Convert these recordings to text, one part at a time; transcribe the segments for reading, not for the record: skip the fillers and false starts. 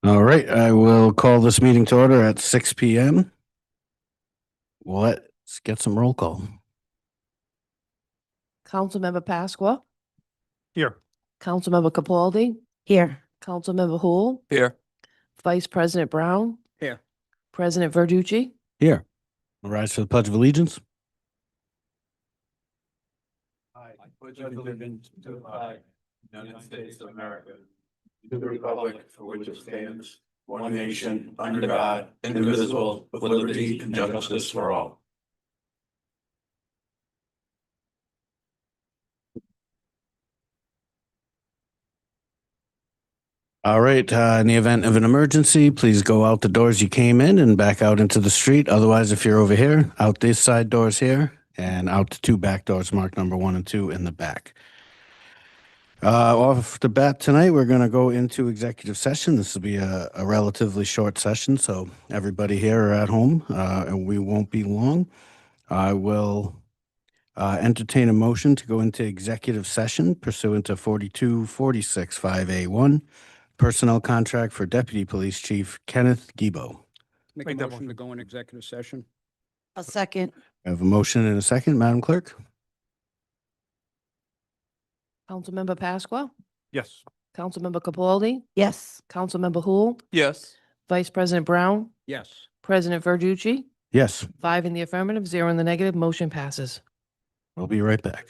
All right, I will call this meeting to order at 6 PM. Let's get some roll call. Councilmember Pasqua, Here. Councilmember Capaldi, Here. Councilmember Hul, Here. Vice President Brown, Here. President Verducci. Here. Rise for the Pledge of Allegiance. I pledge allegiance to the flag, United States of America, to the republic for which it stands, one nation, under God, indivisible, with liberty and justice for all. All right, in the event of an emergency, please go out the doors you came in and back out into the street. Otherwise, if you're over here, out these side doors here and out the two back doors marked number 1 and 2 in the back. Off the bat tonight, we're going to go into executive session. This will be a relatively short session, so everybody here are at home, and we won't be long. I will entertain a motion to go into executive session pursuant to 42465A1, personnel contract for Deputy Police Chief Kenneth Gibo. Make Make a that motion to go in executive session. A second. I have a motion and a second, Madam Clerk. Councilmember Pasqua, Yes. Councilmember Capaldi, Yes. Councilmember Hul, Yes. Vice President Brown, Yes. President Verducci. Yes, 5 in the affirmative, 0 in the negative, motion passes. I'll be right back.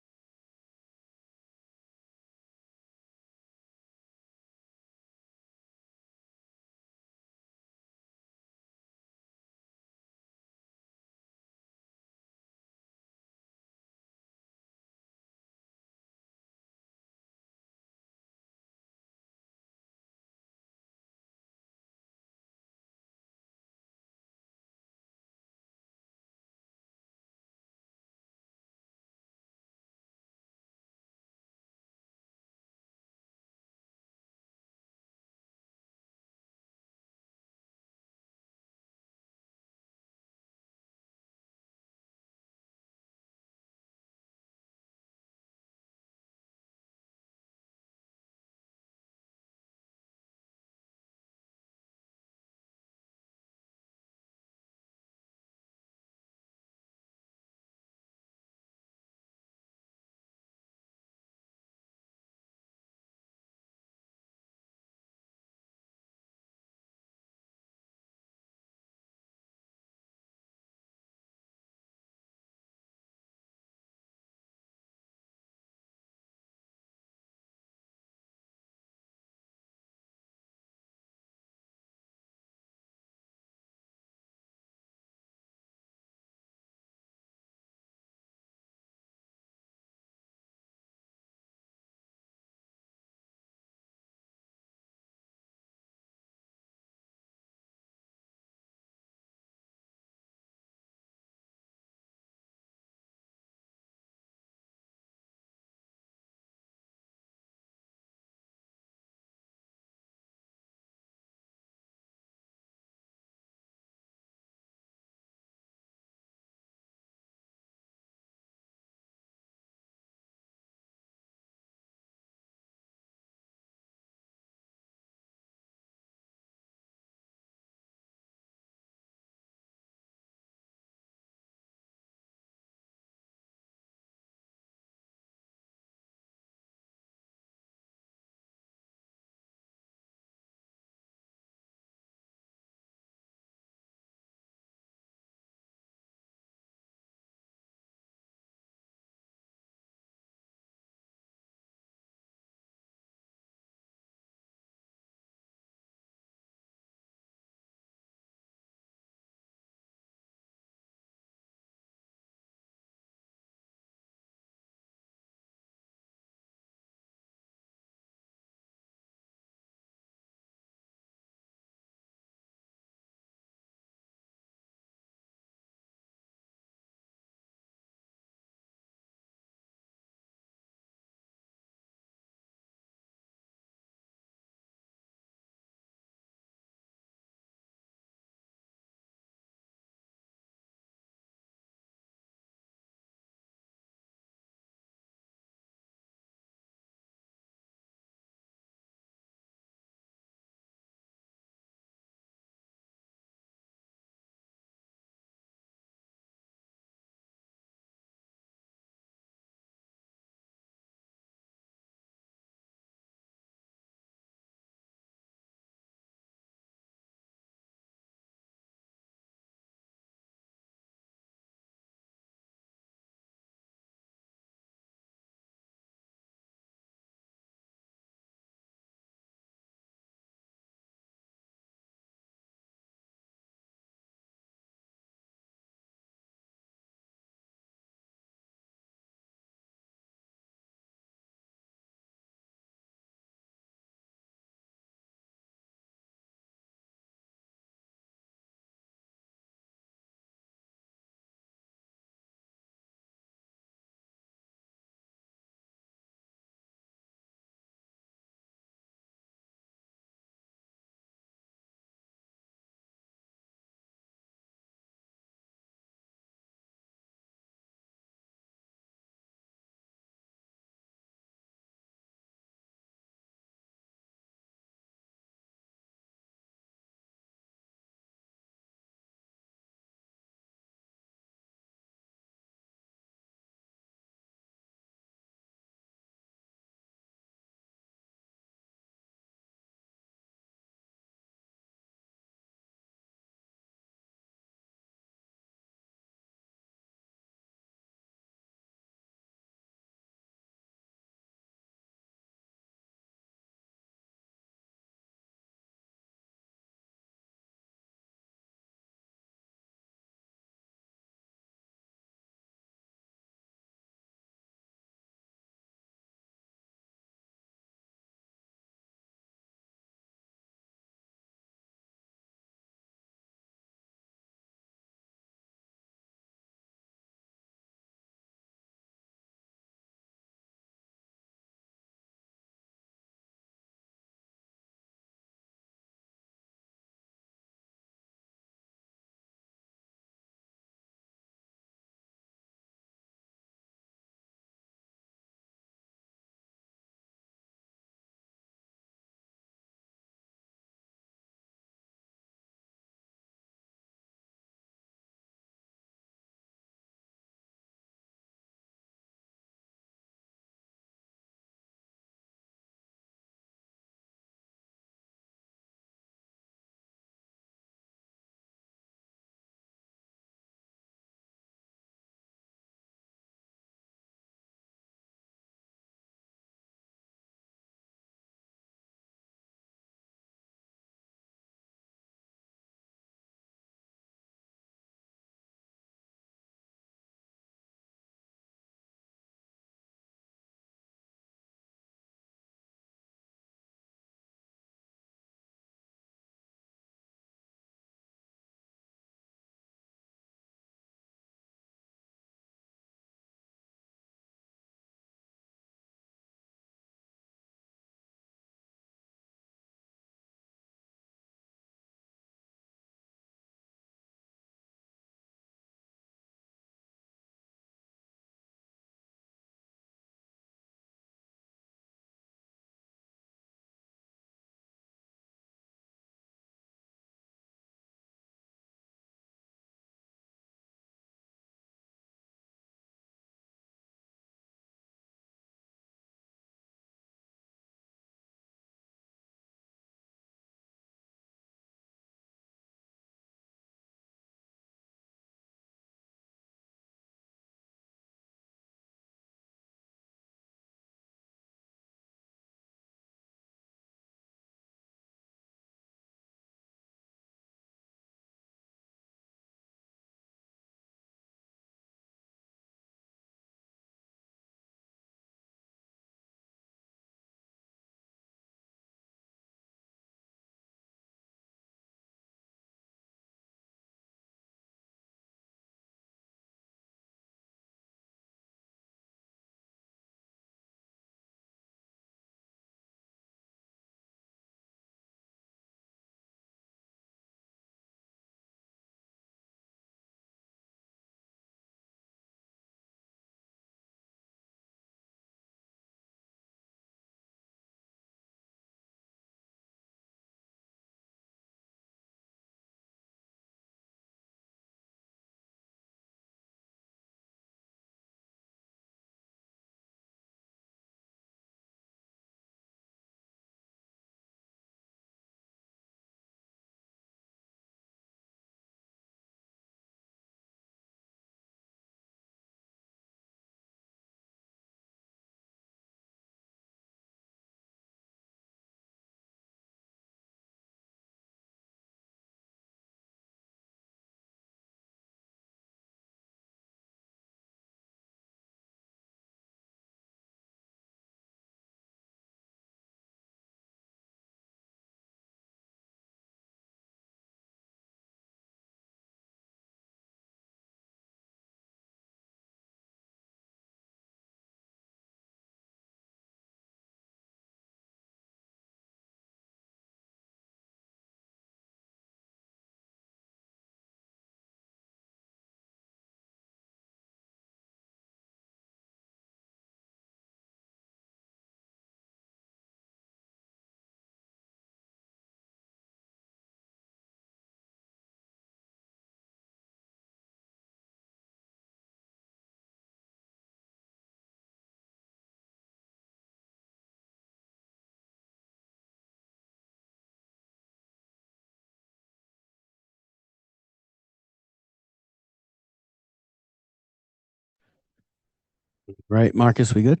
Right, Marcus, we good?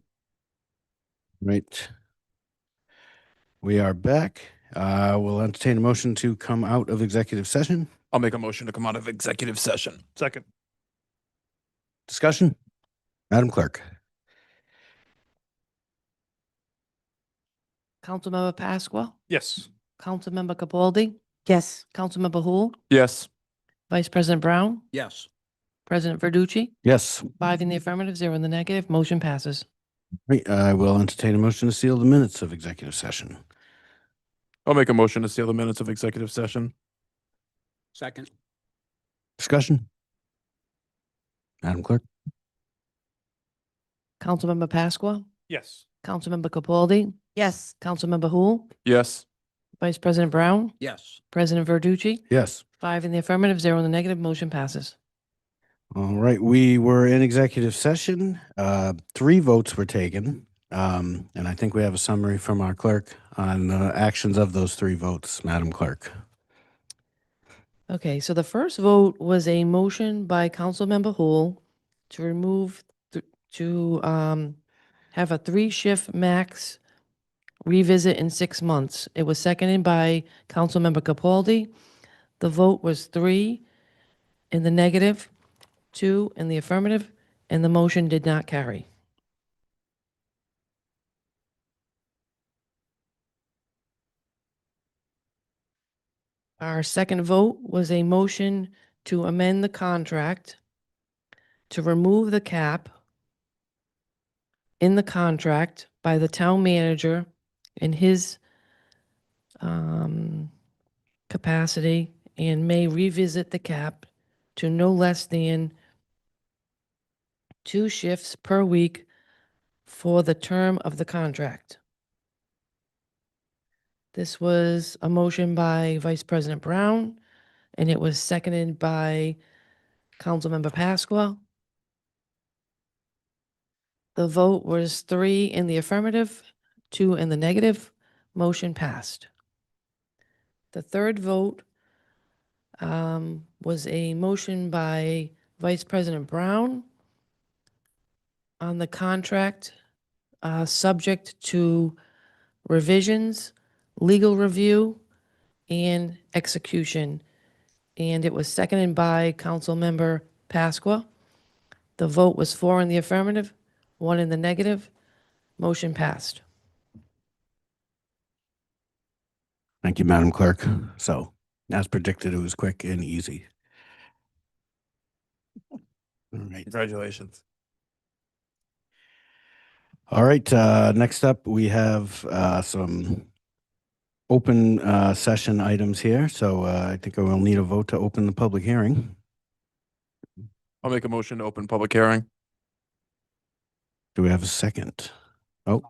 Right. We are back. We'll entertain a motion to come out of executive session. I'll make a motion to come out of executive session. Second. Discussion? Madam Clerk? Councilmember Pasqua, Yes. Councilmember Capaldi, Yes. Councilmember Hul, Yes. Vice President Brown, Yes. President Verducci, Yes. 5 in the affirmative, 0 in the negative, motion passes. Right, I will entertain a motion to seal the minutes of executive session. I'll make a motion to seal the minutes of executive session. Second. Discussion? Madam Clerk? Councilmember Pasqua, Yes. Councilmember Capaldi, Yes. Councilmember Hul, Yes. Vice President Brown, Yes. President Verducci, Yes. 5 in the affirmative, 0 in the negative, motion passes. All right, we were in executive session. 3 votes were taken. And I think we have a summary from our clerk on the actions of those 3 votes, Madam Clerk. Okay, so the first vote was a motion by Councilmember Hul to remove, to have a 3-shift max revisit in 6 months. It was seconded by Councilmember Capaldi. The vote was 3 in the negative, 2 in the affirmative, and the motion did not carry. Our second vote was a motion to amend the contract to remove the cap in the contract by the town manager in his capacity and may revisit the cap to no less than 2 shifts per week for the term of the contract. This was a motion by Vice President Brown, and it was seconded by Councilmember Pasqua. The vote was 3 in the affirmative, 2 in the negative. Motion passed. The third vote was a motion by Vice President Brown on the contract, subject to revisions, legal review, and execution. And it was seconded by Councilmember Pasqua. The vote was 4 in the affirmative, 1 in the negative. Motion passed. Thank you, Madam Clerk. So, as predicted, it was quick and easy. All right. Congratulations. All right, next up, we have some open session items here. So I think I will need a vote to open the public hearing. I'll make a motion to open public hearing. Do we have a second? Oh,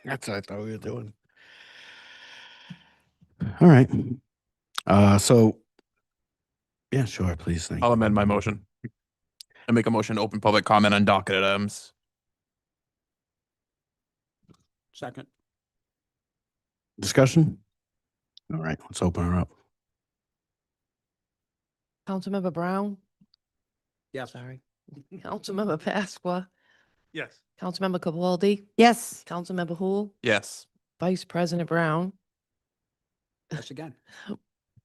that's what I thought we were doing. All right. So, yeah, sure, please. Thank I'll you. amend my motion. I make a motion to open public comment on docket items. Second. Discussion? All right, let's open her up. Councilmember Brown? Yes. Sorry. Councilmember Pasqua? Yes. Councilmember Capaldi? Yes. Councilmember Hul? Yes. Vice President Brown? Yes, again.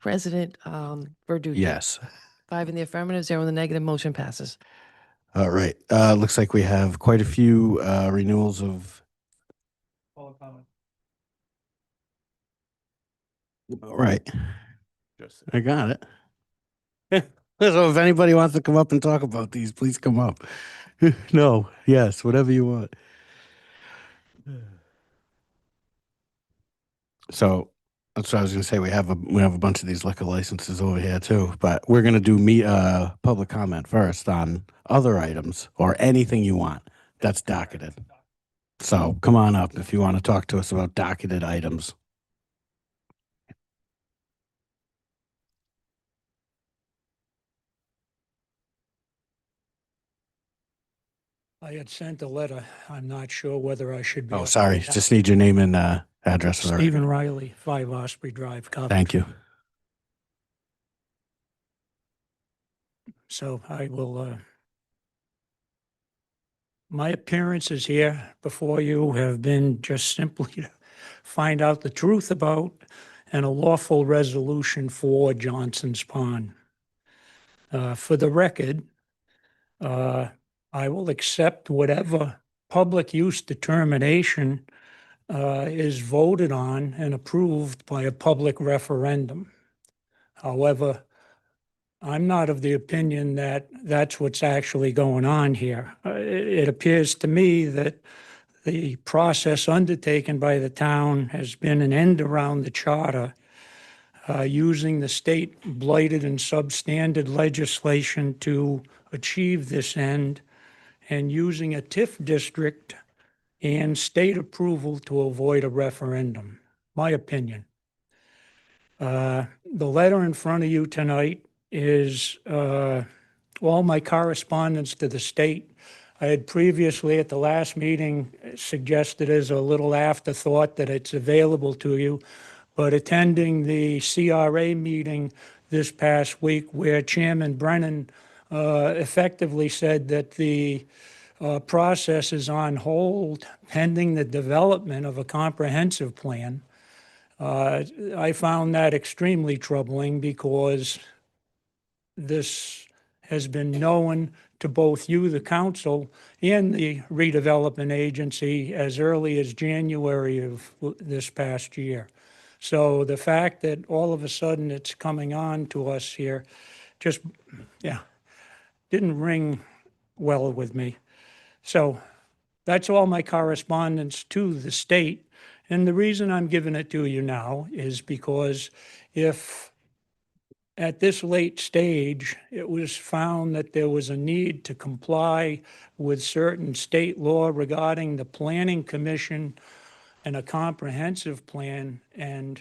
President Verducci? Yes. 5 in the affirmative, 0 in the negative. Motion passes. All right. Looks like we have quite a few renewals of. All right. Just I got it. So if anybody wants to come up and talk about these, please come up. No, yes, whatever you want. So that's what I was going to say. We have a bunch of these liquor licenses over here too, but we're going to do public comment first on other items or anything you want that's docketed. So come on up if you want to talk to us about docketed items. I had sent a letter. I'm not sure whether I should be. Oh, sorry. Just need your name and address for the record. Stephen Riley, 5 Osprey Drive, Coventry. Thank you. So I will, my appearances here before you have been just simply to find out the truth about and a lawful resolution for Johnson's Pond. For the record, I will accept whatever public use determination is voted on and approved by a public referendum. However, I'm not of the opinion that that's what's actually going on here. It appears to me that the process undertaken by the town has been an end around the charter, using the state blighted and substandard legislation to achieve this end, and using a TIF district and state approval to avoid a referendum. My opinion. The letter in front of you tonight is all my correspondence to the state. I had previously at the last meeting suggested as a little afterthought that it's available to you, but attending the CRA meeting this past week where Chairman Brennan effectively said that the process is on hold pending the development of a comprehensive plan. I found that extremely troubling because this has been known to both you, the council, and the redevelopment agency as early as January of this past year. So the fact that all of a sudden it's coming on to us here just, didn't ring well with me. So that's all my correspondence to the state. And the reason I'm giving it to you now is because if at this late stage, it was found that there was a need to comply with certain state law regarding the planning commission and a comprehensive plan, and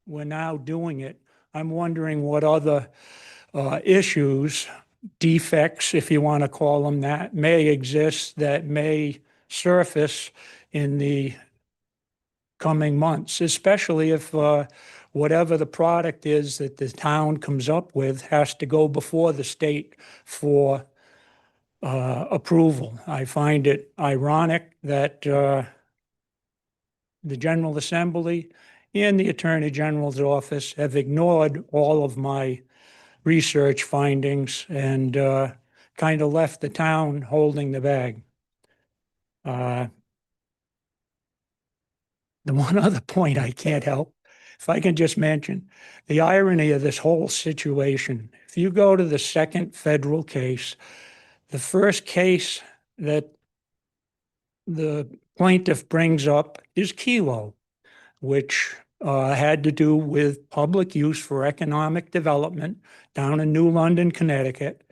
we're now doing it, I'm wondering what other issues, defects, if you want to call them that, may exist that may surface in the coming months, especially if whatever the product is that the town comes up with has to go before the state for approval. I find it ironic that the General Assembly and the Attorney General's office have ignored all of my research findings and kind of left the town holding the bag. The one other point I can't help, if I can just mention, the irony of this whole situation. If you go to the second federal case, the first case that the plaintiff brings up is Kelo, which had to do with public use for economic development down in New London, Connecticut.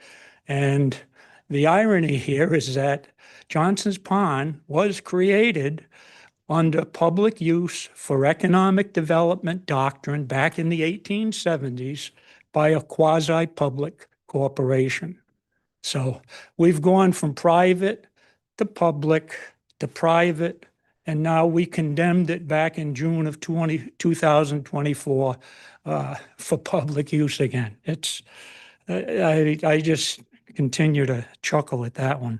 And the irony here is that Johnson's Pond was created under public use for economic development doctrine back in the 1870s by a quasi-public corporation. So we've gone from private to public to private, and now we condemned it back in June of 2024 for public use again. It's I just continue to chuckle at that one.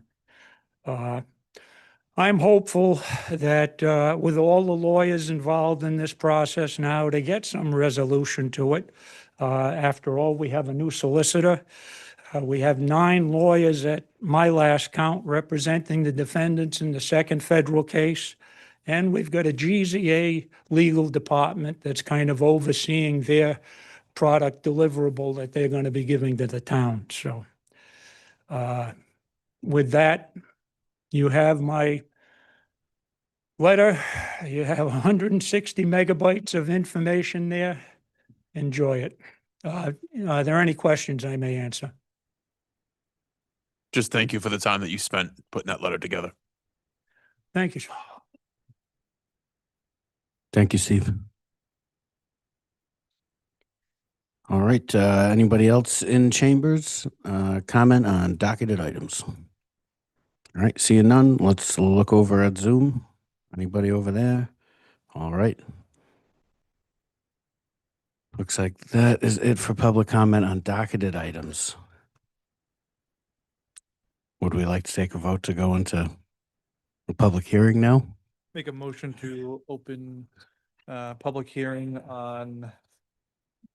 I'm hopeful that with all the lawyers involved in this process now to get some resolution to it. After all, we have a new solicitor. We have 9 lawyers at my last count representing the defendants in the second federal case. And we've got a GZA legal department that's kind of overseeing their product deliverable that they're going to be giving to the town. So with that, you have my letter. You have 160 megabytes of information there. Enjoy it. Are there any questions I may answer? Just thank you for the time that you spent putting that letter together. Thank you, sir. Thank you, Steve. All right. Anybody else in chambers? Comment on docketed items? All right, seeing none, let's look over at Zoom. Anybody over there? All right. Looks like that is it for public comment on docketed items. Would we like to take a vote to go into the public hearing now? Make a motion to open public hearing on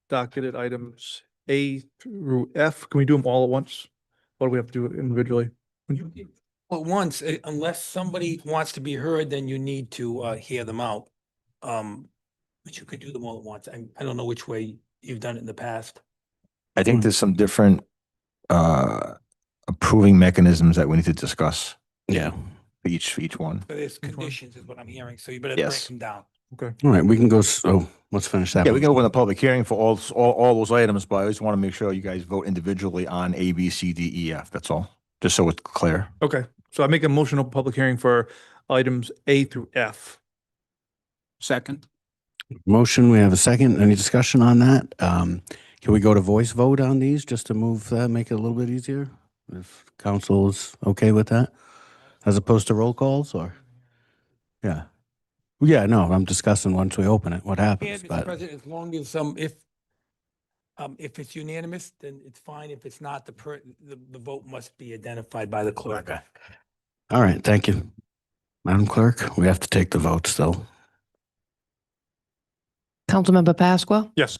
docketed items A through F. Can we do them all at once? Or do we have to do it individually? Well, once, unless somebody wants to be heard, then you need to hear them out. But you could do them all at once. I don't know which way you've done it in the past. I think there's some different approving mechanisms that we need to discuss Yeah. for each one. But there's Which one? conditions is what I'm hearing, so you better break Yes. them down. All right, we can go, so let's finish that. Yeah, we one. can open a public hearing for all those items, but I just want to make sure you guys vote individually on A, B, C, D, E, F. That's all, just so it's clear. Okay, so I make a motion to open public hearing for items A through F. Second. Motion, we have a second. Any discussion on that? Can we go to voice vote on these just to move that, make it a little bit easier? If council is okay with that? As opposed to roll calls or? Yeah. Yeah, no, I'm discussing once we open it, what Yeah, happens, Mr. but, President, as long as, if it's unanimous, then it's fine. If it's not, the vote must be identified by the clerk. all right, thank you. Madam Clerk, we have to take the vote still. Councilmember Pasqua? Yes.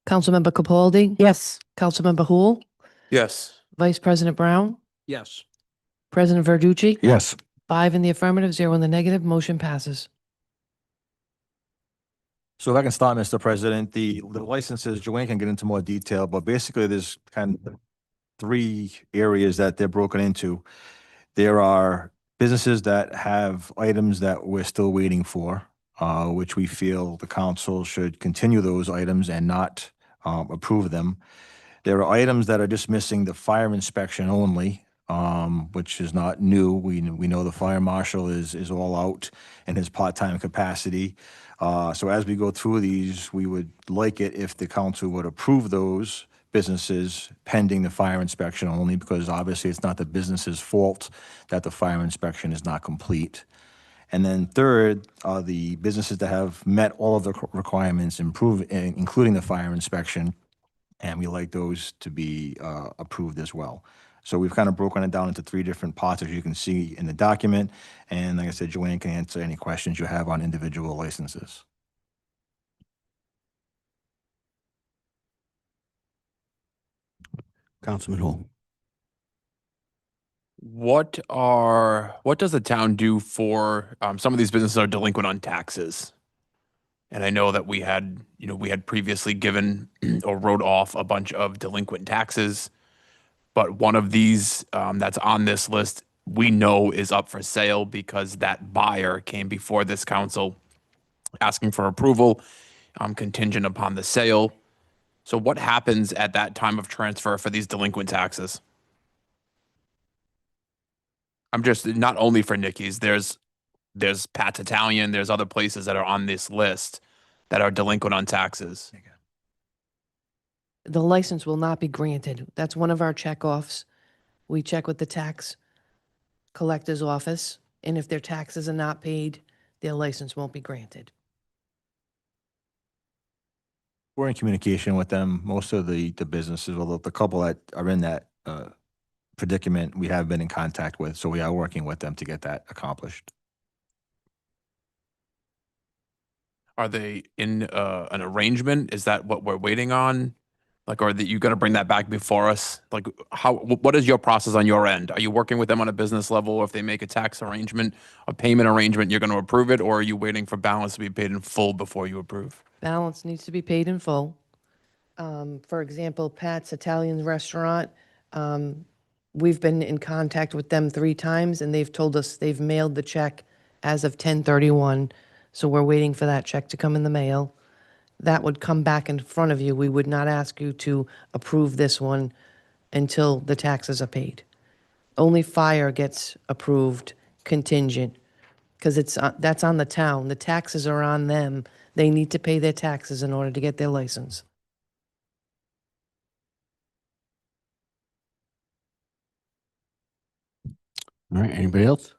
Councilmember Capaldi? Yes. Councilmember Hul? Yes. Vice President Brown? Yes. President Verducci? Yes. 5 in the affirmative, 0 in the negative, motion passes. So if I can start, Mr. President, the licenses, Joanne can get into more detail, but basically there's kind of three areas that they're broken into. There are businesses that have items that we're still waiting for, which we feel the council should continue those items and not approve them. There are items that are just missing the fire inspection only, which is not new. We know the fire marshal is all out in his part-time capacity. So as we go through these, we would like it if the council would approve those businesses pending the fire inspection only, because obviously it's not the business's fault that the fire inspection is not complete. And then third are the businesses that have met all of the requirements, including the fire inspection, and we like those to be approved as well. So we've kind of broken it down into three different parts, as you can see in the document. And like I said, Joanne can answer any questions you have on individual licenses. Councilman Hul. What does the town do for, some of these businesses are delinquent on taxes? And I know that we had previously given or wrote off a bunch of delinquent taxes. But one of these, that's on this list, we know is up for sale because that buyer came before this council asking for approval, contingent upon the sale. So what happens at that time of transfer for these delinquent taxes? I'm just, not only for Nicky's, there's Pat's Italian, there's other places that are on this list that are delinquent on taxes. The license will not be granted. That's one of our checkoffs. We check with the tax collector's office, and if their taxes are not paid, their license won't be granted. We're in communication with them. Most of the businesses, although the couple that are in that predicament, we have been in contact with. So we are working with them to get that accomplished. Are they in an arrangement? Is that what we're waiting on? Like, are you going to bring that back before us? Like, what is your process on your end? Are you working with them on a business level? Or if they make a tax arrangement, a payment arrangement, you're going to approve it? Or are you waiting for balance to be paid in full before you approve? Balance needs to be paid in full. For example, Pat's Italian Restaurant, we've been in contact with them 3 times, and they've told us they've mailed the check as of 10/31. So we're waiting for that check to come in the mail. That would come back in front of you. We would not ask you to approve this one until the taxes are paid. Only fire gets approved contingent, because that's on the town. The taxes are on them. They need to pay their taxes in order to get their license. All right, anybody else?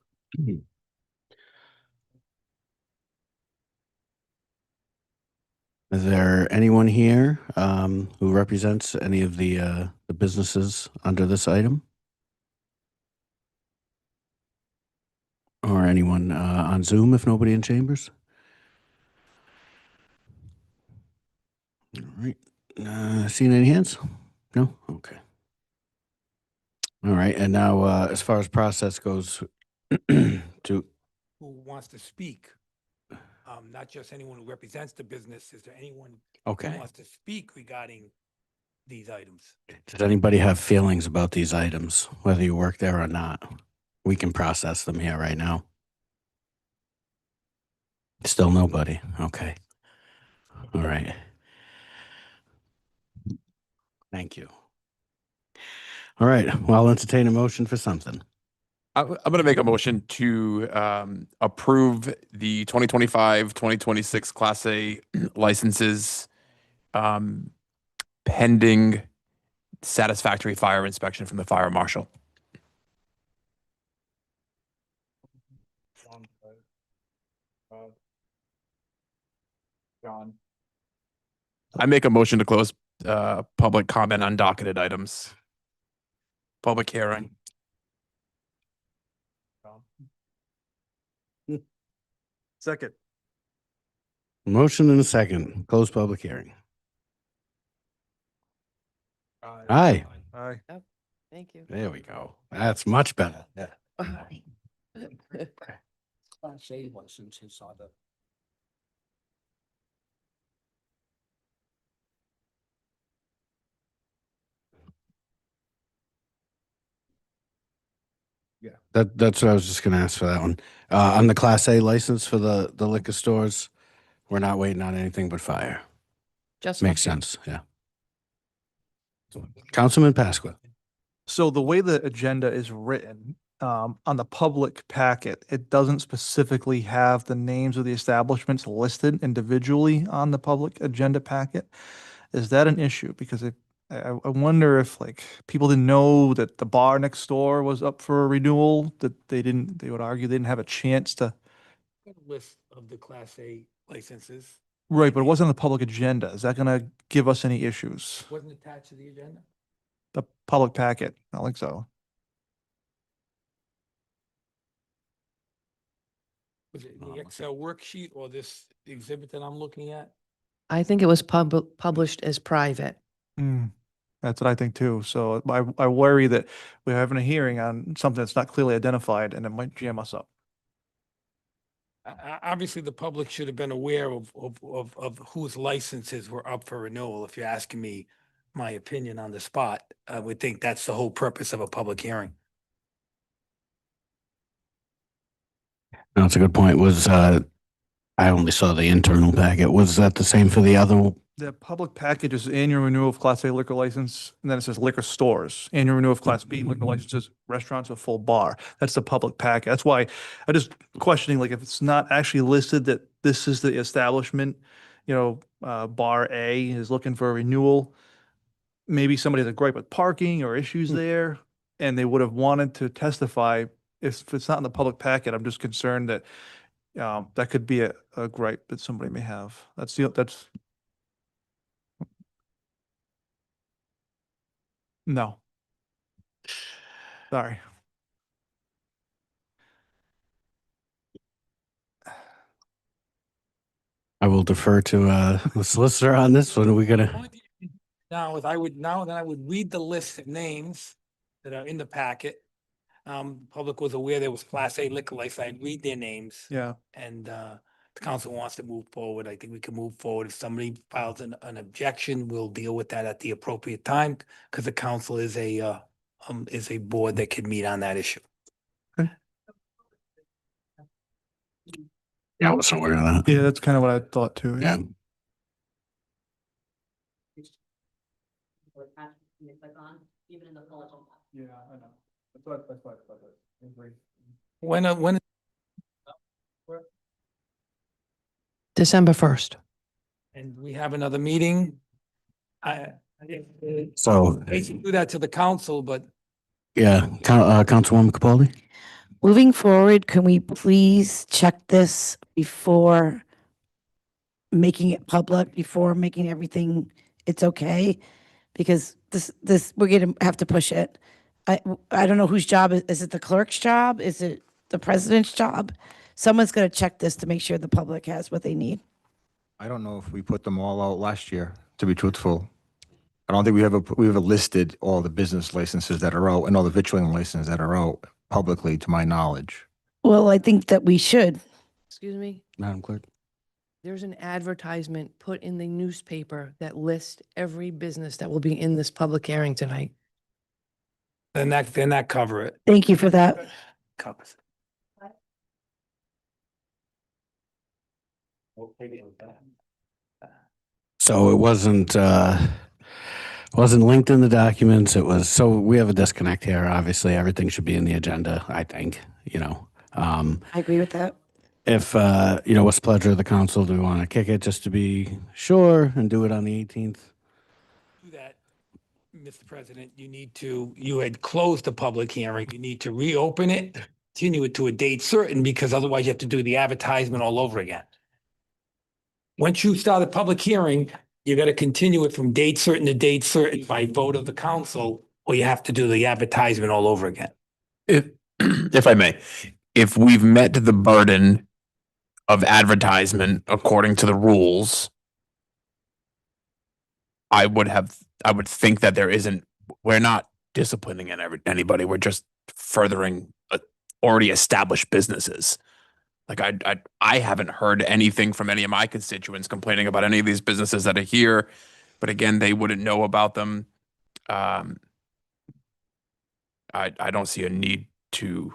Is there anyone here who represents any of the businesses under this item? Or anyone on Zoom if nobody in chambers? All right. Seen any hands? No? Okay. All right. And now, as far as process goes, to, Who wants to speak? Not just anyone who represents the business. Is there anyone who okay. wants to speak regarding these items? Does anybody have feelings about these items, whether you work there or not? We can process them here right now. Still nobody. Okay. All right. Thank you. All right. Well, I'll entertain a motion for something. I'm going to make a motion to approve the 2025-2026 Class A licenses pending satisfactory fire inspection from the fire marshal. John. I make a motion to close public comment on docketed items. Public hearing. Second. Motion and a second. Close public hearing. Aye. Aye. Thank you. There we go. That's much better. Yeah. Class A licenses are the. That's what I was just gonna ask for that one. On the Class A license for the liquor stores, we're not waiting on anything but fire. Just Makes sense, yeah. Councilman Pasqua. So the way the agenda is written, on the public packet, it doesn't specifically have the names of the establishments listed individually on the public agenda packet. Is that an issue? Because I wonder if like people didn't know that the bar next door was up for a renewal, that they would argue they didn't have a chance to. List of the Class A licenses Right, but it wasn't on the public agenda. Is that gonna give us any issues? wasn't attached to the agenda. The public packet, I don't think so. Was it the Excel worksheet or this exhibit that I'm looking at? I think it was published as private. That's what I think too. So I worry that we're having a hearing on something that's not clearly identified and it might jam us up. Obviously, the public should have been aware of whose licenses were up for renewal. If you're asking me my opinion on the spot, I would think that's the whole purpose of a public hearing. That's a good point. Was I only saw the internal packet. Was that the same for the other? The public package is annual renewal of Class A liquor license, and then it says liquor stores, annual renewal of Class B liquor licenses, restaurants with full bar. That's the public packet. That's why I just questioning, like, if it's not actually listed that this is the establishment, bar A is looking for a renewal. Maybe somebody has a gripe with parking or issues there, and they would have wanted to testify. If it's not in the public packet, I'm just concerned that that could be a gripe that somebody may have. That's no. Sorry. I will defer to the solicitor on this one. Are we gonna? Only thing Now, I would read the list of names that are in the packet. Public was aware there was Class A liquor license. I'd read their names. Yeah. And the council wants to move forward. I think we can move forward. If somebody files an objection, we'll deal with that at the appropriate time because the council is a board that can meet on that issue. Yeah, I wasn't aware of that. Yeah, that's kind of what I thought too. Yeah. Yeah, I know. That's why I agree. When December 1st. and we have another meeting, So, I can do that to the council, but yeah, Councilwoman Capaldi? moving forward, can we please check this before making it public, before making everything, it's okay? Because this, we're gonna have to push it. I don't know whose job, is it the clerk's job? Is it the president's job? Someone's gonna check this to make sure the public has what they need. I don't know if we put them all out last year, to be truthful. I don't think we ever listed all the business licenses that are out and all the vitrilling licenses that are out publicly, to my knowledge. Well, I think that we should. Excuse me? Madam Clerk? There's an advertisement put in the newspaper that lists every business that will be in this public hearing tonight. Then that cover it. Thank you for that. Covers it. So it wasn't linked in the documents. It was, so we have a disconnect here. Obviously, everything should be in the agenda, I think, you know. I agree with that. If, you know, what's the pleasure of the council? Do we want to kick it just to be sure and do it on the 18th? Do that, Mr. President, you had closed the public hearing. You need to reopen it, continue it to a date certain, because otherwise you have to do the advertisement all over again. Once you start a public hearing, you got to continue it from date certain to date certain by vote of the council, or you have to do the advertisement all over again. If I may, if we've met the burden of advertisement according to the rules, I would think that we're not disciplining anybody. We're just furthering already established businesses. Like I haven't heard anything from any of my constituents complaining about any of these businesses that are here, but again, they wouldn't know about them. I don't see a need to,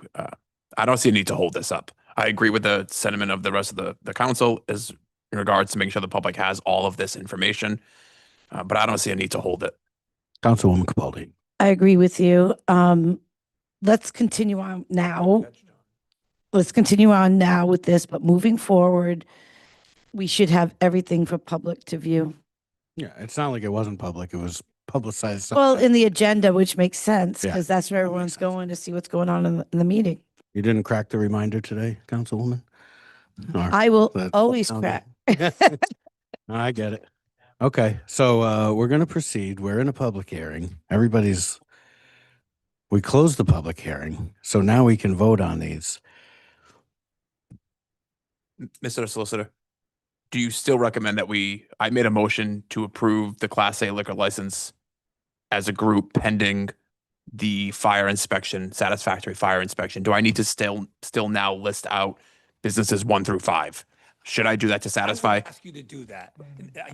hold this up. I agree with the sentiment of the rest of the council as in regards to making sure the public has all of this information. But I don't see a need to hold it. Councilwoman Capaldi. I agree with you. Let's continue on now. Let's continue on now with this, but moving forward, we should have everything for public to view. Yeah, it's not like it wasn't public. It was publicized. Well, in the agenda, which makes sense, Yeah. because that's where everyone's going to see what's going on in the meeting. You didn't crack the reminder today, Councilwoman? Or- I will That's- always okay. crack. I get it. Okay, so we're going to proceed. We're in a public hearing. We closed the public hearing, so now we can vote on these. Mr. Solicitor, do you still recommend that I made a motion to approve the Class A liquor license as a group pending the satisfactory fire inspection? Do I need to still now list out businesses 1 through 5? Should I do that to satisfy? I would ask you to do that,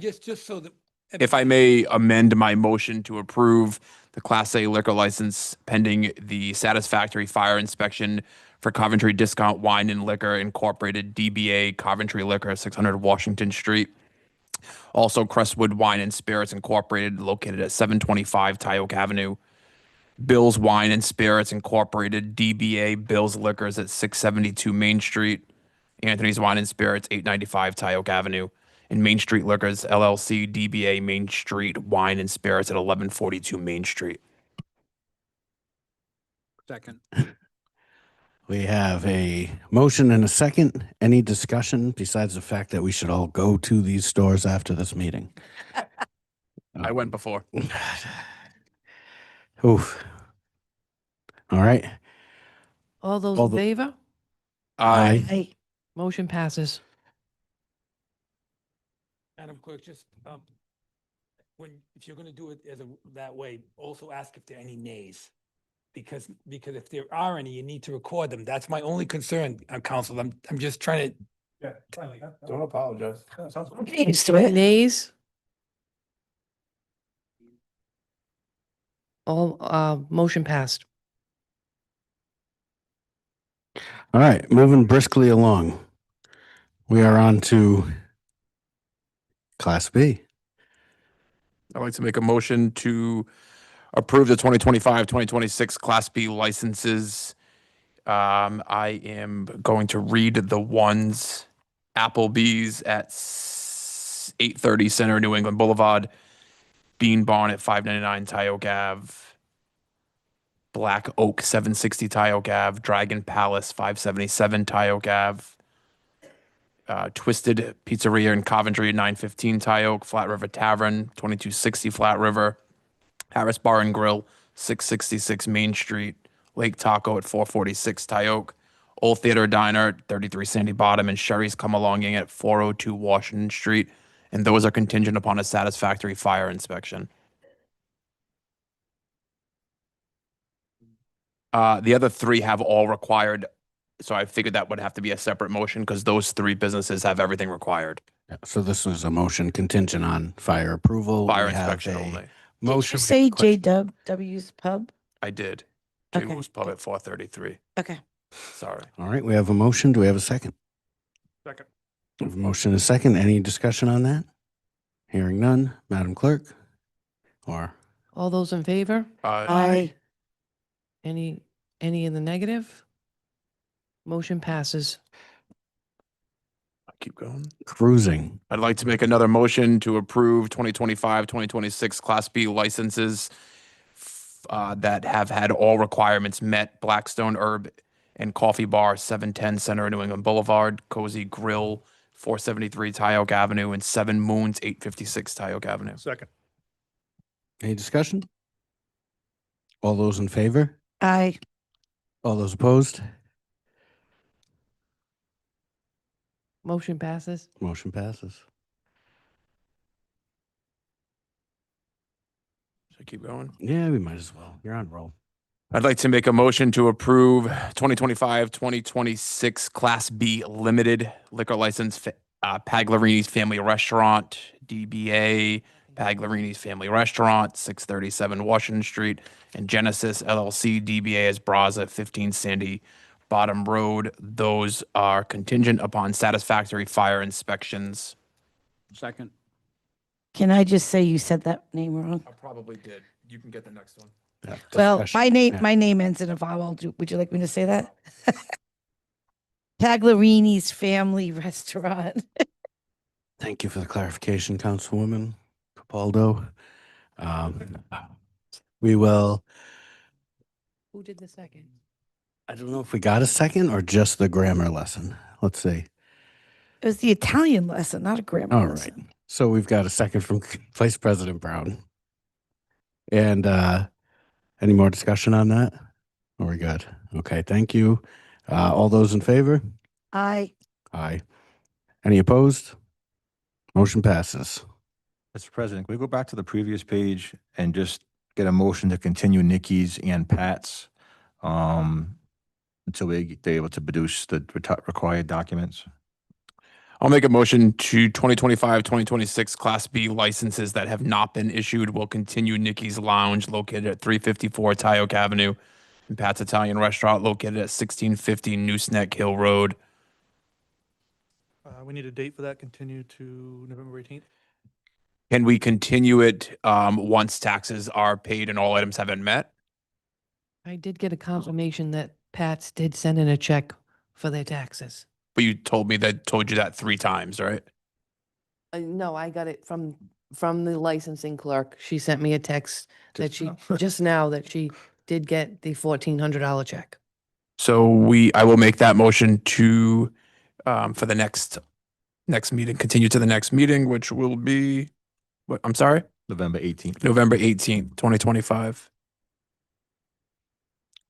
just so that. If I may amend my motion to approve the Class A liquor license pending the satisfactory fire inspection for Coventry Discount Wine and Liquor Incorporated, DBA Coventry Liquor, 600 Washington Street. Also Crestwood Wine and Spirits Incorporated, located at 725 Tyoke Avenue. Bill's Wine and Spirits Incorporated, DBA Bill's Liquors at 672 Main Street. Anthony's Wine and Spirits, 895 Tyoke Avenue. And Main Street Liquors, LLC, DBA Main Street Wine and Spirits at 1142 Main Street. Second. We have a motion and a second. Any discussion besides the fact that we should all go to these stores after this meeting? I went before. Oof. All right. All those All in the- favor? Aye. Hey, Motion passes. Madam Clerk, just, if you're gonna do it that way, also ask if there are any nays. Because if there are any, you need to record them. That's my only concern, Council. I'm just trying to. Don't apologize. I'm getting used to it. Nays? All, motion passed. All right, moving briskly along. We are on to Class B. I'd like to make a motion to approve the 2025-2026 Class B licenses. I am going to read the ones: Applebee's at 830 Center New England Boulevard, Bean Barn at 599 Tyoke Ave, Black Oak, 760 Tyoke Ave, Dragon Palace, 577 Tyoke Ave, Twisted Pizzeria in Coventry, 915 Tyoke, Flat River Tavern, 2260 Flat River, Harris Bar and Grill, 666 Main Street, Lake Taco at 446 Tyoke, Old Theater Diner, 33 Sandy Bottom, and Sherry's Come Along Inn at 402 Washington Street. And those are contingent upon a satisfactory fire inspection. The other three have all required, so I figured that would have to be a separate motion because those three businesses have everything required. Yeah, so this is a motion contingent on fire approval. Fire We have inspection a only. Did you Motion. say JW's Pub? I did. Okay. J. Moose Pub at 433. Okay. Sorry. All right, we have a motion. Do we have a second? Second. We have a motion and a second. Any discussion on that? Hearing none. Madam Clerk? Or, All those in favor? Aye. Any in the negative? Motion passes. I'll keep going. cruising. I'd like to make another motion to approve 2025, 2026 Class B licenses that have had all requirements met. Blackstone Herb and Coffee Bar, 710 Center New England Boulevard, Cozy Grill, 473 Tyoke Avenue, and Seven Moons, 856 Tyoke Avenue. Second. Any discussion? All those in favor? Aye. All those opposed? Motion passes. Motion passes. Should I keep going? Yeah, we might as well. You're on roll. I'd like to make a motion to approve 2025, 2026 Class B limited liquor license, Paglierini's Family Restaurant, DBA Paglierini's Family Restaurant, 637 Washington Street, and Genesis LLC, DBA as Braza, 15 Sandy Bottom Road. Those are contingent upon satisfactory fire inspections. Second. Can I just say you said that name wrong? I probably did. You can get the next one. Yeah, Well, discussion. Yeah. my name ends in a vowel. Would you like me to say that? Paglierini's Family Restaurant. Thank you for the clarification, Councilwoman Capaldo. We will, Who did the second? I don't know if we got a second or just the grammar lesson. Let's see. It was the Italian lesson, not a grammar All right. lesson. So we've got a second from Vice President Brown. And any more discussion on that? Are we good? Okay, thank you. All those in favor? Aye. Aye. Any opposed? Motion passes. Mr. President, can we go back to the previous page and just get a motion to continue Nikki's and Pat's until they're able to produce the required documents? I'll make a motion to 2025, 2026 Class B licenses that have not been issued will continue Nikki's Lounge located at 354 Tyoke Avenue and Pat's Italian Restaurant located at 1650 Nooseneck Hill Road. We need a date for that, continue to November 18th. Can we continue it once taxes are paid and all items have been met? I did get a confirmation that Pat's did send in a check for their taxes. But you told you that 3 times, right? No, I got it from the licensing clerk. She sent me a text that she, just now, that she did get the $1,400 check. So I will make that motion to for the next meeting, continue to the next meeting, which will be, what, I'm sorry? November 18th. November 18th, 2025.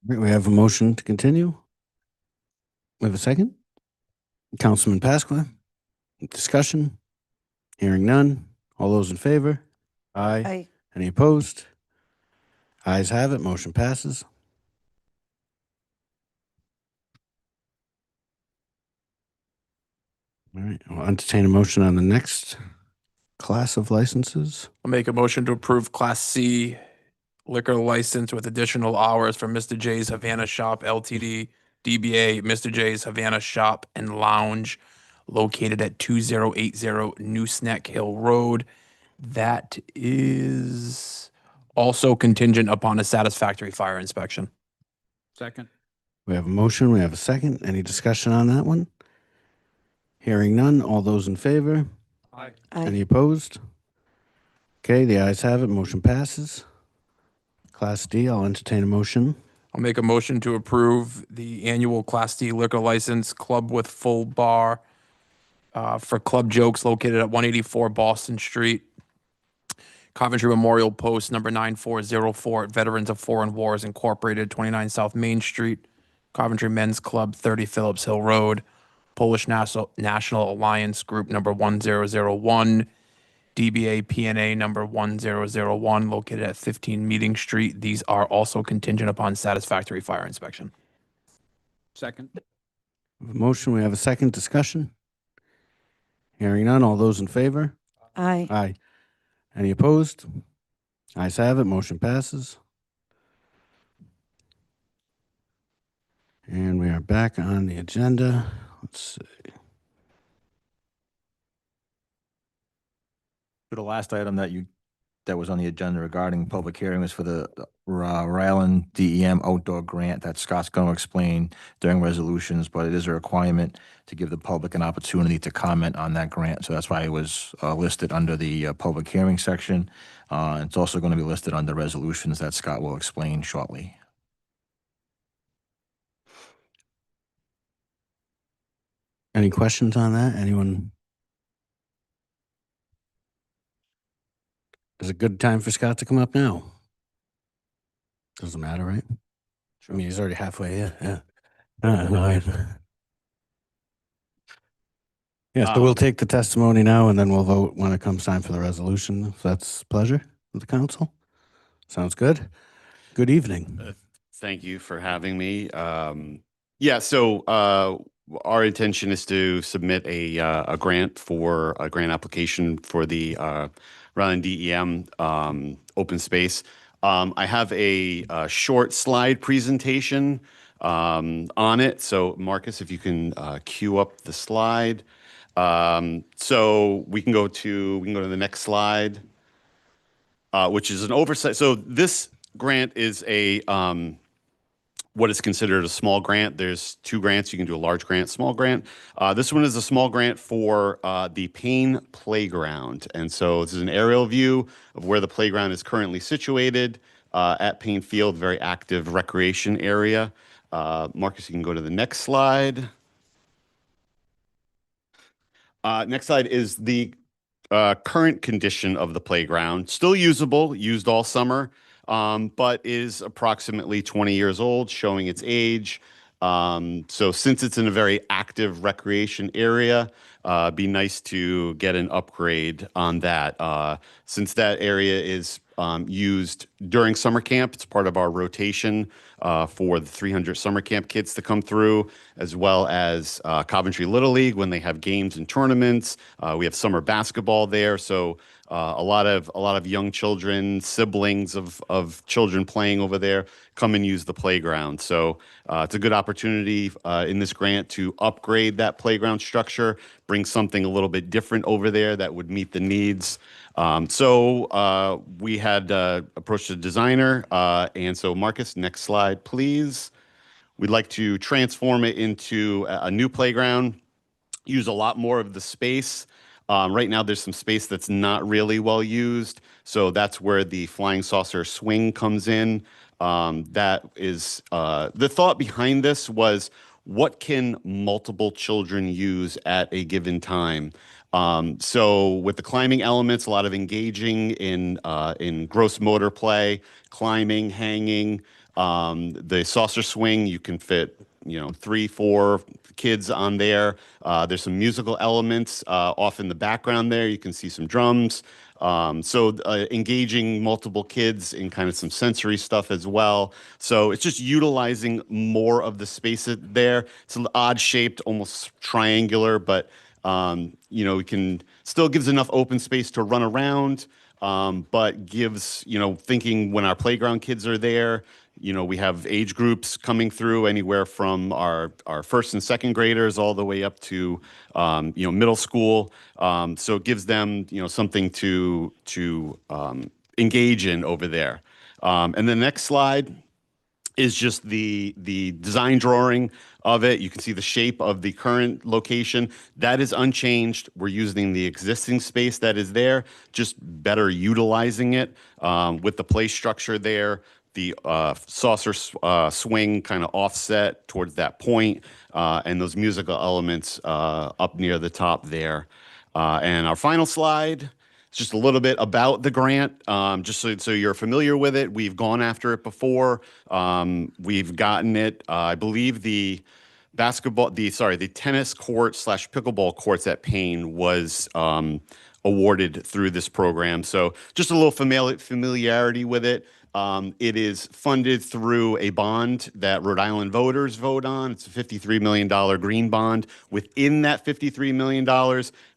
We have a motion to continue. We have a second? Councilman Pasqua, discussion? Hearing none. All those in favor? Aye. Aye. Any opposed? Ayes have it. Motion passes. All right, I'll entertain a motion on the next class of licenses. I'll make a motion to approve Class C liquor license with additional hours for Mr. J's Havana Shop LTD, DBA Mr. J's Havana Shop and Lounge located at 2080 Nooseneck Hill Road. That is also contingent upon a satisfactory fire inspection. Second. We have a motion, we have a second. Any discussion on that one? Hearing none. All those in favor? Aye. Any Aye. opposed? Okay, the ayes have it. Motion passes. Class D, I'll entertain a motion. I'll make a motion to approve the annual Class D liquor license Club with Full Bar for Club Jokes located at 184 Boston Street, Coventry Memorial Post number 9404, Veterans of Foreign Wars Incorporated, 29 South Main Street, Coventry Men's Club, 30 Phillips Hill Road, Polish National Alliance Group number 1001, DBA PNA number 1001, located at 15 Meeting Street. These are also contingent upon satisfactory fire inspection. Second. Motion, we have a second discussion. Hearing none, all those in favor? Aye. Aye. Any opposed? Ayes have it, motion passes. And we are back on the agenda. Let's see. So the last item that was on the agenda regarding public hearing was for the Ryland DEM outdoor grant that Scott's going to explain during resolutions, but it is a requirement to give the public an opportunity to comment on that grant. So that's why it was listed under the public hearing section. It's also going to be listed under resolutions that Scott will explain shortly. Any questions on that? Anyone? Is it a good time for Scott to come up now? Doesn't matter, right? I mean, he's already halfway, yeah. Yeah, so we'll take the testimony now and then we'll vote when it comes time for the resolution, if that's pleasure with the council. Sounds good. Good evening. Thank you for having me. So our intention is to submit a grant application for the Ryland DEM open space. I have a short slide presentation on it. So Marcus, if you can cue up the slide. So we can go to the next slide, which is an oversight. So this grant is what is considered a small grant. There's two grants. You can do a large grant, small grant. This one is a small grant for the Payne Playground. And so this is an aerial view of where the playground is currently situated at Payne Field, very active recreation area. Marcus, you can go to the next slide. Next slide is the current condition of the playground. Still usable, used all summer, but is approximately 20 years old, showing its age. So since it's in a very active recreation area, be nice to get an upgrade on that. Since that area is used during summer camp, it's part of our rotation for the 300 summer camp kids to come through, as well as Coventry Little League when they have games and tournaments. We have summer basketball there, so a lot of young children, siblings of children playing over there, come and use the playground. So it's a good opportunity in this grant to upgrade that playground structure, bring something a little bit different over there that would meet the needs. So we had approached a designer, and so Marcus, next slide, please. We'd like to transform it into a new playground, use a lot more of the space. Right now, there's some space that's not really well used, so that's where the flying saucer swing comes in. That is the thought behind this was, what can multiple children use at a given time? So with the climbing elements, a lot of engaging in gross motor play, climbing, hanging. The saucer swing, you can fit 3-4 kids on there. There's some musical elements off in the background there. You can see some drums. So engaging multiple kids in kind of some sensory stuff as well. So it's just utilizing more of the space there. It's an odd shaped, almost triangular, but we can still gives enough open space to run around, but gives, thinking when our playground kids are there, we have age groups coming through anywhere from our first and second graders all the way up to, middle school. So it gives them, something to engage in over there. And the next slide is just the design drawing of it. You can see the shape of the current location. That is unchanged. We're using the existing space that is there, just better utilizing it with the play structure there. the saucer swing kind of offset towards that point, and those musical elements up near the top there. And our final slide, it's just a little bit about the grant, just so you're familiar with it. We've gone after it before. We've gotten it. I believe the tennis court / pickleball courts at Payne was awarded through this program. So just a little familiarity with it. It is funded through a bond that Rhode Island voters vote on. It's a $53 million green bond. Within that $53 million,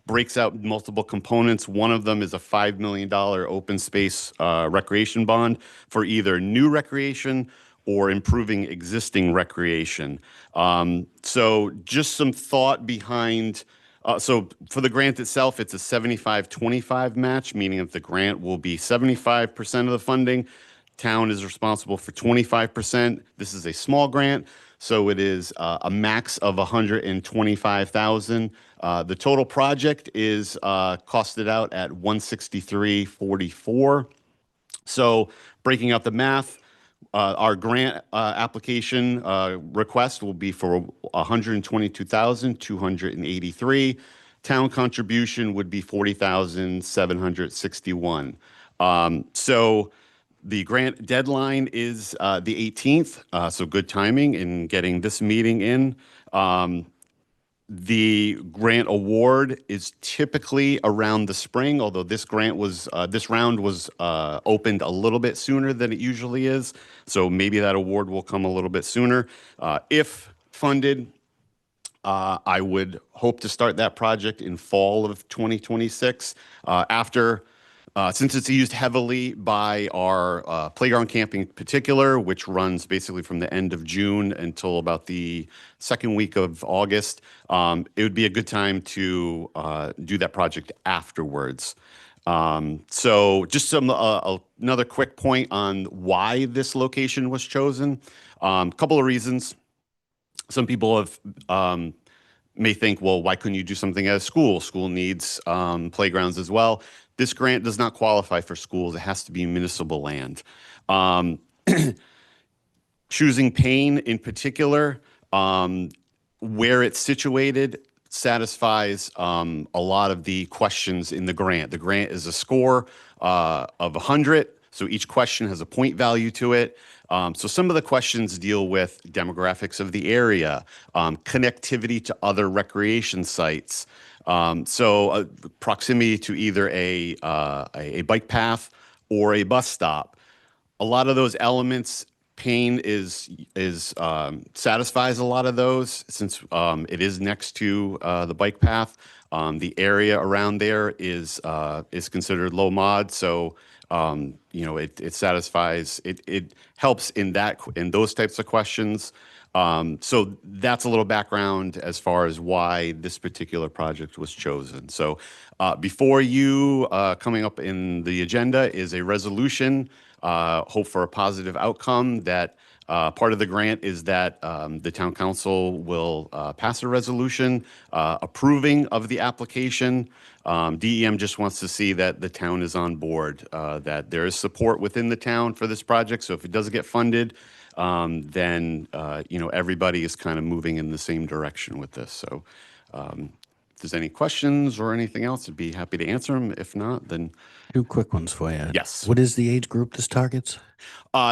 breaks out multiple components. One of them is a $5 million open space recreation bond for either new recreation or improving existing recreation. So just some thought behind, so for the grant itself, it's a 75-25 match, meaning that the grant will be 75% of the funding. Town is responsible for 25%. This is a small grant, so it is a max of $125,000. The total project is costed out at $163.44. So breaking out the math, our grant application request will be for $122,283. Town contribution would be $40,761. So the grant deadline is the 18th, so good timing in getting this meeting in. The grant award is typically around the spring, although this round was opened a little bit sooner than it usually is. So maybe that award will come a little bit sooner. If funded, I would hope to start that project in fall of 2026 since it's used heavily by our playground camping in particular, which runs basically from the end of June until about the second week of August. It would be a good time to do that project afterwards. So just another quick point on why this location was chosen. A couple of reasons. Some people may think, well, why couldn't you do something at a school? School needs playgrounds as well. This grant does not qualify for schools. It has to be municipal land. Choosing Payne in particular, where it's situated, satisfies a lot of the questions in the grant. The grant is a score of 100, so each question has a point value to it. So some of the questions deal with demographics of the area, connectivity to other recreation sites, proximity to either a bike path or a bus stop. A lot of those elements, Payne satisfies a lot of those since it is next to the bike path. The area around there is considered low mod, so it satisfies. It helps in those types of questions. So that's a little background as far as why this particular project was chosen. So before you, coming up in the agenda is a resolution, hope for a positive outcome. That part of the grant is that the town council will pass a resolution approving of the application. DEM just wants to see that the town is on board, that there is support within the town for this project. So if it doesn't get funded, then everybody is kind of moving in the same direction with this. So if there's any questions or anything else, I'd be happy to answer them. If not, then 2 quick ones for you. Yes. What is the age group this targets?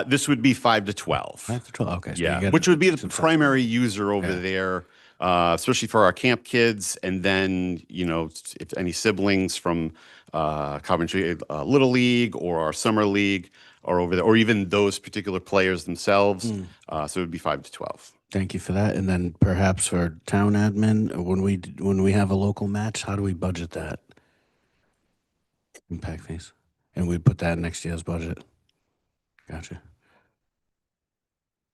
This would be 5 to 12. 5 to 12. Okay. So you Yeah, got which would be the some- primary user over Yeah. there, especially for our camp kids. And then, if any siblings from Coventry Little League or our Summer League are over there, or even those particular players themselves. So it would be 5 to 12. Thank you for that. And then perhaps for town admin, when we have a local match, how do we budget that? Impact fees. And we put that in next year's budget. Gotcha.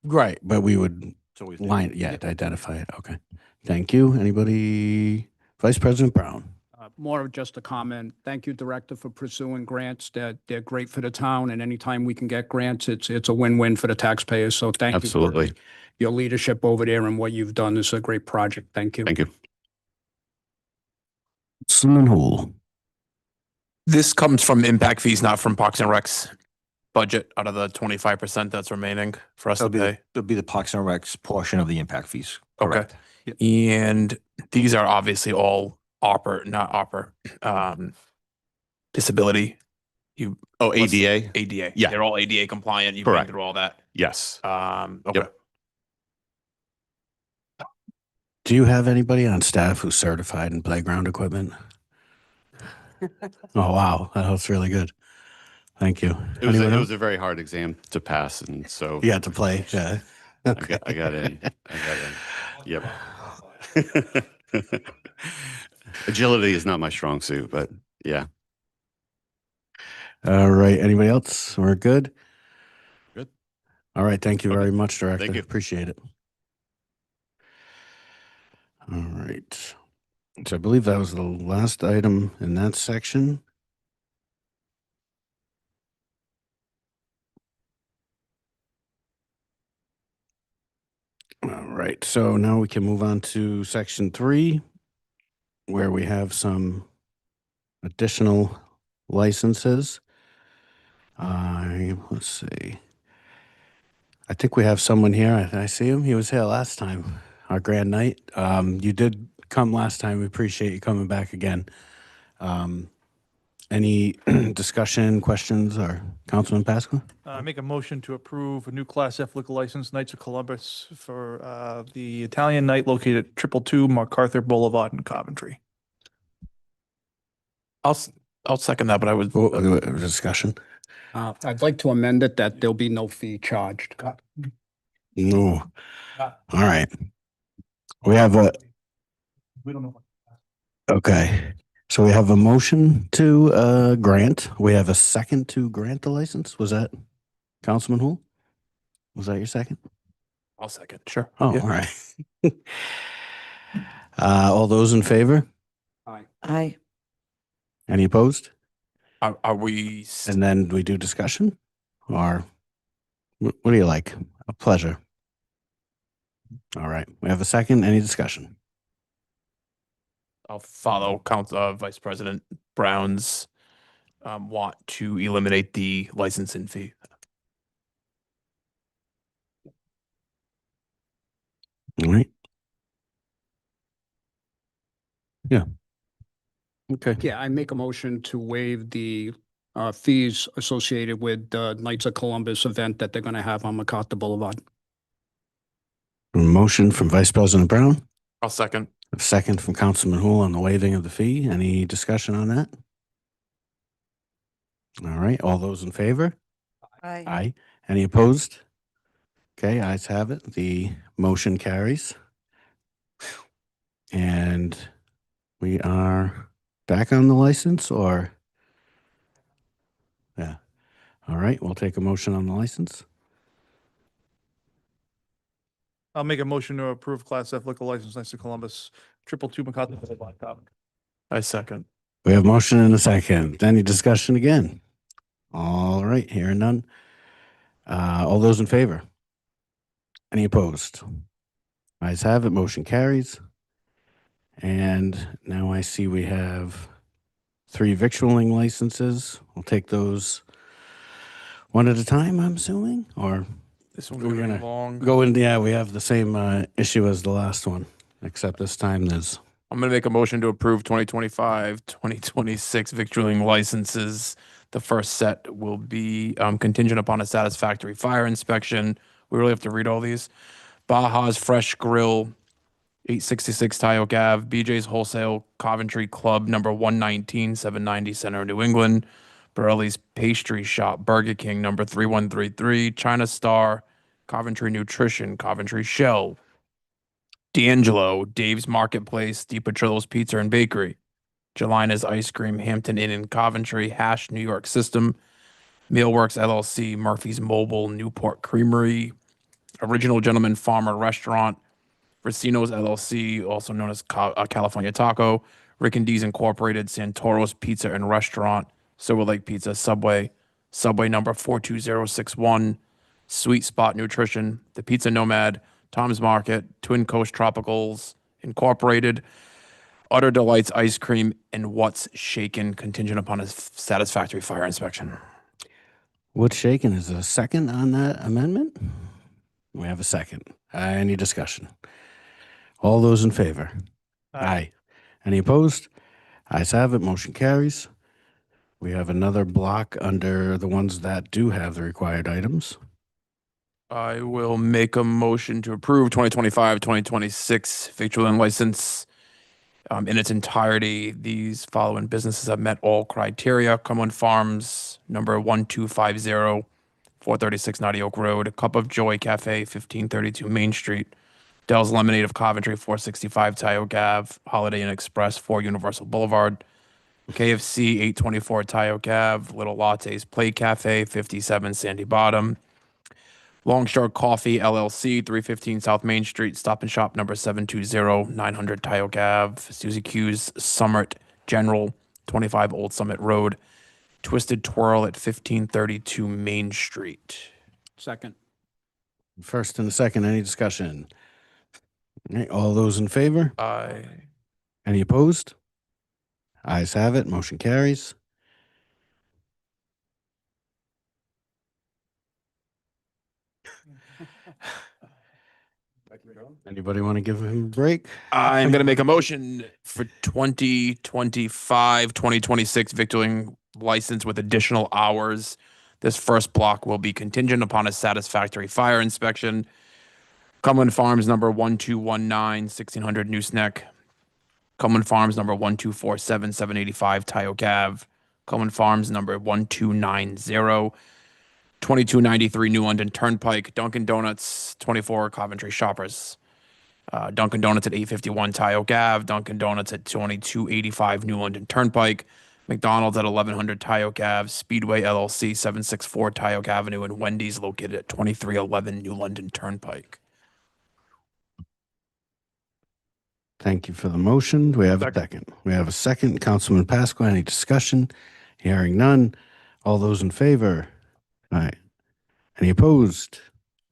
Right, but we would identify it. Okay. Thank you. Anybody? Vice President Brown. More of just a comment. Thank you, Director, for pursuing grants. They're great for the town, and anytime we can get grants, it's a win-win for the taxpayers. So thank you. Absolutely. For your leadership over there and what you've done. This is a great project. Thank you. Thank you. Councilman Hool. This comes from impact fees, not from Parks and Recs. budget out of the 25% that's remaining for us to That'll be, pay? it'll be the Parks and Recs portion of the impact fees. Okay. Correct. And these are obviously all disability. You, Oh, what's- ADA? ADA. Yeah. They're all ADA compliant. You've been Correct. through all that. Yes. Okay. Do you have anybody on staff who's certified in playground equipment? Oh, wow. That's really good. Thank you. Anyone It else? was a very hard exam to pass, and so You had to play. Yeah. I got in. Yep. Agility is not my strong suit, but yeah. All right. Anybody else? We're good? Good. All right. Thank you Okay. very much, Director. you. Appreciate it. All right. So I believe that was the last item in that section. All right. So now we can move on to section 3, where we have some additional licenses. Let's see. I think we have someone here. I see him. He was here last time, our grand night. You did come last time. We appreciate you coming back again. Any discussion, questions, or Councilman Pasqua? Make a motion to approve a new Class F liquor license, Knights of Columbus, for the Italian night located at 222 MacArthur Boulevard in Coventry. I'll second that, but I would. Discussion? I'd like to amend it that there'll be no fee charged. No. All right. We have a, We don't know. okay. So we have a motion to grant. We have a second to grant the license. Was that Councilman Hool? Was that your second? I'll second. Sure. Oh, Yeah. all right. All those in favor? Aye. Any opposed? Are we? And then we do discussion? Or what do you like? A pleasure. All right. We have a second. Any discussion? I'll follow Vice President Brown's want to eliminate the licensing fee. All right. Yeah. Okay. Yeah, I make a motion to waive the fees associated with the Knights of Columbus event that they're going to have on MacArthur Boulevard. Motion from Vice President Brown, I'll second. a second from Councilman Hool on the waiving of the fee. Any discussion on that? All right. All those in favor? Aye. Aye. Any opposed? Okay, ayes have it. The motion carries. And we are back on the license, or? Yeah. All right, we'll take a motion on the license. I'll make a motion to approve Class F liquor license, Knights of Columbus, 222 MacArthur Boulevard, Coventry. I second. We have motion and a second. Any discussion again? All right, hearing none. All those in favor? Any opposed? Ayes have it, motion carries. And now I see we have 3 victualling licenses. We'll take those one at a time, I'm assuming, or This one's We're gonna be gonna long. go in. Yeah, we have the same issue as the last one, except this time there's, I'm gonna make a motion to approve 2025, 2026 victualling licenses. The first set will be contingent upon a satisfactory fire inspection. We really have to read all these. Baja's Fresh Grill, 866 Tyoke Ave, BJ's Wholesale, Coventry Club, number 119, 790 Center, New England. Burley's Pastry Shop, Burger King, number 3133, China Star, Coventry Nutrition, Coventry Shell, D'Angelo, Dave's Marketplace, DiPetrillo's Pizza and Bakery, Jelina's Ice Cream, Hampton Inn in Coventry, Hash New York System, Mealworks LLC, Murphy's Mobile, Newport Creamery, Original Gentleman Farmer Restaurant, Racino's LLC, also known as California Taco, Rick and D's Incorporated, Santoro's Pizza and Restaurant, Silver Lake Pizza, Subway, Subway number 42061, Sweet Spot Nutrition, The Pizza Nomad, Tom's Market, Twin Coast Tropicals Incorporated, Utter Delights Ice Cream, and What's Shaken, contingent upon a satisfactory fire inspection. What's shaking? Is there a second on that amendment? We have a second. Any discussion? All those in favor? Aye. Any opposed? Ayes have it. Motion carries. We have another block under the ones that do have the required items. I will make a motion to approve 2025-2026 victualling license in its entirety. These following businesses have met all criteria: Cumberland Farms, number 1250, 436 Naughty Oak Road; Cup of Joy Cafe, 1532 Main Street; Dell's Lemonade of Coventry, 465 Tioga Ave; Holiday Inn Express, 4 Universal Boulevard; KFC, 824 Tioga Ave; Little Lattes Play Cafe, 57 Sandy Bottom; Longshore Coffee LLC, 315 South Main Street; Stop and Shop number 720, 900 Tioga Ave; Suzy Q's Summit General, 25 Old Summit Road; Twisted Twirl at 1532 Main Street. Second. First and a second, any discussion? All right, all those in favor? Aye. Any opposed? Ayes have it. Motion carries. Anybody want to give him a break? I'm going to make a motion for 2025-2026 victualling license with additional hours. This first block will be contingent upon a satisfactory fire inspection. Cumberland Farms number 1219, 1600 Nooseneck; Cumberland Farms number 1247, 785 Tioga Ave; Cumberland Farms number 1290, 2293 New London Turnpike; Dunkin' Donuts, 24 Coventry Shoppers; Dunkin' Donuts at 851 Tioga Ave; Dunkin' Donuts at 2285 New London Turnpike; McDonald's at 1100 Tioga Ave; Speedway LLC, 764 Tioga Avenue; and Wendy's located at 2311 New London Turnpike. Thank you for the motion. Do we have a second? We have a second. Councilman Pasqua, any discussion? Hearing none. All those in favor? Aye. Any opposed?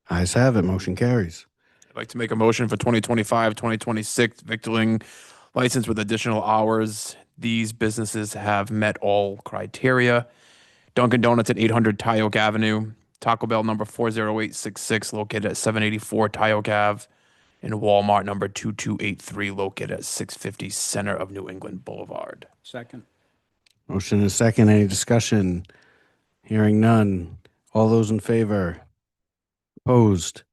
Ayes have it. Motion carries. I'd like to make a motion for 2025-2026 victualling license with additional hours. These businesses have met all criteria. Dunkin' Donuts at 800 Tioga Avenue; Taco Bell number 40866 located at 784 Tioga Ave; and Walmart number 2283 located at 650 Center of New England Boulevard. Second. Motion is second. Any discussion? Hearing none. All those in favor? Opposed?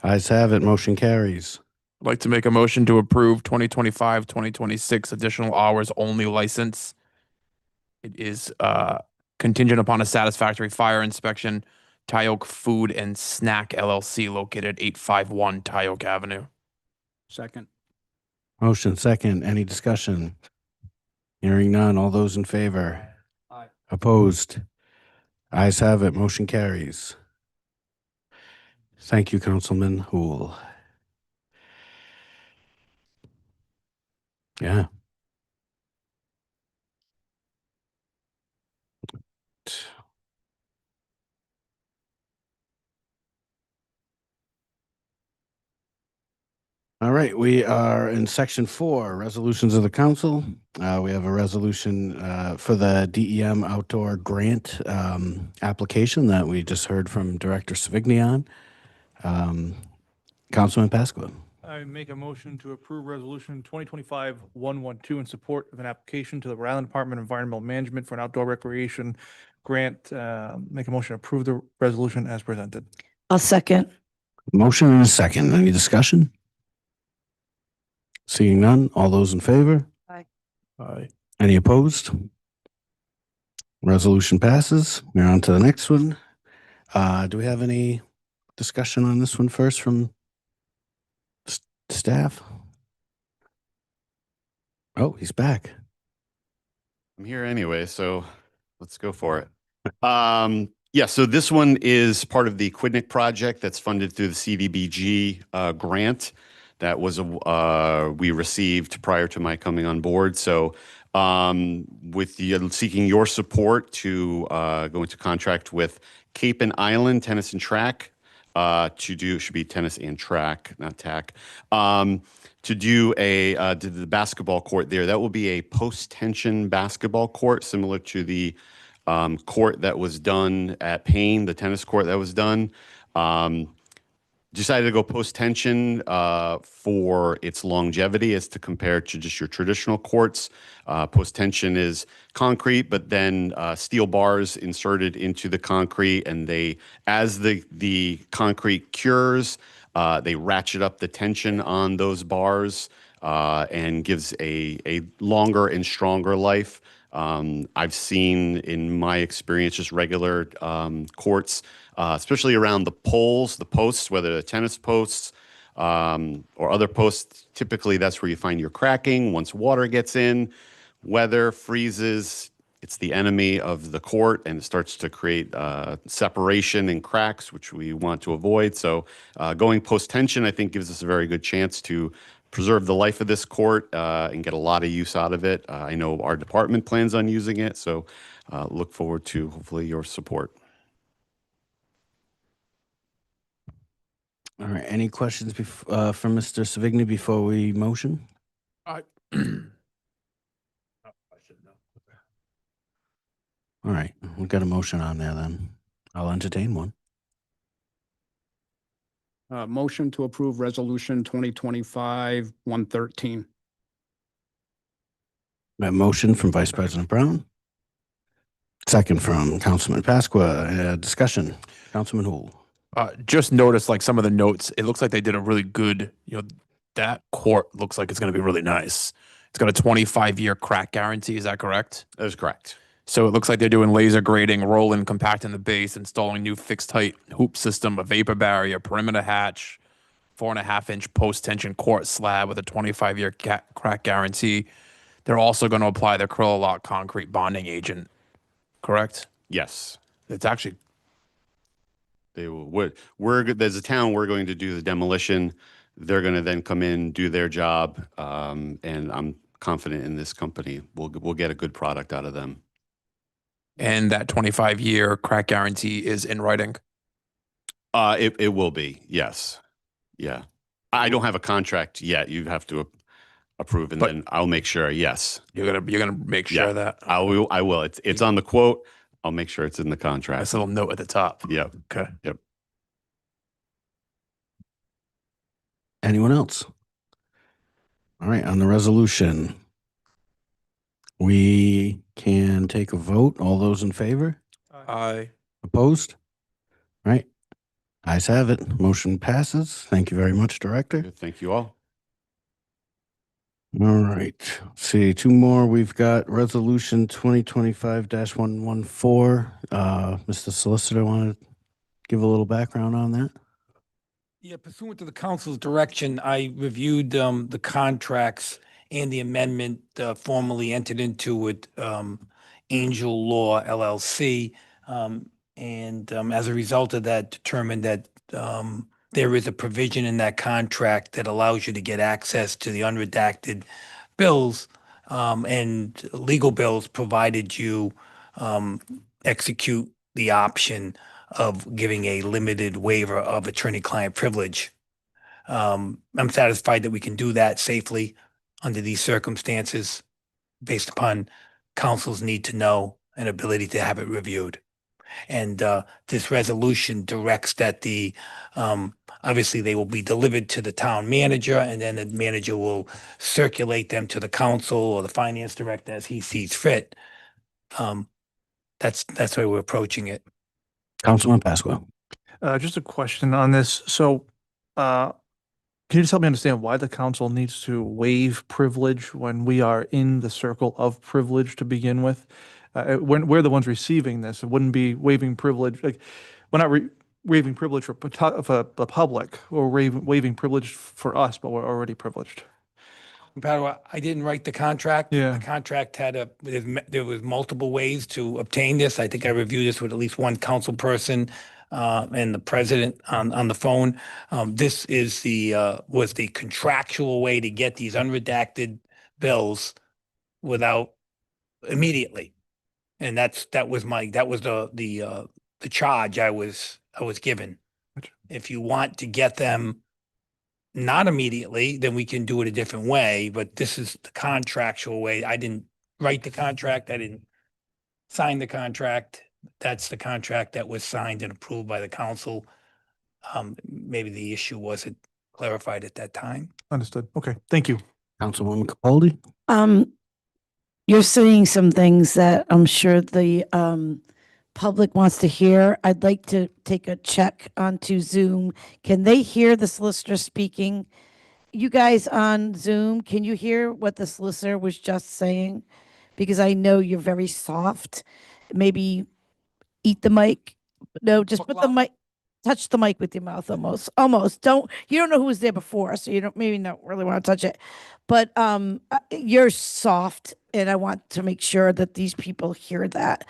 Ayes have it. Motion carries. I'd like to make a motion to approve 2025-2026 additional hours only license. It is contingent upon a satisfactory fire inspection. Tioga Food and Snack LLC located at 851 Tioga Avenue. Second. Motion second. Any discussion? Hearing none. All those in favor? Aye. Opposed? Ayes have it. Motion carries. Thank you, Councilman Hool. Yeah. All right, we are in section 4, resolutions of the council. We have a resolution for the DEM outdoor grant application that we just heard from Director Savigny on. Councilman Pasqua. I make a motion to approve resolution 2025-112 in support of an application to the Rhode Island Department of Environmental Management for an outdoor recreation grant. Make a motion to approve the resolution as presented. I'll second. Motion and a second. Any discussion? Seeing none. All those in favor? Aye. Aye. Any opposed? Resolution passes. We're on to the next one. Do we have any discussion on this one first from staff? Oh, he's back. I'm here anyway, so let's go for it. Yeah, so this one is part of the Quidnick project that's funded through the CDBG grant that was we received prior to my coming on board. So with the seeking your support to go into contract with Cape and Island Tennis and Track to do, should be tennis and track, not tack, to do the basketball court there. That will be a post-tension basketball court similar to the court that was done at Payne, the tennis court that was done. Decided to go post-tension for its longevity as to compare to just your traditional courts. Post-tension is concrete, but then steel bars inserted into the concrete, and they, as the concrete cures, they ratchet up the tension on those bars and gives a longer and stronger life. I've seen in my experience just regular courts, especially around the poles, the posts, whether the tennis posts or other posts. Typically, that's where you find your cracking. Once water gets in, weather freezes, it's the enemy of the court, and it starts to create separation and cracks, which we want to avoid. So going post-tension, I think, gives us a very good chance to preserve the life of this court and get a lot of use out of it. I know our department plans on using it, so look forward to hopefully your support. All right, any questions from Mr. Savigny before we motion? All right, we've got a motion on there then. I'll entertain one. Motion to approve resolution 2025-113. A motion from Vice President Brown. Second from Councilman Pasqua. Discussion. Councilman Hool. Just noticed like some of the notes. It looks like they did a really good, that court looks like it's going to be really nice. It's got a 25-year crack guarantee. Is that correct? That is correct. So it looks like they're doing laser grading, rolling, compacting the base, installing new fixed height hoop system, a vapor barrier, perimeter hatch, 4.5-inch post-tension court slab with a 25-year crack guarantee. They're also going to apply the Acrylalock concrete bonding agent, correct? Yes. It's actually, They will. As a town, we're going to do the demolition. They're going to then come in, do their job, and I'm confident in this company. We'll get a good product out of them. and that 25-year crack guarantee is in writing. It will be, yes. Yeah. I don't have a contract yet. You have to approve, and But- then I'll make sure, yes. You're gonna make sure Yeah. that I will. It's on the quote. I'll make sure it's in the contract. nice little note at the top. Yeah. Okay. Anyone else? All right, on the resolution, we can take a vote. All those in favor? Aye. Opposed? All right. Ayes have it. Motion passes. Thank you very much, Director. Good. Thank you all. All right. Let's see, two more. We've got Resolution 2025-114. Mr. Solicitor, want to give a little background on that? Yeah, pursuant to the council's direction, I reviewed the contracts and the amendment formally entered into with Angel Law LLC. And as a result of that, determined that there is a provision in that contract that allows you to get access to the unredacted bills and legal bills, provided you execute the option of giving a limited waiver of attorney-client privilege. I'm satisfied that we can do that safely under these circumstances based upon council's need to know and ability to have it reviewed. And this resolution directs that obviously they will be delivered to the town manager, and then the manager will circulate them to the council or the finance director as he sees fit. That's the way we're approaching it. Councilman Pasqua. Just a question on this. So, can you just help me understand why the council needs to waive privilege when we are in the circle of privilege to begin with? When we're the ones receiving this, it wouldn't be waiving privilege. Like, we're not waiving privilege for the public, or waiving privilege for us, but we're already privileged. Padua, I didn't write the contract. Yeah. The contract had there was multiple ways to obtain this. I think I reviewed this with at least one council person and the president on the phone. This is was the contractual way to get these unredacted bills without immediately. And that was the charge I was given. Gotcha. If you want to get them not immediately, then we can do it a different way, but this is the contractual way. I didn't write the contract. I didn't signed the contract. That's the contract that was signed and approved by the council. Maybe the issue wasn't clarified at that time. Understood. Okay, thank you. Councilwoman Capaldi? You're saying some things that I'm sure the public wants to hear. I'd like to take a check onto Zoom. Can they hear the solicitor speaking? You guys on Zoom, can you hear what the solicitor was just saying? Because I know you're very soft. Maybe eat the mic. No, just put the mic, touch the mic with your mouth almost. You don't know who was there before, so you don't maybe not really want to touch it. But you're soft, and I want to make sure that these people hear that.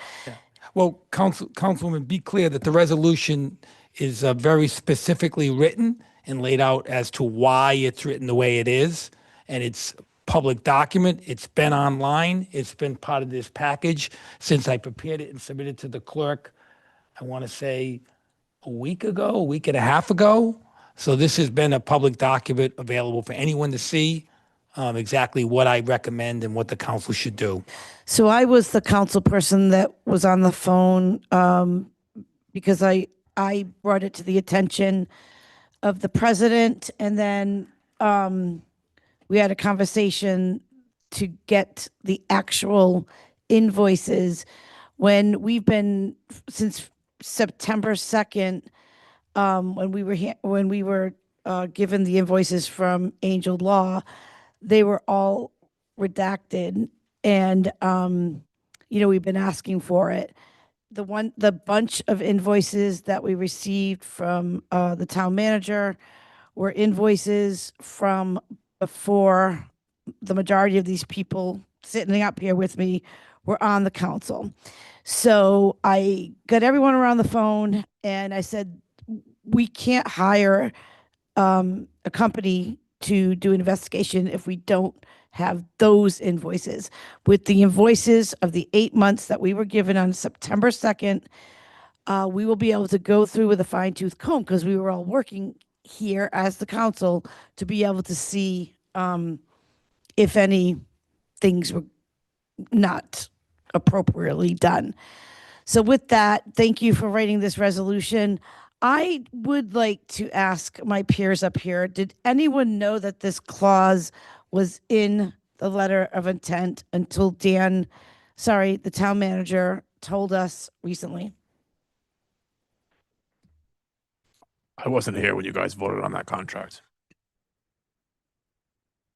Well, Councilwoman, be clear that the resolution is very specifically written and laid out as to why it's written the way it is. And it's public document. It's been online. It's been part of this package since I prepared it and submitted to the clerk, I want to say a week and a half ago. So this has been a public document available for anyone to see exactly what I recommend and what the council should do. So I was the council person that was on the phone because I brought it to the attention of the president, and then we had a conversation to get the actual invoices when we've been since September 2nd, when we were given the invoices from Angel Law, they were all redacted, and we've been asking for it. The bunch of invoices that we received from the town manager were invoices from before the majority of these people sitting up here with me were on the council. So I got everyone around the phone and I said, we can't hire a company to do an investigation if we don't have those invoices. With the invoices of the 8 months that we were given on September 2nd, we will be able to go through with a fine tooth comb because we were all working here as the council to be able to see if any things were not appropriately done. So with that, thank you for writing this resolution. I would like to ask my peers up here, did anyone know that this clause was in the letter of intent until the town manager told us recently? I wasn't here when you guys voted on that contract.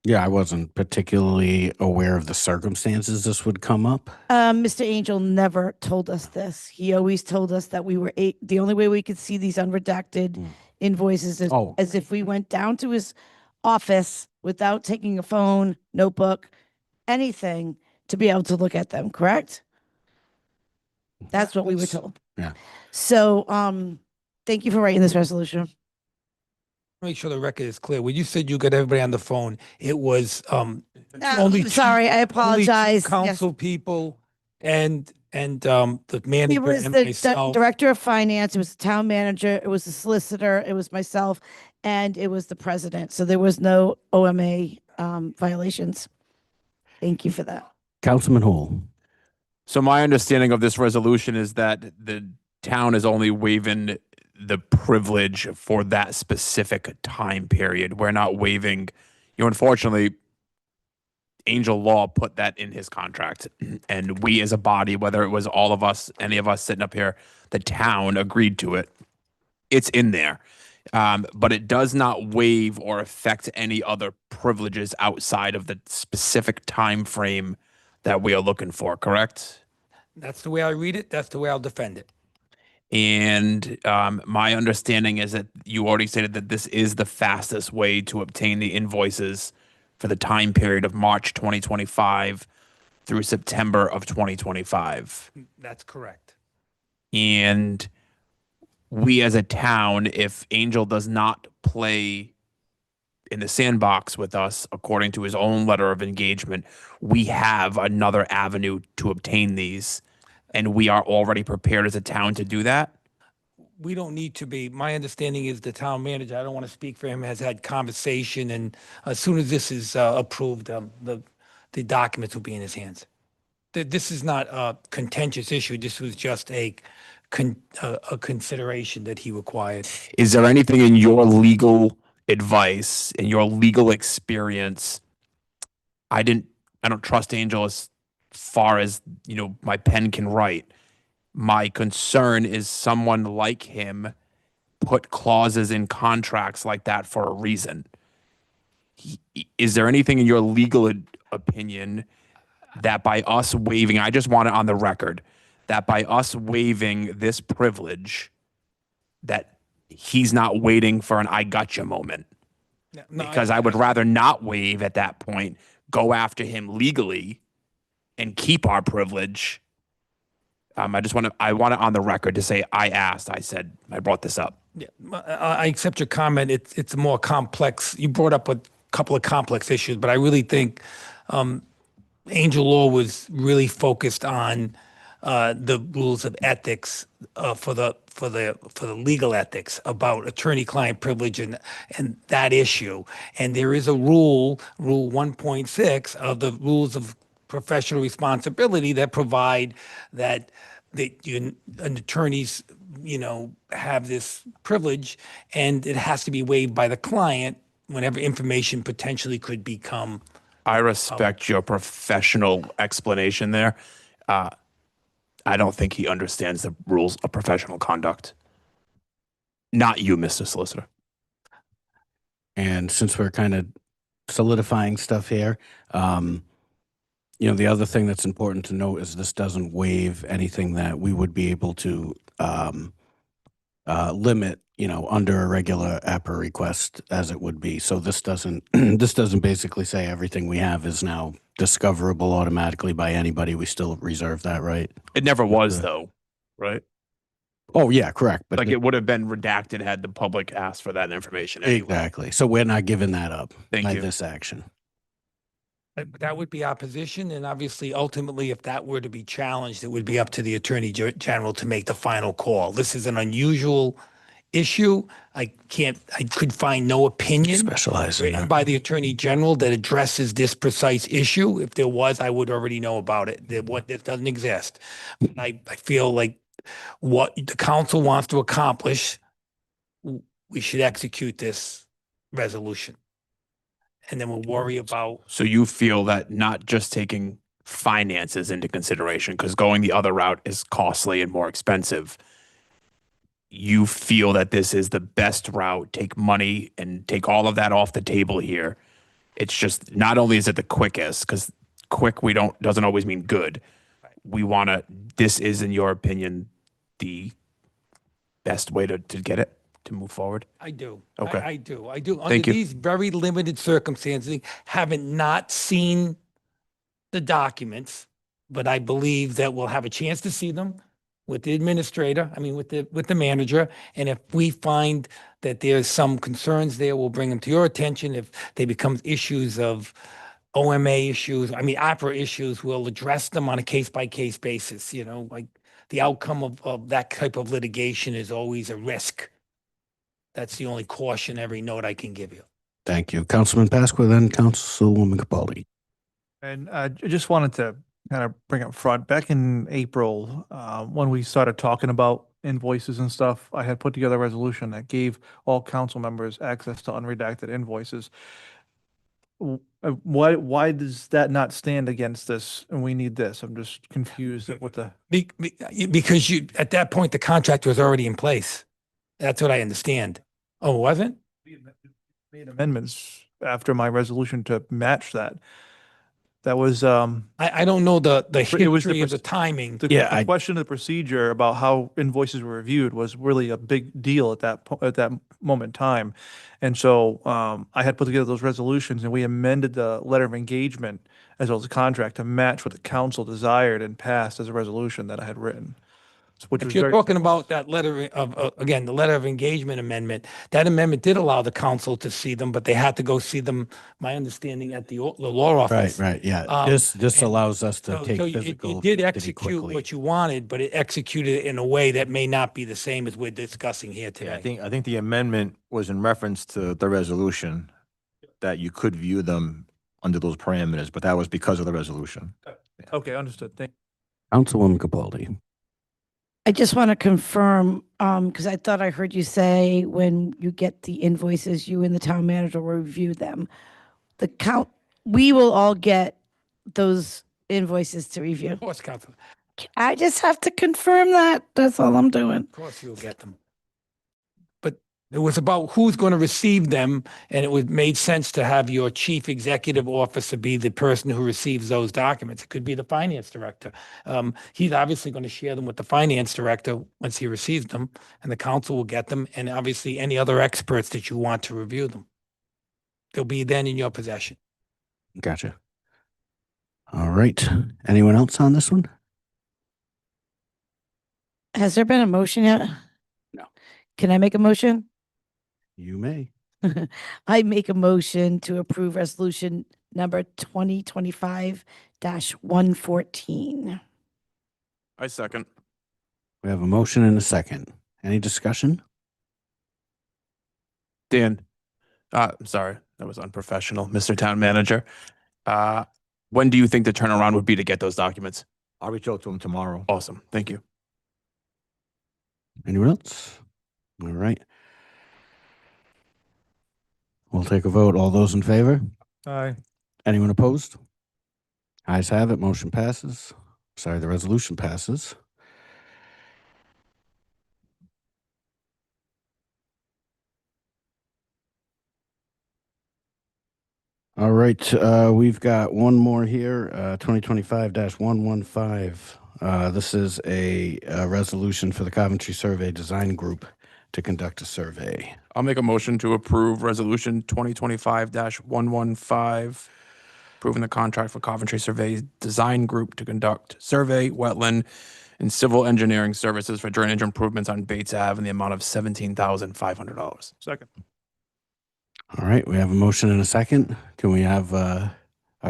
Yeah, I wasn't particularly aware of the circumstances this would come up. Mr. Angel never told us this. He always told us that we were the only way we could see these unredacted invoices is as if we went down to his office without taking a phone, notebook, anything to be able to look at them, correct? That's what we were told. Yeah. So, thank you for writing this resolution. Make sure the record is clear. When you said you got everybody on the phone, it was only Sorry, I only two apologize. Yes. council people and the manager It was and the myself. director of finance, it was the town manager, it was the solicitor, it was myself, and it was the president. So there was no OMA violations. Thank you for that. Councilman Hall. So my understanding of this resolution is that the town is only waiving the privilege for that specific time period. We're not waiving, unfortunately, Angel Law put that in his contract. And we as a body, whether it was all of us, any of us sitting up here, the town agreed to it. It's in there. But it does not waive or affect any other privileges outside of the specific time frame that we are looking for, correct? That's the way I read it. That's the way I'll defend it. And my understanding is that you already stated that this is the fastest way to obtain the invoices for the time period of March 2025 through September of 2025. That's correct. And we as a town, if Angel does not play in the sandbox with us, according to his own letter of engagement, we have another avenue to obtain these. And we are already prepared as a town to do that. We don't need to be. My understanding is the town manager, I don't want to speak for him, has had conversation, and as soon as this is approved, the documents will be in his hands. this is not a contentious issue. This was just a consideration that he required. Is there anything in your legal advice, in your legal experience? I don't trust Angel as far as, you know, my pen can write. My concern is someone like him put clauses in contracts like that for a reason. Is there anything in your legal opinion that by us waiving, I just want it on the record, that by us waiving this privilege, that he's not waiting for an I gotcha moment? No, Because I would rather not waive at that point, go after him legally and keep our privilege. I want it on the record to say, I said, I brought this up. Yeah, I accept your comment. It's more complex. You brought up a couple of complex issues, but I really think Angel Law was really focused on the rules of ethics for the legal ethics about attorney-client privilege and that issue. And there is a rule 1.6 of the rules of professional responsibility that provide that an attorneys, you know, have this privilege, and it has to be waived by the client whenever information potentially could become. I respect your professional explanation there. I don't think he understands the rules of professional conduct. Not you, Mr. Solicitor. And since we're kind of solidifying stuff here, you know, the other thing that's important to note is this doesn't waive anything that we would be able to limit, you know, under a regular APRA request as it would be. So this doesn't this doesn't basically say everything we have is now discoverable automatically by anybody. We still reserve that right. It never was, though, right? Oh yeah, correct. But Like it would have been redacted had the public asked for that information. Anyway. exactly. So we're not giving that up Thank by you. this action. That would be our position, and obviously, ultimately, if that were to be challenged, it would be up to the Attorney General to make the final call. This is an unusual issue. I could find no opinion Specialize in written that. by the Attorney General that addresses this precise issue. If there was, I would already know about it. That doesn't exist. I feel like what the council wants to accomplish, we should execute this resolution. And then we'll worry about. So you feel that not just taking finances into consideration, because going the other route is costly and more expensive, you feel that this is the best route, take money and take all of that off the table here. It's just, not only is it the quickest, because quick doesn't always mean good. This is, in your opinion, the best way to get it, to move forward? I do. Okay. I do. Under Thank you. these very limited circumstances, haven't not seen the documents, but I believe that we'll have a chance to see them with the administrator, with the manager. And if we find that there's some concerns there, we'll bring them to your attention. If they become issues of OMA issues, APRA issues, we'll address them on a case-by-case basis. You know, like the outcome of that type of litigation is always a risk. That's the only cautionary note I can give you. Thank you. Councilman Pasqua, then Councilwoman Capaldi. And I just wanted to kind of bring up front, back in April, when we started talking about invoices and stuff, I had put together a resolution that gave all council members access to unredacted invoices. Why does that not stand against this? And we need this. I'm just confused at what the. Because at that point, the contract was already in place. That's what I understand. Oh, it wasn't? Made amendments after my resolution to match that. That was, I don't know the It was history of the timing. the question of the procedure about how invoices were reviewed was really a big deal at that moment in time. And so I had put together those resolutions, and we amended the letter of engagement as well as the contract to match what the council desired and passed as a resolution that I had written. Which If was you're very- talking about that letter of, again, the letter of engagement amendment, that amendment did allow the council to see them, but they had to go see them, my understanding, at the law office. Right, yeah. Um, This and allows us to So take it physical did custody execute quickly. what you wanted, but it executed it in a way that may not be the same as we're discussing here Yeah, today. I think the amendment was in reference to the resolution, that you could view them under those parameters, but that was because of the resolution. Okay, understood. Thank. Councilwoman Capaldi. I just want to confirm, because I thought I heard you say when you get the invoices, you and the town manager will review them. We will all get those invoices to review. Of course, Council, I just have to confirm that. That's all I'm doing. of course you'll get them. But it was about who's going to receive them, and it made sense to have your chief executive officer be the person who receives those documents. It could be the finance director. He's obviously going to share them with the finance director once he receives them, and the council will get them, and obviously any other experts that you want to review them. They'll be then in your possession. Gotcha. All right. Anyone else on this one? Has there been a motion yet? No. Can I make a motion? You may. I make a motion to approve resolution number 2025-114. I second. We have a motion and a second. Any discussion? Dan, I'm sorry, that was unprofessional. Mr. Town Manager, when do you think the turnaround would be to get those documents? I'll reach out to him tomorrow. Awesome. Thank you. Anyone else? All right. We'll take a vote. All those in favor? Aye. Anyone opposed? Ayes have it. Motion passes. Sorry, the resolution passes. All right, we've got one more here, 2025-115. This is a resolution for the Coventry Survey Design Group to conduct a survey. I'll make a motion to approve resolution 2025-115, approving the contract for Coventry Survey Design Group to conduct survey, wetland, and civil engineering services for drainage improvements on Bates Ave in the amount of $17,500. Second. All right, we have a motion and a second. Can we have our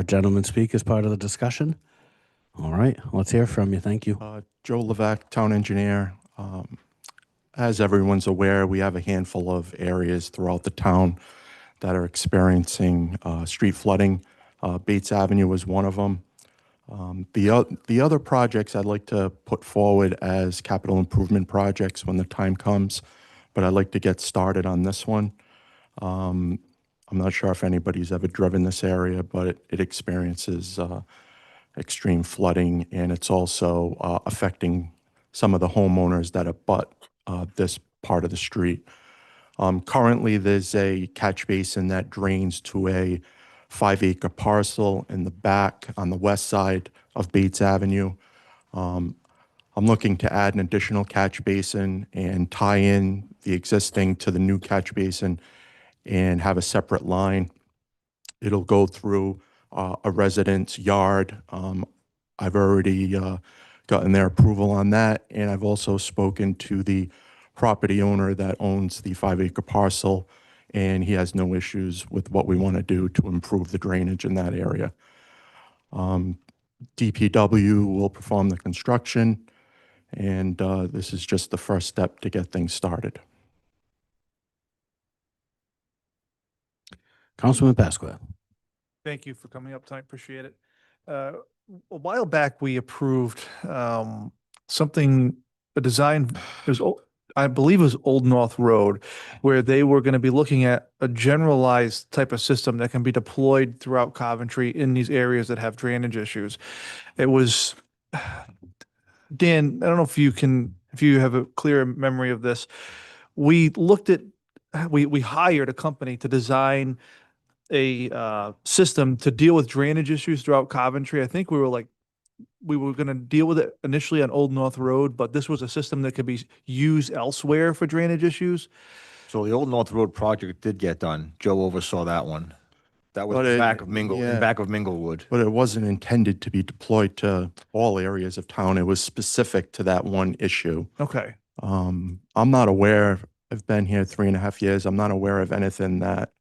gentleman speak as part of the discussion? All right, let's hear from you. Thank you. Joe Levesque, town engineer. As everyone's aware, we have a handful of areas throughout the town that are experiencing street flooding. Bates Avenue is one of them. The other projects I'd like to put forward as capital improvement projects when the time comes, but I'd like to get started on this one. I'm not sure if anybody's ever driven this area, but it experiences extreme flooding, and it's also affecting some of the homeowners that abut this part of the street. Currently, there's a catch basin that drains to a 5-acre parcel in the back on the west side of Bates Avenue. I'm looking to add an additional catch basin and tie in the existing to the new catch basin and have a separate line. It'll go through a resident's yard. I've already gotten their approval on that, and I've also spoken to the property owner that owns the 5-acre parcel, and he has no issues with what we want to do to improve the drainage in that area. DPW will perform the construction, and this is just the first step to get things started. Councilman Pasqua. Thank you for coming up tonight. Appreciate it. A while back, we approved something, a design, it was, I believe it was Old North Road, where they were going to be looking at a generalized type of system that can be deployed throughout Coventry in these areas that have drainage issues. It was, Dan, I don't know if you have a clear memory of this. We looked at, we hired a company to design a system to deal with drainage issues throughout Coventry. I think we were going to deal with it initially on Old North Road, but this was a system that could be used elsewhere for drainage issues. So the Old North Road project did get done. Joe oversaw that one. That was But in it- back of yeah. back of Minglewood. But it wasn't intended to be deployed to all areas of town. It was specific to that one issue. Okay. I'm not aware, I've been here 3.5 years. I'm not aware of anything that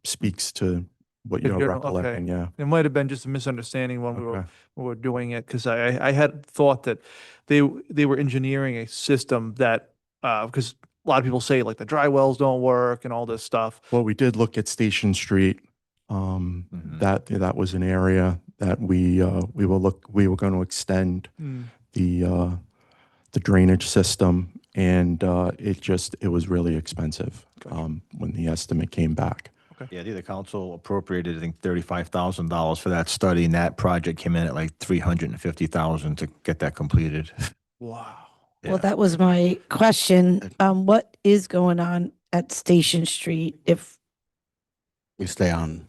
speaks to what If you're you're- recollecting, yeah. It might have been just a misunderstanding when Okay. we were doing it, because I had thought that they were engineering a system that, because a lot of people say like the dry wells don't work and all this stuff. Well, we did look at Station Street. Mhm. That was an area that we were going to extend the drainage system, and it was really expensive when the estimate came back. Yeah, the council appropriated, I think, $35,000 for that study, and that project came in at like $350,000 to get that completed. Wow. Well, that was my question. What is going on at Station Street? If We stay on.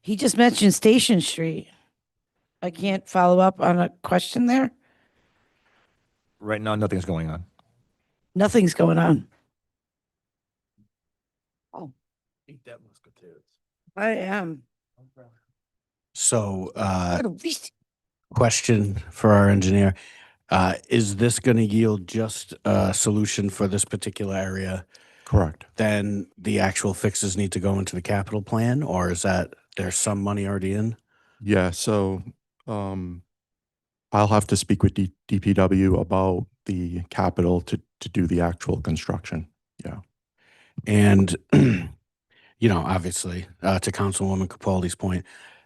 he just mentioned Station Street, I can't follow up on a question there? Right now, nothing's going on. Nothing's going on. I am. So, At least question for our engineer. Is this going to yield just a solution for this particular area? Correct. Then the actual fixes need to go into the capital plan, or is that there's some money already in? Yeah, so I'll have to speak with DPW about the capital to do the actual construction. Yeah. And, obviously, to Councilwoman Capaldi's point,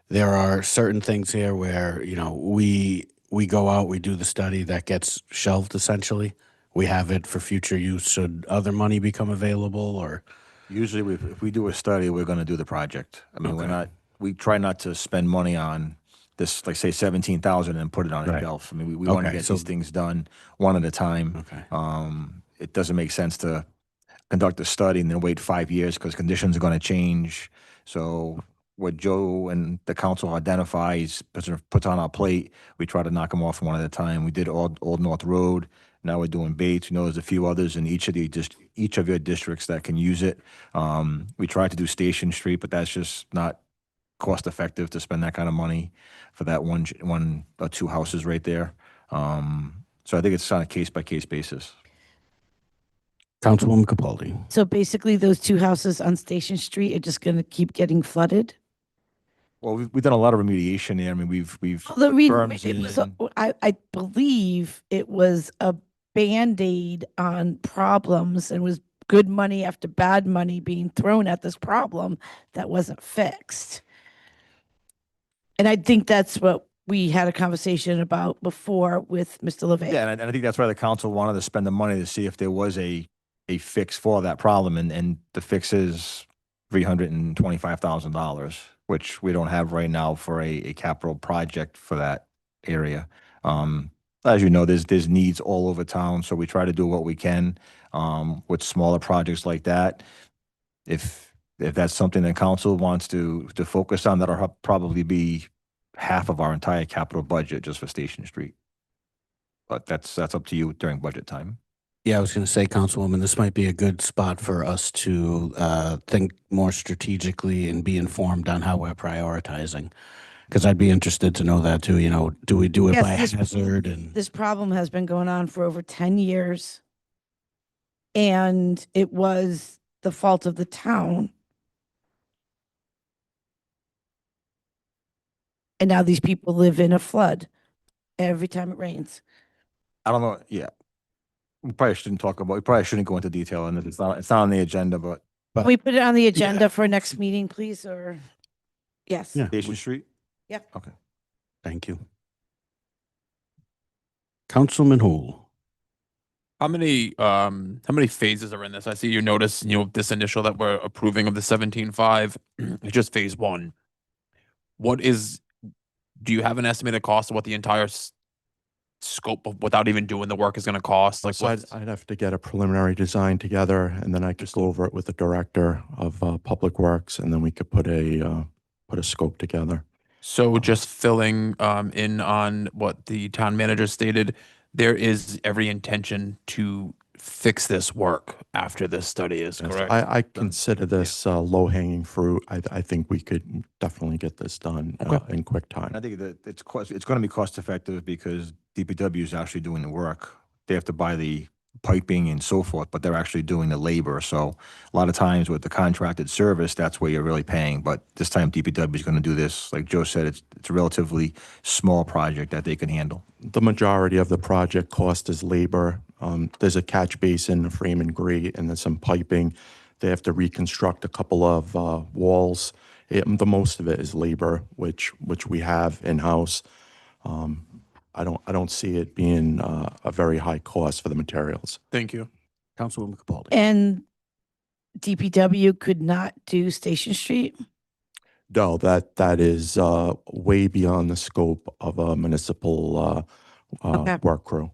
there are certain things here where, we go out, we do the study that gets shelved essentially. We have it for future use. Should other money become available, or? Usually, if we do a study, we're going to do the project. I mean, Okay. we try not to spend money on this, like say 17,000 and put it on a Right. shelf. I mean, we want to Okay, get so- these things done one at a time. Okay. It doesn't make sense to conduct a study and then wait 5 years because conditions are going to change. So what Joe and the council identifies, puts on our plate, we try to knock them off one at a time. We did Old North Road. Now we're doing Bates. We know there's a few others in each of your districts that can use it. We tried to do Station Street, but that's just not cost effective to spend that kind of money for that one or two houses right there. So I think it's on a case by case basis. Councilwoman Capaldi. So basically, those two houses on Station Street are just going to keep getting flooded? Well, we've done a lot of remediation there. I mean, we've The berms it was, in. I believe it was a Band-Aid on problems and was good money after bad money being thrown at this problem that wasn't fixed. And I think that's what we had a conversation about before with Mr. LeVay. Yeah, and I think that's why the council wanted to spend the money to see if there was a fix for that problem, and the fix is $325,000, which we don't have right now for a capital project for that area. As you know, there's needs all over town, so we try to do what we can with smaller projects like that. If that's something that council wants to focus on, that'll probably be half of our entire capital budget just for Station Street. But that's up to you during budget time. Yeah, I was going to say, Councilwoman, this might be a good spot for us to think more strategically and be informed on how we're prioritizing. Because I'd be interested to know that too. Do we do it Yes, by this- hazard? And This problem has been going on for over 10 years. And it was the fault of the town. And now these people live in a flood every time it rains. I don't know. Yeah, we probably shouldn't go into detail on it. It's not on the agenda, but Can we put it on the agenda for next meeting, please, or? Yes. Yeah. Station Street. thank you. Councilman Hool. How many phases are in this? I see you notice, this initial that we're approving of the 17.5, it's just phase one. Do you have an estimated cost of what the entire scope of, without even doing the work, is going to cost? Like, So what's- I'd have to get a preliminary design together, and then I could go over it with the director of Public Works, and then we could put a scope together. So just filling in on what the town manager stated, there is every intention to fix this work after this study is Yes, correct. I consider this low-hanging fruit. I think we could definitely get this done in quick time. I think that it's going to be cost effective because DPW is actually doing the work. They have to buy the piping and so forth, but they're actually doing the labor. So a lot of times with the contracted service, that's where you're really paying. But this time DPW is going to do this. Like Joe said, it's a relatively small project that they can handle. The majority of the project cost is labor. There's a catch basin, a frame and grate, and then some piping. They have to reconstruct a couple of walls the most of it is labor, which we have in-house. I don't see it being a very high cost for the materials. Thank you. Councilwoman Capaldi. And DPW could not do Station Street? No, that is way beyond the scope of a municipal Okay. work crew.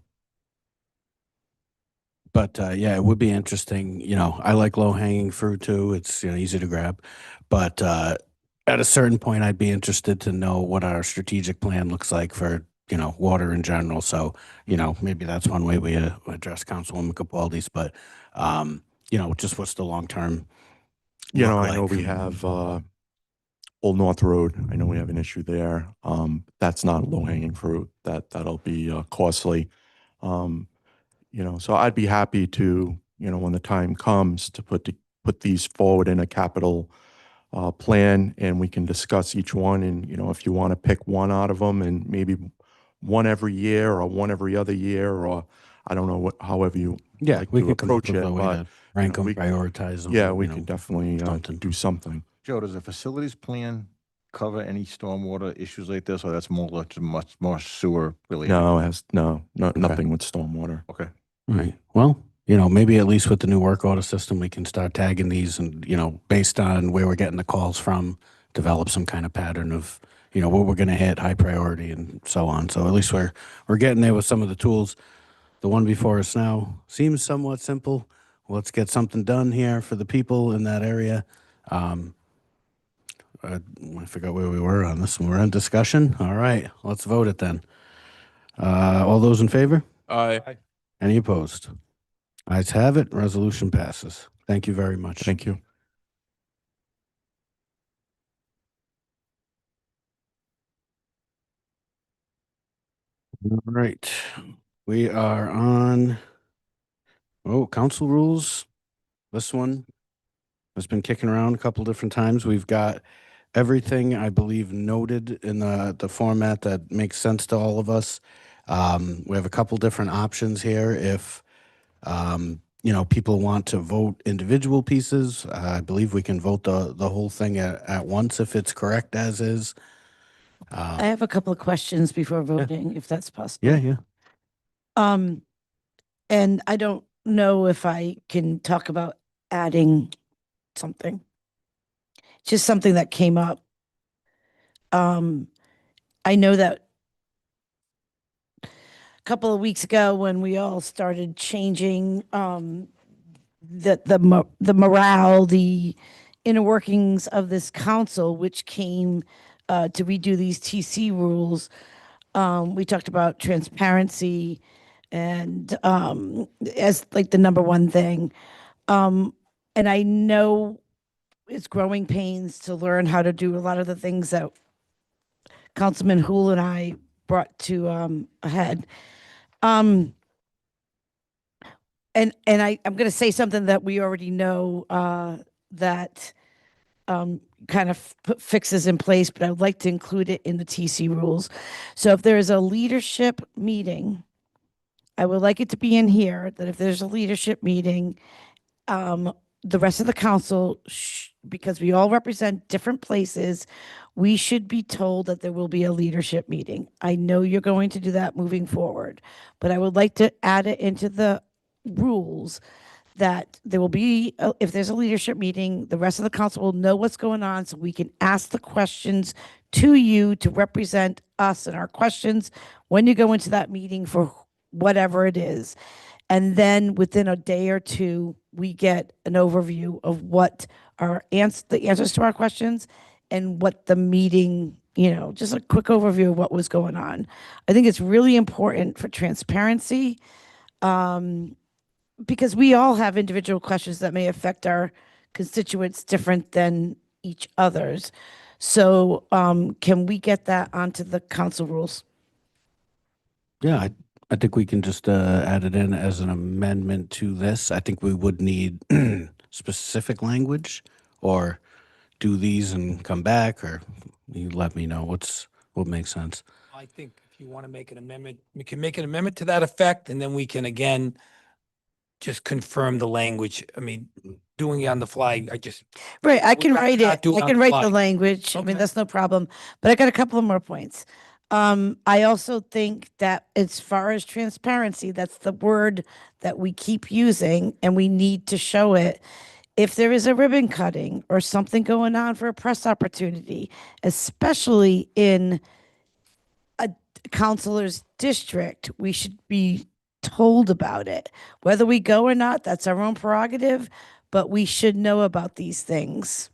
But yeah, it would be interesting. I like low hanging fruit too. It's easy to grab. But at a certain point, I'd be interested to know what our strategic plan looks like for water in general. So maybe that's one way we address Councilwoman Capaldi's. But just what's the long term? I know we have Old North Road. I know we have an issue there. That's not low hanging fruit. That'll be costly. So I'd be happy to, when the time comes to put these forward in a capital plan, and we can discuss each one. And, if you want to pick one out of them and maybe one every year or one every other year, or I don't know however you like we to could come up approach with it, a way but to rank them, we- prioritize them. yeah, we can definitely something. do something. Joe, does the facilities plan cover any stormwater issues like this, or that's more like much more sewer related? No, it has nothing with stormwater. Okay. Right. Well, maybe at least with the new work order system, we can start tagging these and, based on where we're getting the calls from, develop some kind of pattern of, what we're going to hit, high priority and so on. So at least we're getting there with some of the tools. The one before us now seems somewhat simple. Let's get something done here for the people in that area. I forgot where we were on this one. We're in discussion. All right, let's vote it then. All those in favor? Any opposed? Ayes have it. Resolution passes. Thank you very much. Thank you. All right. We are on, council rules. This one has been kicking around a couple different times. We've got everything, I believe, noted in the format that makes sense to all of us. We have a couple different options here. If people want to vote individual pieces, I believe we can vote the whole thing at once if it's correct as is. I have a couple of questions before voting, if that's possible. Yeah. And I don't know if I can talk about adding something. Just something that came up. I know that a couple of weeks ago when we all started changing the morale, the inner workings of this council, which came to redo these TC rules. We talked about transparency and as like the number one thing. And I know it's growing pains to learn how to do a lot of the things that Councilman Hool and I brought to a head. And I'm going to say something that we already know that kind of put fixes in place, but I would like to include it in the TC rules. So if there is a leadership meeting, I would like it to be in here that if there's a leadership meeting, the rest of the council, because we all represent different places, we should be told that there will be a leadership meeting. I know you're going to do that moving forward, but I would like to add it into the rules that there will be, if there's a leadership meeting, the rest of the council will know what's going on so we can ask the questions to you to represent us and our questions when you go into that meeting for whatever it is. And then within a day or two, we get an overview of what the answers to our questions and what the meeting, just a quick overview of what was going on. I think it's really important for transparency because we all have individual questions that may affect our constituents different than each other's. So can we get that onto the council rules? Yeah, I think we can just add it in as an amendment to this. I think we would need specific language or do these and come back, or you let me know what makes sense. I think if you want to make an amendment, we can make an amendment to that effect, and then we can again just confirm the language. I mean, doing it on the fly, I just, Right, I We'd can rather write not it. do it I on can the write the fly. language. I mean, Okay. that's no problem. But I got a couple of more points. I also think that as far as transparency, that's the word that we keep using and we need to show it. If there is a ribbon cutting or something going on for a press opportunity, especially in a counselor's district, we should be told about it. Whether we go or not, that's our own prerogative, but we should know about these things.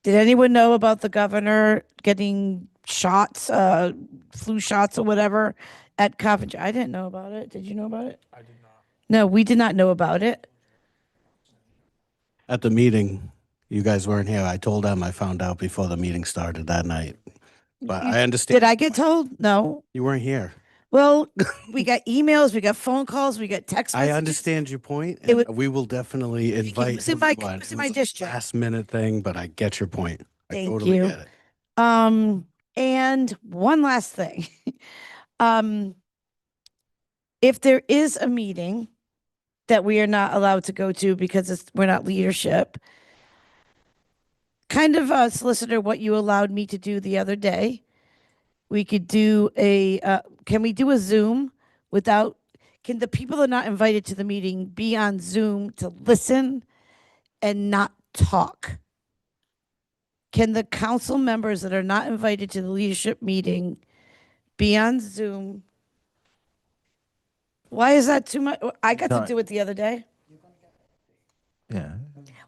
Did anyone know about the governor getting shots, flu shots or whatever at Coventry? I didn't know about it. Did you know about it? I did not. No, we did not know about it. At the meeting, you guys weren't here. I told them I found out before the meeting started that night. But I understand. Did I get told? No. You weren't here. Well, we got emails, we got phone calls, we got text I messages. understand your point. It And was- we will definitely invite was in my- everyone. it was in It my a district. Last minute thing, but I get your point. I Thank totally you. get it. And one last thing. If there is a meeting that we are not allowed to go to because we're not leadership, kind of solicitor what you allowed me to do the other day. We could do can we do a Zoom without, can the people that are not invited to the meeting be on Zoom to listen and not talk? Can the council members that are not invited to the leadership meeting be on Zoom? Why is that too much? I got to No. do it the other day. Yeah.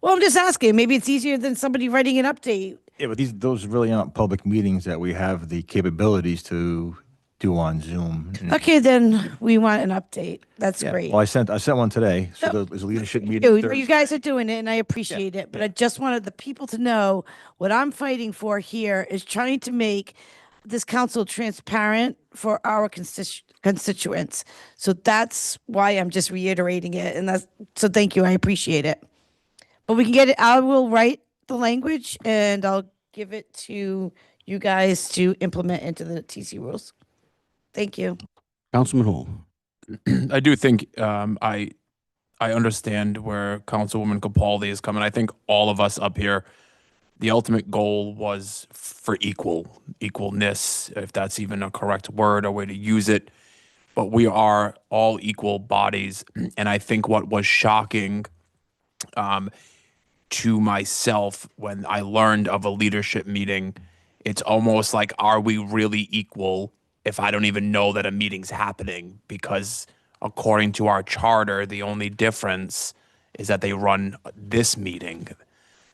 Well, I'm just asking. Maybe it's easier than somebody writing an update. Yeah, but those really aren't public meetings that we have the capabilities to do on Zoom. Okay, then we want an update. That's Yeah. great. Well, I sent one today. So Yep. there's a leadership meeting. You Thursday. guys are doing it and I appreciate it, but I just wanted the people to know what I'm fighting for here is trying to make this council transparent for our constituents. So that's why I'm just reiterating it. And so thank you. I appreciate it. But we can get it. I will write the language and I'll give it to you guys to implement into the TC rules. Thank you. Councilman Hall. I do think I understand where Councilwoman Capaldi is coming. I think all of us up here, the ultimate goal was for equalness, if that's even a correct word or way to use it. But we are all equal bodies, and I think what was shocking to myself when I learned of a leadership meeting, it's almost like, are we really equal if I don't even know that a meeting's happening? Because according to our charter, the only difference is that they run this meeting.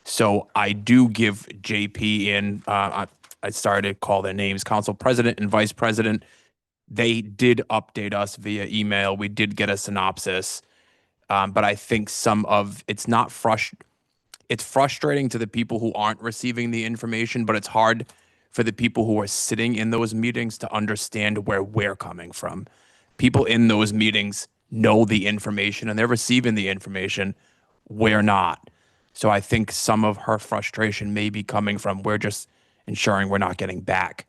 So I do give JP and I started to call their names, Council President and Vice President. They did update us via email. We did get a synopsis. But I think it's frustrating to the people who aren't receiving the information, but it's hard for the people who are sitting in those meetings to understand where we're coming from. People in those meetings know the information and they're receiving the information. We're not. So I think some of her frustration may be coming from, we're just ensuring we're not getting back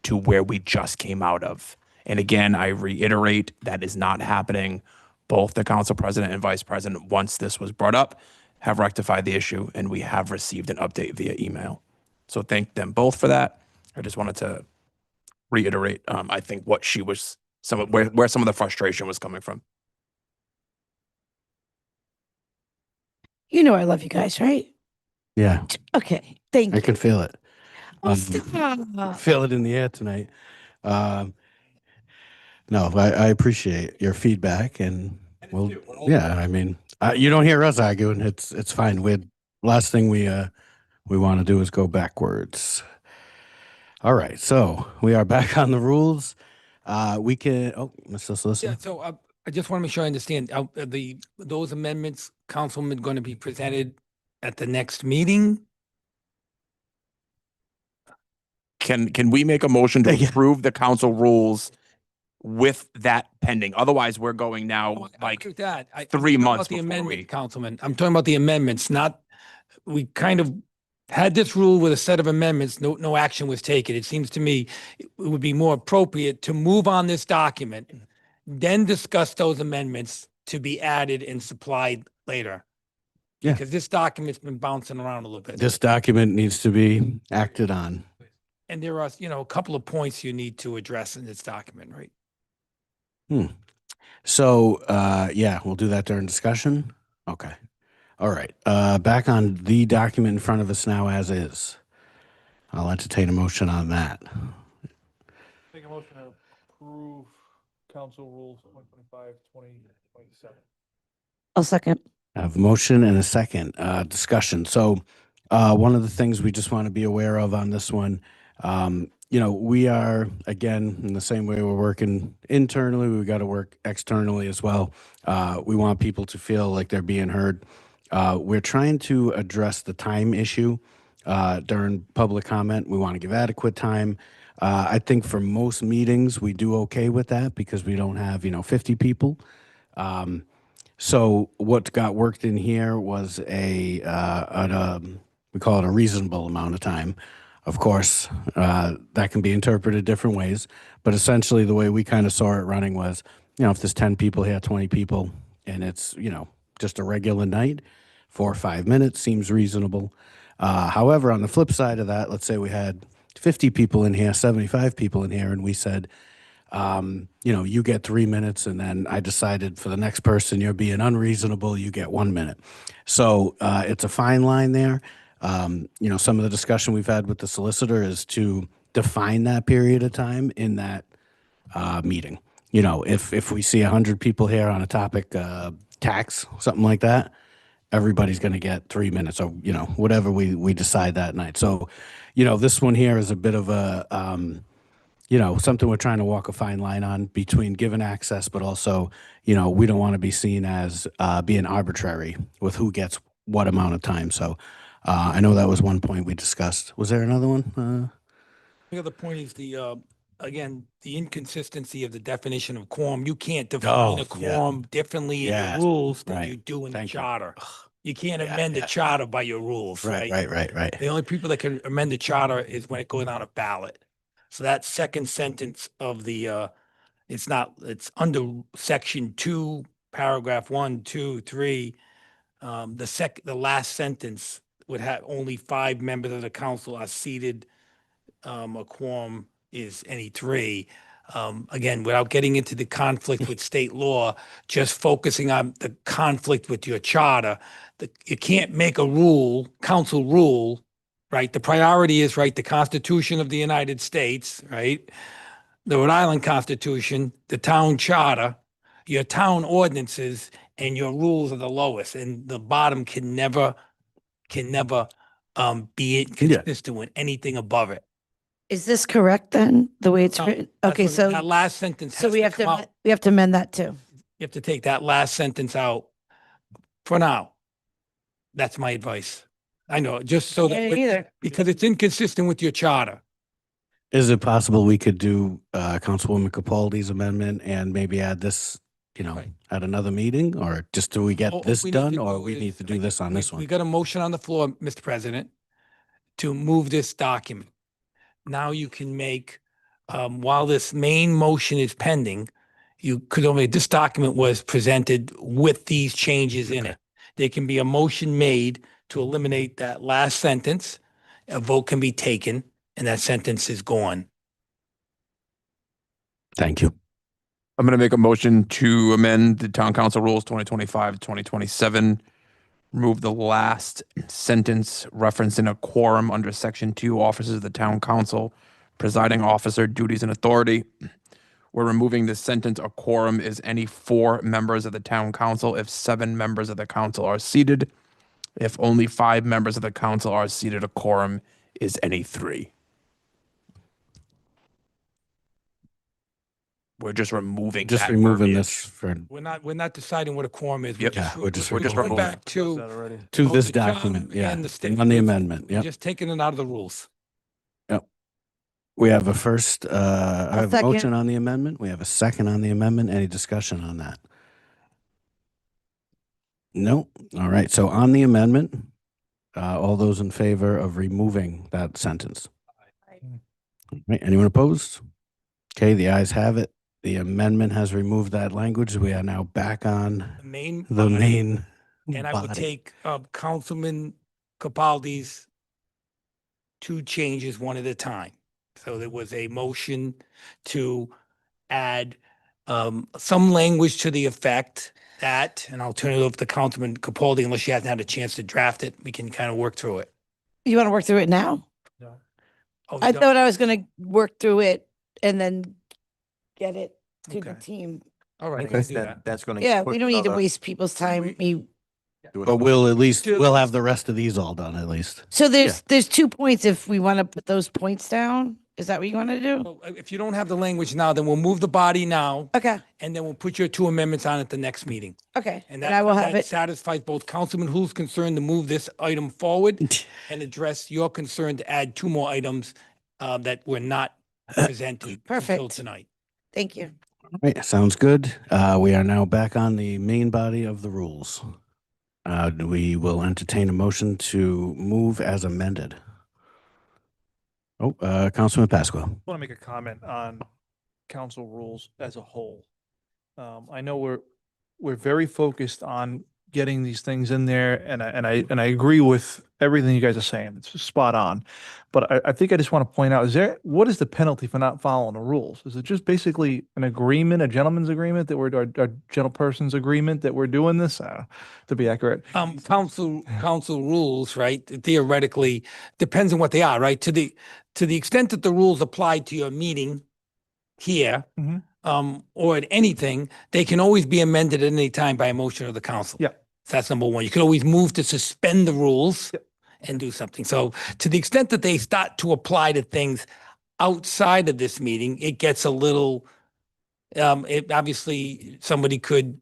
to where we just came out of. And again, I reiterate, that is not happening. Both the council president and vice president, once this was brought up, have rectified the issue, and we have received an update via email. So thank them both for that. I just wanted to reiterate, I think what she was, where some of the frustration was coming from. You know I love you guys, right? Yeah, Okay, thank I you. can feel it. Oh, Um, stop. Feel it in the air tonight. No, I appreciate your feedback and well, yeah, I mean, you don't hear us arguing. It's fine. Last thing we want to do is go backwards. All right, so we are back on the rules. We can, Mr. Yeah, Solicitor. so I just want to make sure I understand, those amendments, Councilman, going to be presented at the next meeting? Can we make a motion to Yeah. approve the council rules with that pending? Otherwise, we're going now Oh, I like agree with that. I'm 3 talking months about the before amendment, we. Councilman. I'm talking about the amendments, not, we kind of had this rule with a set of amendments, no action was taken. It seems to me it would be more appropriate to move on this document, then discuss those amendments to be added and supplied later. Yeah. Because this document's been bouncing around a little bit. This document needs to be acted on. And there are, a couple of points you need to address in this document, right? So, yeah, we'll do that during discussion. Okay. All right. Back on the document in front of us now as is. I'll entertain a motion on that. Make a motion to approve council rules 2025, 2027. I'll second. I have a motion and a second, discussion. So, one of the things we just want to be aware of on this one, we are, again, in the same way we're working internally, we got to work externally as well. We want people to feel like they're being heard. We're trying to address the time issue during public comment. We want to give adequate time. I think for most meetings, we do okay with that because we don't have, 50 people. So what got worked in here was we call it a reasonable amount of time. Of course, that can be interpreted different ways, but essentially the way we kind of saw it running was, if there's 10 people here, 20 people, and it's, just a regular night, 4 or 5 minutes seems reasonable. However, on the flip side of that, let's say we had 50 people in here, 75 people in here, and we said, you get 3 minutes, and then I decided for the next person you're being unreasonable, you get 1 minute. So it's a fine line there. Some of the discussion we've had with the solicitor is to define that period of time in that meeting. If we see 100 people here on a topic, tax, something like that, everybody's going to get 3 minutes or, whatever we decide that night. So, this one here is a bit of a, something we're trying to walk a fine line on between giving access, but also, we don't want to be seen as being arbitrary with who gets what amount of time. So I know that was one point we discussed. Was there another one? The other point is again, the inconsistency of the definition of quorum. You can't define Oh, a yeah. quorum differently in Yes, the rules than right. you do in the Thank you. charter. You can't Yeah, amend the yeah. charter by your rules, right? Right. The only people that can amend the charter is when it goes on a ballot. So that second sentence of the, it's under section 2, paragraph 1, 2, 3. The last sentence would have only 5 members of the council are seated. A quorum is any 3. Again, without getting into the conflict with state law, just focusing on the conflict with your charter, you can't make a council rule, right? The priority is, right, the Constitution of the United States, right? The Rhode Island Constitution, the town charter, your town ordinances, and your rules are the lowest, and the bottom can never be consistent with anything above it. Is this correct then, the way it's No, written? That's Okay, what- so, that last sentence so has we to have come out. we have to amend that too. You have to take that last sentence out for now. That's my advice. I know, just so that, Either. because it's inconsistent with your charter. Is it possible we could do Councilwoman Capaldi's amendment and maybe add this, at another meeting? Or just do we get All this we need done to or do we is- need to do this on this We one? got a motion on the floor, Mr. President, to move this document. Now you can make, while this main motion is pending, this document was presented with these changes in it. There can be a motion made to eliminate that last sentence. A vote can be taken and that sentence is gone. Thank you. I'm going to make a motion to amend the town council rules 2025, 2027. Remove the last sentence referencing a quorum under section 2, officers of the town council, presiding officer, duties and authority. We're removing the sentence, a quorum is any 4 members of the town council if 7 members of the council are seated. If only 5 members of the council are seated, a quorum is any 3. We're just removing Just that removing verbiage. this for, We're not deciding what a quorum is. Yep. Yeah, we're just going removing back Is to that already? to both this the charter document, yeah, and the state. on the amendment, We're yep. just taking it out of the rules. We have a first, I have a second. motion on the amendment. We have a second on the amendment. Any discussion on that? No. All right. So on the amendment, all those in favor of removing that sentence? Right, anyone opposed? Okay, the ayes have it. The amendment has removed that language. We are now back on The main. the body, main And I would body. take Councilman Capaldi's two changes one at a time. So there was a motion to add some language to the effect that, and I'll turn it over to Councilman Capaldi unless she hasn't had a chance to draft it. We can kind of work through it. You want to work through it now? Oh, I you don't- thought I was gonna work through it and then get it to the Okay. team. All right, Okay, let's do that. that's gonna. Yeah, put we don't need to another- waste people's time. do it But we'll at least, Still- we'll have the rest of these all done at least. So there's 2 points if we want to put those points down. Is that what you want to do? So, if you don't have the language now, then we'll move the body now, Okay, and then we'll put your two amendments on at the next meeting. okay. And And I will have that it. satisfies both Councilman Hu's concern to move this item forward and address your concern to add two more items that were not presented until Perfect. tonight. Thank you. Right, sounds good. We are now back on the main body of the rules. We will entertain a motion to move as amended. Oh, Councilman Pasqua. I want to make a comment on council rules as a whole. I know we're very focused on getting these things in there, and I agree with everything you guys are saying. It's spot on. But I think I just want to point out, what is the penalty for not following the rules? Is it just basically an agreement, a gentleman's agreement that we're, a gentleperson's agreement that we're doing this, to be accurate? Council rules, right? Theoretically, depends on what they are, right? To the extent that the rules apply to your meeting here, Mhm. or at anything, they can always be amended at any time by a motion of the council. Yeah. So that's number one. You can always move to suspend the rules Yep. and do something. So to the extent that they start to apply to things outside of this meeting, it gets a little, it obviously somebody could,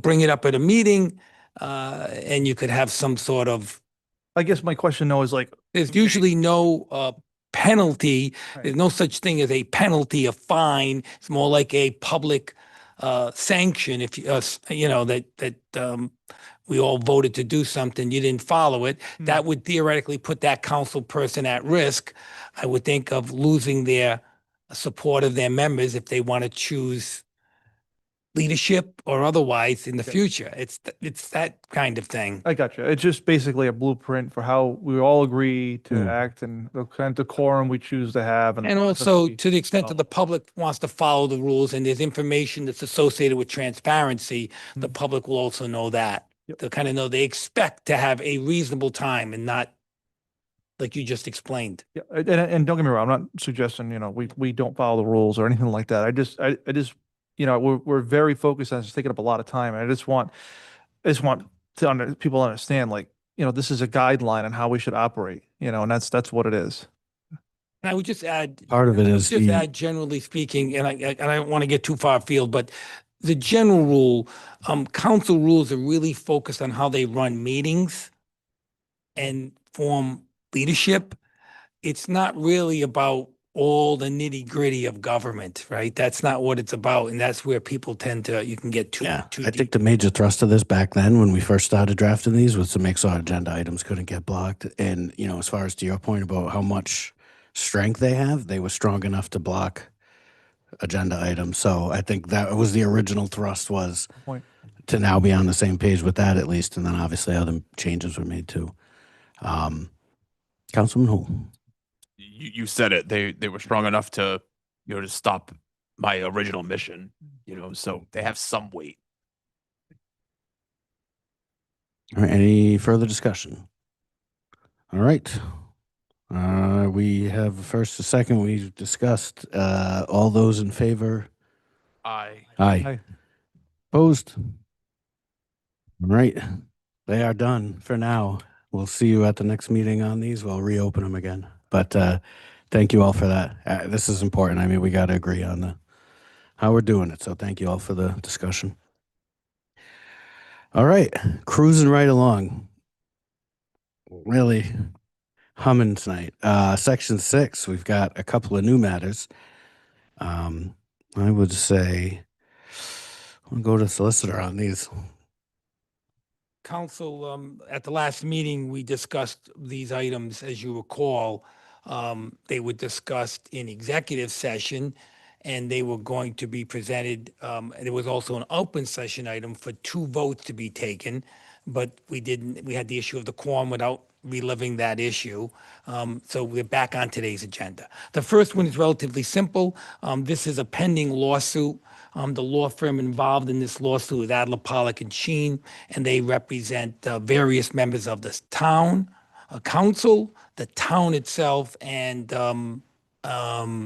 bring it up at a meeting, and you could have some sort of, I guess my question though is like, there's usually no penalty. Right. There's no such thing as a penalty, a fine. It's more like a public sanction. If that we all voted to do something, you didn't follow it, that would theoretically put that council person at risk. I would think of losing their support of their members if they want to choose leadership or otherwise in the Okay. future. It's that kind of thing. I got you. It's just basically a blueprint for how we all agree to Mm. act and the kind of decorum we choose to have. And also, we- to the extent that the public wants to follow the rules and there's information that's associated with transparency, the public will also know that. Yep. They'll kind of know they expect to have a reasonable time and not like you just explained. Yeah, and don't get me wrong, I'm not suggesting, we don't follow the rules or anything like that. I just, we're very focused on it's taking up a lot of time. And I just want people to understand, like, this is a guideline on how we should operate, and that's what it is. And I would just add, Part of it is just the, add generally speaking, and I don't want to get too far afield, but the general rule, council rules are really focused on how they run meetings and form leadership. It's not really about all the nitty gritty of government, right? That's not what it's about. And that's where people tend to, you can get too I deep. think the major thrust of this back then, when we first started drafting these, was to make sure agenda items couldn't get blocked. And, as far as to your point about how much strength they have, they were strong enough to block agenda items. So I think that was the original thrust, was Point. to now be on the same page with that at least. And then obviously other changes were made too. Councilman Hull. You said it. They were strong enough to, to stop my original mission, so they have some weight. All right, any further discussion? All right. We have a first, a second. We've discussed, all those in favor. I Aye. Aye. Opposed? All right. They are done for now. We'll see you at the next meeting on these. We'll reopen them again. But thank you all for that. This is important. I mean, we got to agree on how we're doing it. So thank you all for the discussion. All right. Cruising right along. Really humming tonight. Section 6, we've got a couple of new matters. I would say, I'll go to solicitor on these. Council, at the last meeting, we discussed these items, as you recall. They were discussed in executive session, and they were going to be presented. There was also an open session item for 2 votes to be taken, but we had the issue of the quorum without reliving that issue. So we're back on today's agenda. The first one is relatively simple. This is a pending lawsuit. The law firm involved in this lawsuit is Adler, Pollock and Sheen, and they represent various members of the town, council, the town itself, and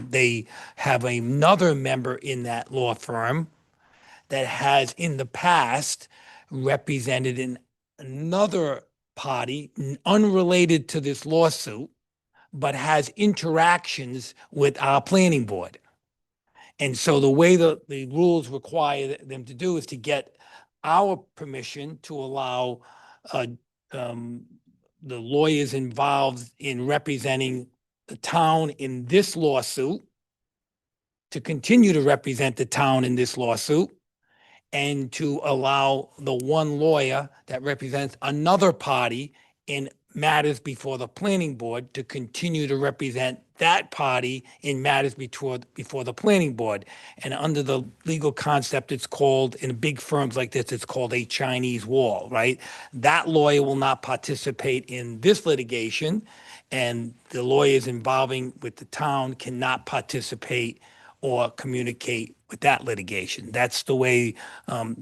they have another member in that law firm that has in the past represented another party unrelated to this lawsuit, but has interactions with our planning board. And so the way the rules require them to do is to get our permission to allow the lawyers involved in representing the town in this lawsuit to continue to represent the town in this lawsuit, and to allow the one lawyer that represents another party in matters before the planning board to continue to represent that party in matters before the planning board. And under the legal concept, it's called, in big firms like this, it's called a Chinese wall, right? That lawyer will not participate in this litigation, and the lawyers involving with the town cannot participate or communicate with that litigation. That's the way,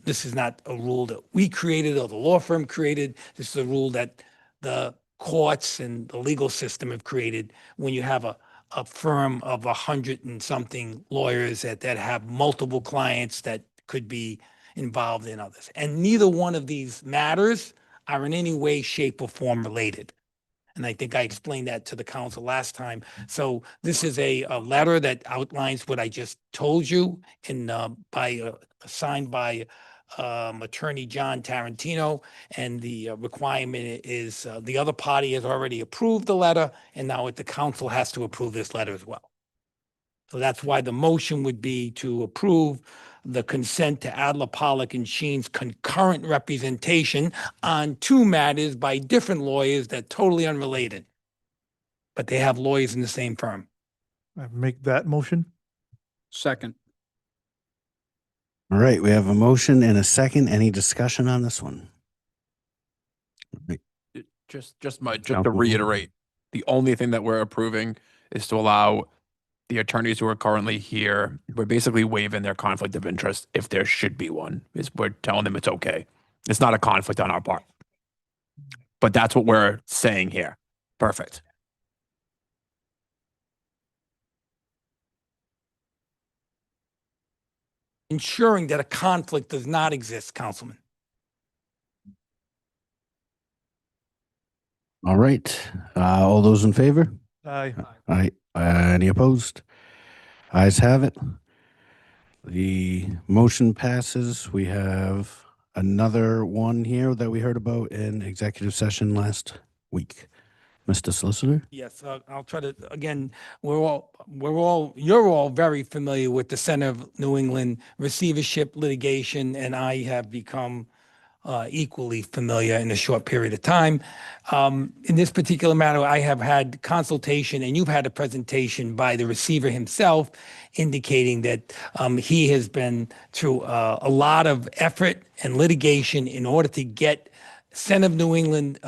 this is not a rule that we created or the law firm created. This is a rule that the courts and the legal system have created when you have a firm of 100 and something lawyers that have multiple clients that could be involved in others. And neither one of these matters are in any way, shape, or form related. And I think I explained that to the council last time. So this is a letter that outlines what I just told you signed by Attorney John Tarantino. And the requirement is the other party has already approved the letter, and now the council has to approve this letter as well. So that's why the motion would be to approve the consent to Adler, Pollock and Sheen's concurrent representation on 2 matters by different lawyers that totally unrelated, but they have lawyers in the same firm. I make that motion. Second. All right, we have a motion and a second. Any discussion on this one? Just to Councilman. reiterate, the only thing that we're approving is to allow the attorneys who are currently here, we're basically waiving their conflict of interest if there should be one. We're telling them it's okay. It's not a conflict on our part. But that's what we're saying here. Perfect. Ensuring that a conflict does not exist, Councilman. All right, all those in favor? Aye. Aye. Any opposed? Ayes have it. The motion passes. We have another one here that we heard about in executive session last week. Mr. Solicitor? Yes, I'll try to, again, you're all very familiar with the Center of New England receivership litigation, and I have become equally familiar in a short period of time. In this particular matter, I have had consultation, and you've had a presentation by the receiver himself indicating that he has been through a lot of effort and litigation in order to get Center of New England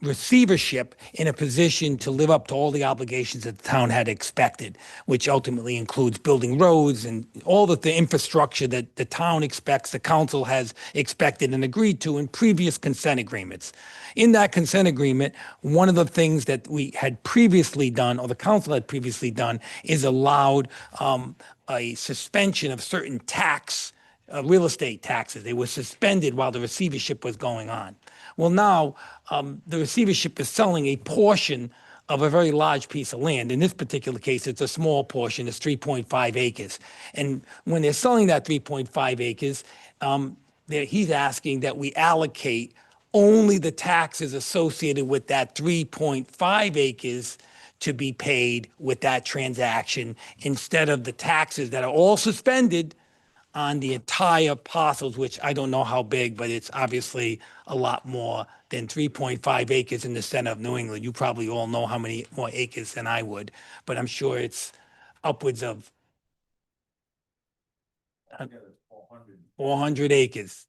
receivership in a position to live up to all the obligations that the town had expected, which ultimately includes building roads and all the infrastructure that the town expects, the council has expected and agreed to in previous consent agreements. In that consent agreement, one of the things that we had previously done, or the council had previously done, is allowed a suspension of certain real estate taxes. They were suspended while the receivership was going on. Well, now the receivership is selling a portion of a very large piece of land. In this particular case, it's a small portion, it's 3.5 acres. And when they're selling that 3.5 acres, he's asking that we allocate only the taxes associated with that 3.5 acres to be paid with that transaction, instead of the taxes that are all suspended on the entire parcels, which I don't know how big, but it's obviously a lot more than 3.5 acres in the center of New England. You probably all know how many more acres than I would, but I'm sure it's upwards of 400 acres.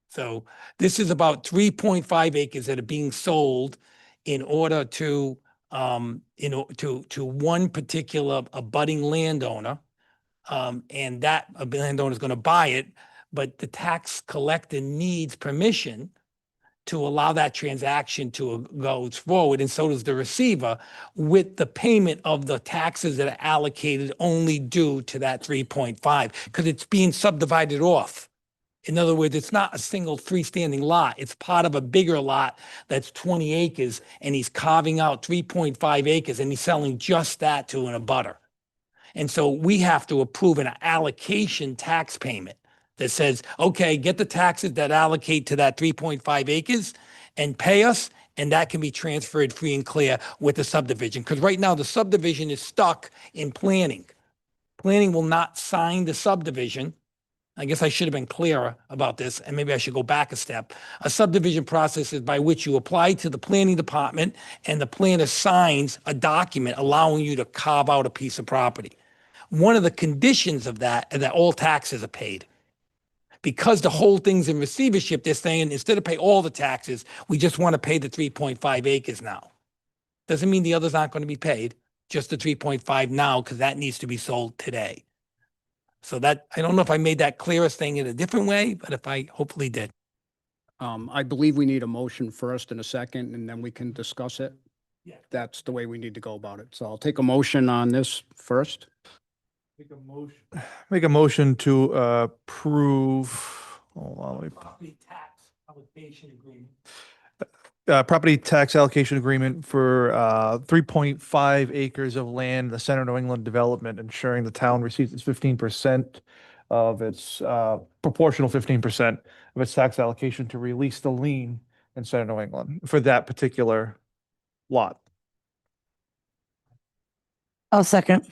So this is about 3.5 acres that are being sold in order to, to one particular abutting landowner. And that landowner is going to buy it, but the tax collector needs permission to allow that transaction to go forward, and so does the receiver, with the payment of the taxes that are allocated only due to that 3.5, because it's being subdivided off. In other words, it's not a single freestanding lot. It's part of a bigger lot that's 20 acres, and he's carving out 3.5 acres, and he's selling just that to an abutter. And so we have to approve an allocation tax payment that says, okay, get the taxes that allocate to that 3.5 acres and pay us, and that can be transferred free and clear with the subdivision. Because right now, the subdivision is stuck in planning. Planning will not sign the subdivision. I guess I should have been clearer about this, and maybe I should go back a step. A subdivision process is by which you apply to the planning department, and the planner signs a document allowing you to carve out a piece of property. One of the conditions of that is that all taxes are paid. Because the whole thing's in receivership, they're saying instead of pay all the taxes, we just want to pay the 3.5 acres now. Doesn't mean the others aren't going to be paid, just the 3.5 now, because that needs to be sold today. So that, I don't know if I made that clearest thing in a different way, but if I hopefully did. I believe we need a motion first and a second, and then we can discuss it. Yeah. That's the way we need to go about it. So I'll take a motion on this first. Make a motion to approve, hold on, let me Property tax allocation agreement. property tax allocation agreement for 3.5 acres of land, the Center New England Development, ensuring the town receives its 15% of its proportional 15% of its tax allocation to release the lien in Center New England for that particular lot. I'll second.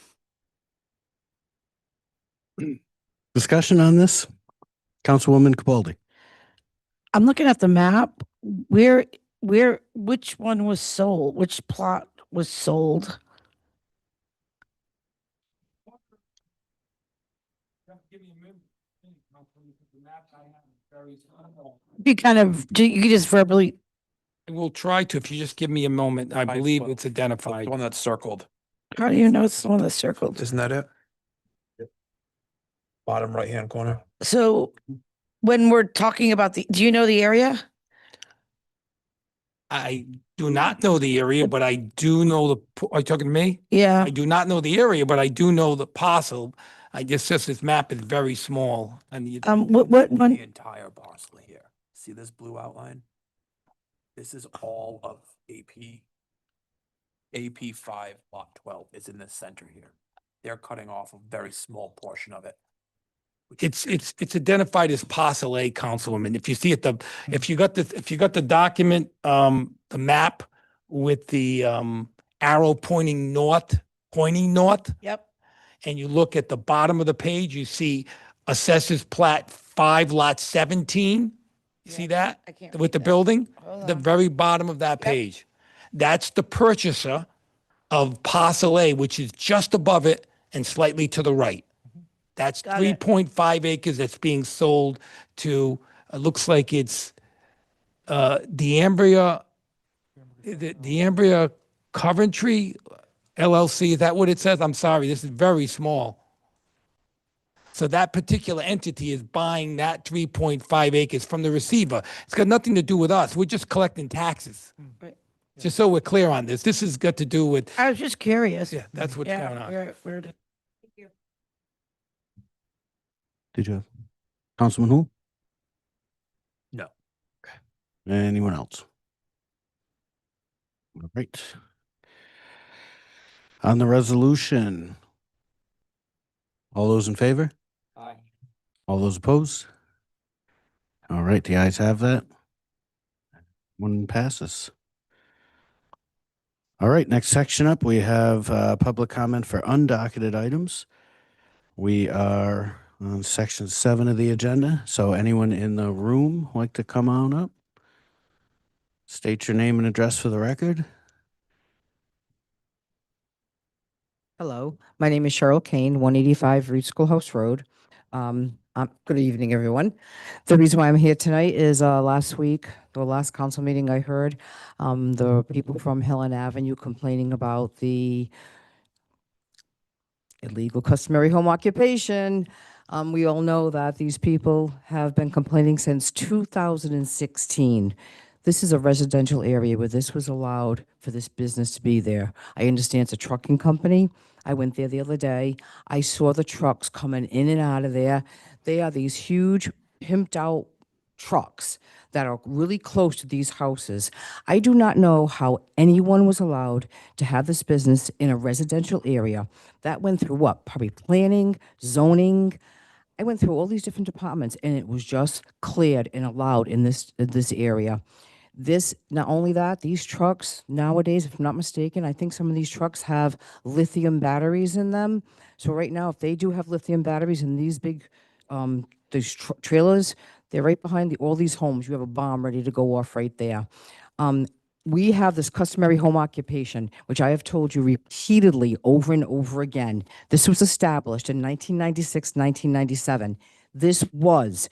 Discussion on this? Councilwoman Capaldi. I'm looking at the map. Which one was sold? Which plot was sold? You could just verbally, I will try to, if you just give me a moment. I believe it's The identified. one that's circled. how do you know it's the one that's circled? Isn't that it? Bottom right-hand corner. So when we're talking about do you know the area? I do not know the area, but I do know are you talking to me? Yeah. I do not know the area, but I do know the parcel. I just says this map is very small and What The one? entire parcel here. See this blue outline? This is all of AP. AP 5 lot 12 is in the center here. They're cutting off a very small portion of it. It's identified as parcel A, Councilwoman. If you see it, if you got the document, the map with the arrow pointing north, Yep. and you look at the bottom of the page, you see Assessors Plat 5 Lot 17. You see that? I can't With read the that. building? Hold The on. very bottom of that Yep. page. That's the purchaser of parcel A, which is just above it and slightly to the right. That's Got it. 3.5 acres that's being sold to, looks like it's D'Ambria Coventry LLC. Is that what it says? I'm sorry, this is very small. So that particular entity is buying that 3.5 acres from the receiver. It's got nothing to do with us. We're just collecting taxes. Right. Just so we're clear on this. This has got to do with, I was just curious. yeah, that's what's Yeah, going on. where did? Did you have? Councilman Hu? No. Anyone else? All right. On the resolution. All those in favor? Aye. All those opposed? All right, the ayes have that. One passes. All right, next section up, we have public comment for undocketed items. We are on section 7 of the agenda, so anyone in the room like to come on up? State your name and address for the record. Hello, my name is Cheryl Kane, 185 Root Schoolhouse Road. Good evening, everyone. The reason why I'm here tonight is last week, the last council meeting I heard, the people from Helen Avenue complaining about the illegal customary home occupation. We all know that these people have been complaining since 2016. This is a residential area where this was allowed for this business to be there. I understand it's a trucking company. I went there the other day. I saw the trucks coming in and out of there. They are these huge pimped out trucks that are really close to these houses. I do not know how anyone was allowed to have this business in a residential area. That went through what? Probably planning, zoning. I went through all these different departments and it was just cleared and allowed in this area. This, not only that, these trucks nowadays, if I'm not mistaken, I think some of these trucks have lithium batteries in them. So right now, if they do have lithium batteries in these big, these trailers, they're right behind all these homes. You have a bomb ready to go off right there. We have this customary home occupation, which I have told you repeatedly over and over again. This was established in 1996, 1997. This was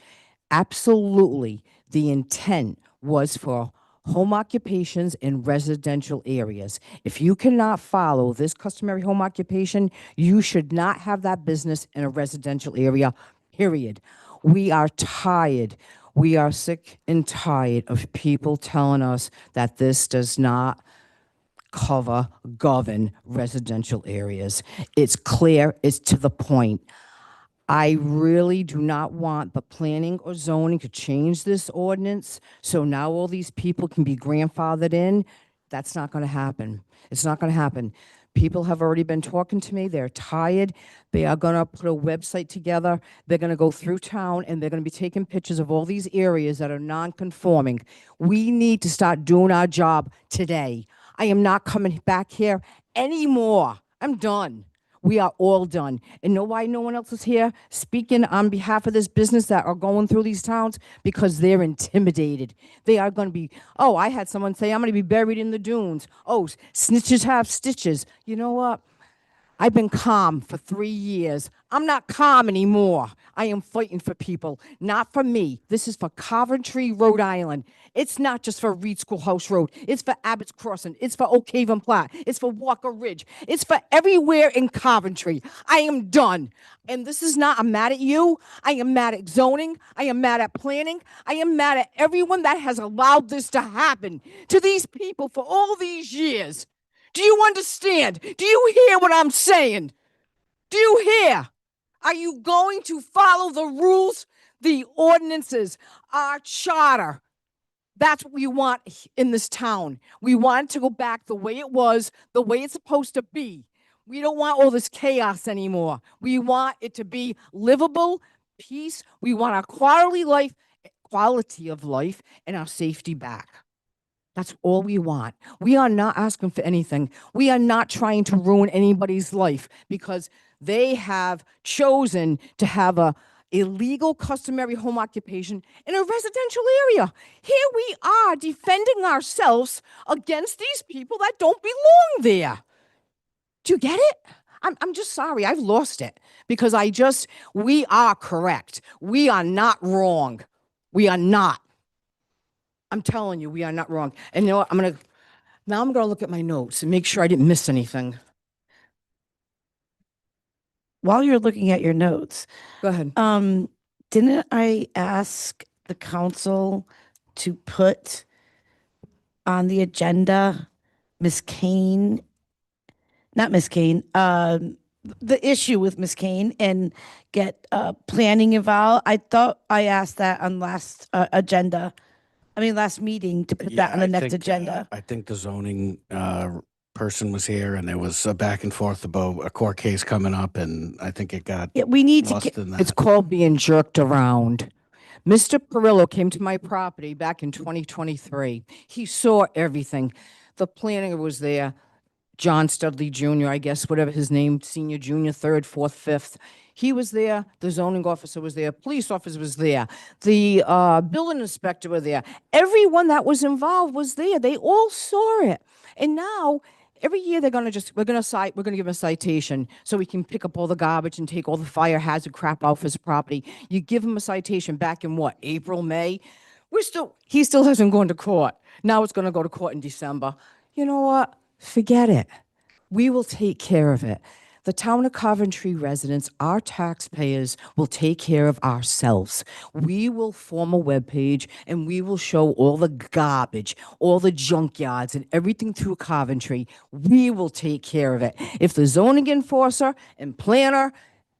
absolutely the intent was for home occupations in residential areas. If you cannot follow this customary home occupation, you should not have that business in a residential area, period. We are tired. We are sick and tired of people telling us that this does not govern residential areas. It's clear, it's to the point. I really do not want the planning or zoning to change this ordinance, so now all these people can be grandfathered in. That's not going to happen. It's not going to happen. People have already been talking to me. They're tired. They are going to put a website together. They're going to go through town, and they're going to be taking pictures of all these areas that are non-conforming. We need to start doing our job today. I am not coming back here anymore. I'm done. We are all done. And know why no one else is here speaking on behalf of this business that are going through these towns? Because they're intimidated. They are going to be, oh, I had someone say, I'm going to be buried in the dunes. Oh, snitches have stitches. You know what? I've been calm for 3 years. I'm not calm anymore. I am fighting for people, not for me. This is for Coventry, Rhode Island. It's not just for Reed Schoolhouse Road. It's for Abbott's Crossing. It's for Oak Haven Platte. It's for Walker Ridge. It's for everywhere in Coventry. I am done. And this is not, I'm mad at you. I am mad at zoning. I am mad at planning. I am mad at everyone that has allowed this to happen to these people for all these years. Do you understand? Do you hear what I'm saying? Do you hear? Are you going to follow the rules, the ordinances, our charter? That's what we want in this town. We want it to go back the way it was, the way it's supposed to be. We don't want all this chaos anymore. We want it to be livable, peace. We want our quality of life, and our safety back. That's all we want. We are not asking for anything. We are not trying to ruin anybody's life because they have chosen to have a illegal customary home occupation in a residential area. Here we are defending ourselves against these people that don't belong there. Do you get it? I'm just sorry. I've lost it because we are correct. We are not wrong. We are not. I'm telling you, we are not wrong. And you know what? Now I'm going to look at my notes and make sure I didn't miss anything. While you're looking at your notes, Go ahead. didn't I ask the council to put on the agenda the issue with Ms. Kane and get planning involved? I thought I asked that on last meeting to put that on the next agenda. I think the zoning person was here and there was a back and forth about a court case coming up, and I think it got Yeah, we need to lost get, in that. It's called being jerked around. Mr. Perillo came to my property back in 2023. He saw everything. The planner was there. John Studley Jr., I guess, whatever his name, senior, junior, third, fourth, fifth. He was there. The zoning officer was there. Police officer was there. The building inspector was there. Everyone that was involved was there. They all saw it. And now Every year we're gonna give him a citation so he can pick up all the garbage and take all the fire hazard crap off his property. You give him a citation back in what, April, May? He still hasn't gone to court. Now it's gonna go to court in December. You know what? Forget it. We will take care of it. The town of Coventry residents, our taxpayers, will take care of ourselves. We will form a webpage and we will show all the garbage, all the junkyards and everything through Coventry. We will take care of it. If the zoning enforcer and planner,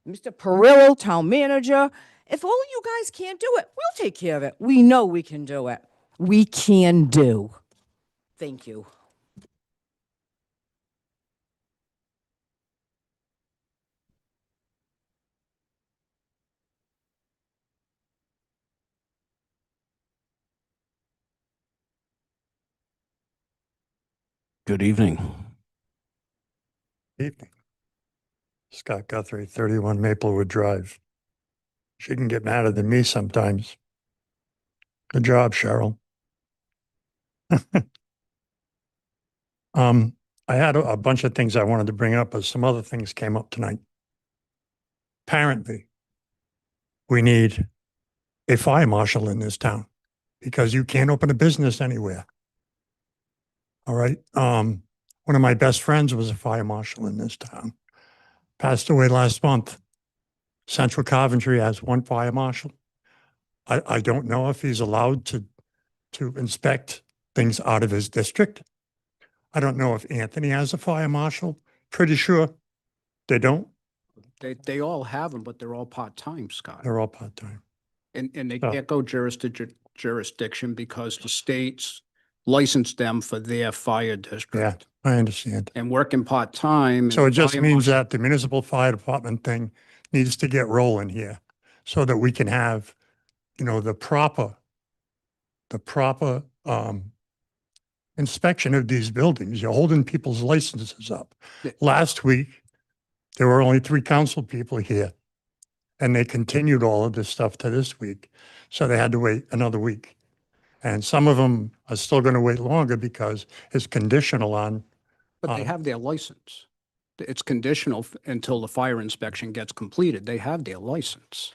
Mr. Perillo, town manager, if all of you guys can't do it, we'll take care of it. We know we can do it. We can do. Thank you. Good evening. Evening. Scott Guthrie, 31 Maplewood Drive. She can get madder than me sometimes. Good job, Cheryl. I had a bunch of things I wanted to bring up, but some other things came up tonight. Apparently, we need a fire marshal in this town because you can't open a business anywhere. All right. One of my best friends was a fire marshal in this town. Passed away last month. Central Coventry has one fire marshal. I don't know if he's allowed to inspect things out of his district. I don't know if Anthony has a fire marshal. Pretty sure they don't. They all have them, but they're all part-time, Scott. They're all part-time. And they Oh. can't go jurisdiction because the states licensed them for their fire Yeah, district. I understand. And working part-time. So it and just fire means marshal- that the municipal fire department thing needs to get rolling here so that we can have, the proper inspection of these buildings. You're holding people's licenses up. Yeah. Last week, there were only 3 council people here and they continued all of this stuff to this week. So they had to wait another week. And some of them are still going to wait longer because it's conditional on, But they have their license. It's conditional until the fire inspection gets completed. They have their license.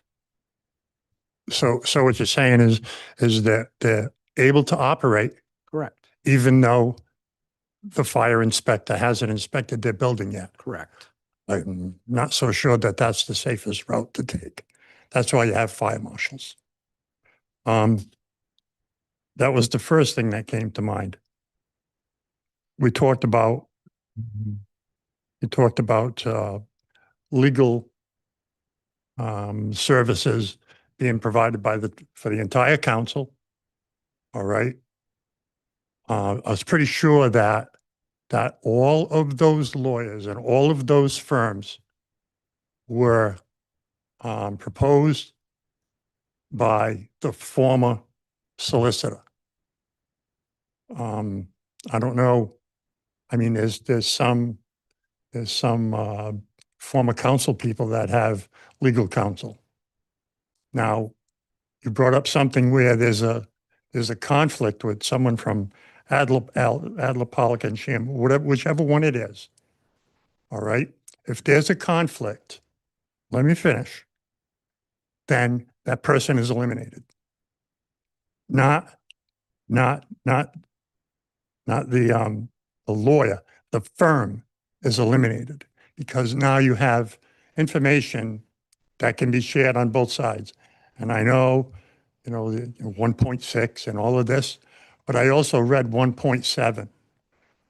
so what you're saying is that they're able to operate Correct. even though the fire inspector hasn't inspected their building yet. Correct. I'm not so sure that that's the safest route to take. That's why you have fire marshals. That was the first thing that came to mind. We talked about legal services being provided for the entire council. All right. I was pretty sure that all of those lawyers and all of those firms were proposed by the former solicitor. I don't know. I mean, there's some former council people that have legal counsel. Now, you brought up something where there's a conflict with someone from Adler, Pollock and Sham, whichever one it is. All right. If there's a conflict, let me finish. Then that person is eliminated. Not the lawyer. The firm is eliminated because now you have information that can be shared on both sides. And I know, the 1.6 and all of this, but I also read 1.7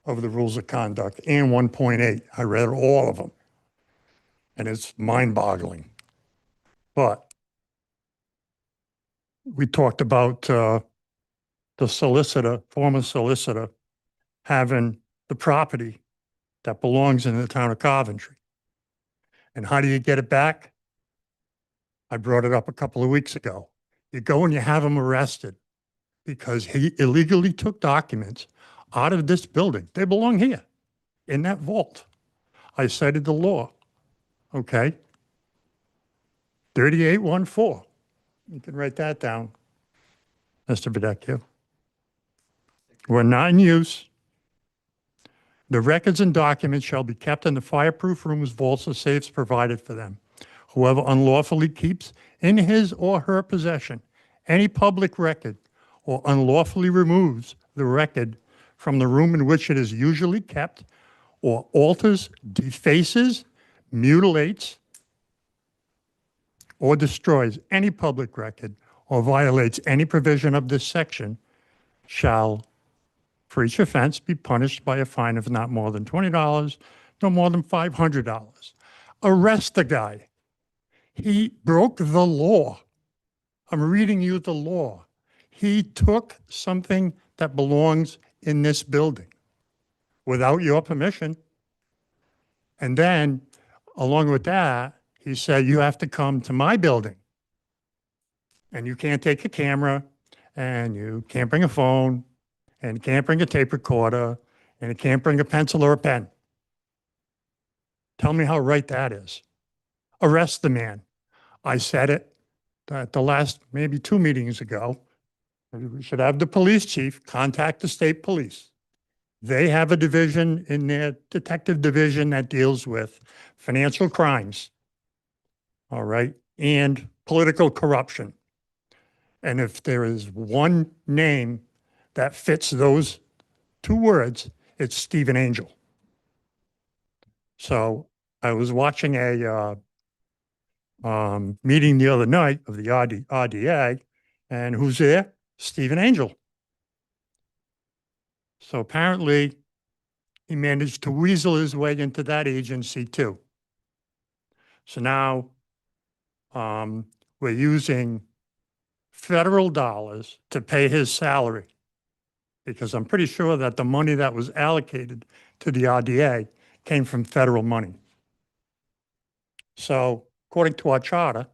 of the rules of conduct and 1.8. I read all of them. And it's mind-boggling. But we talked about the former solicitor, having the property that belongs in the town of Coventry. And how do you get it back? I brought it up a couple of weeks ago. You go and you have him arrested because he illegally took documents out of this building. They belong here in that vault. I cited the law. Okay. 3814. You can write that down, Mr. Badecchio. We're not in use. The records and documents shall be kept in the fireproof rooms, vaults, or safes provided for them. Whoever unlawfully keeps in his or her possession any public record or unlawfully removes the record from the room in which it is usually kept, or alters, defaces, mutilates, or destroys any public record or violates any provision of this section shall, for each offense, be punished by a fine of not more than $20, no more than $500. Arrest the guy. He broke the law. I'm reading you the law. He took something that belongs in this building without your permission. And then, along with that, he said, you have to come to my building. And you can't take a camera, and you can't bring a phone, and you can't bring a tape recorder, and you can't bring a pencil or a pen. Tell me how right that is. Arrest the man. I said it at the last, maybe 2 meetings ago. We should have the police chief contact the state police. They have a division in their detective division that deals with financial crimes, all right, and political corruption. And if there is one name that fits those 2 words, it's Stephen Angel. So I was watching a meeting the other night of the RDA, and who's there? Stephen Angel. So apparently he managed to weasel his way into that agency too. So now we're using federal dollars to pay his salary, because I'm pretty sure that the money that was allocated to the RDA came from federal money. So according to our charter,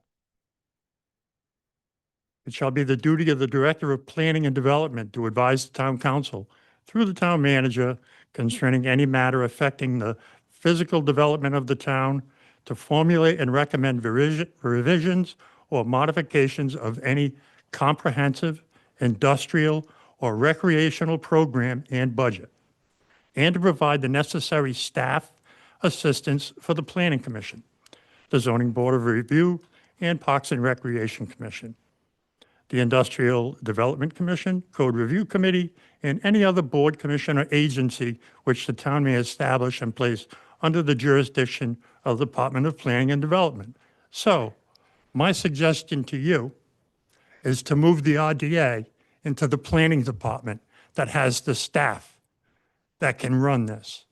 it shall be the duty of the Director of Planning and Development to advise the town council through the town manager concerning any matter affecting the physical development of the town, to formulate and recommend revisions or modifications of any comprehensive, industrial, or recreational program and budget, and to provide the necessary staff assistance for the Planning Commission, the Zoning Board of Review, and Parks and Recreation Commission, the Industrial Development Commission, Code Review Committee, and any other board, commission, or agency which the town may establish and place under the jurisdiction of the Department of Planning and Development. So my suggestion to you is to move the RDA into the planning department that has the staff that can run this.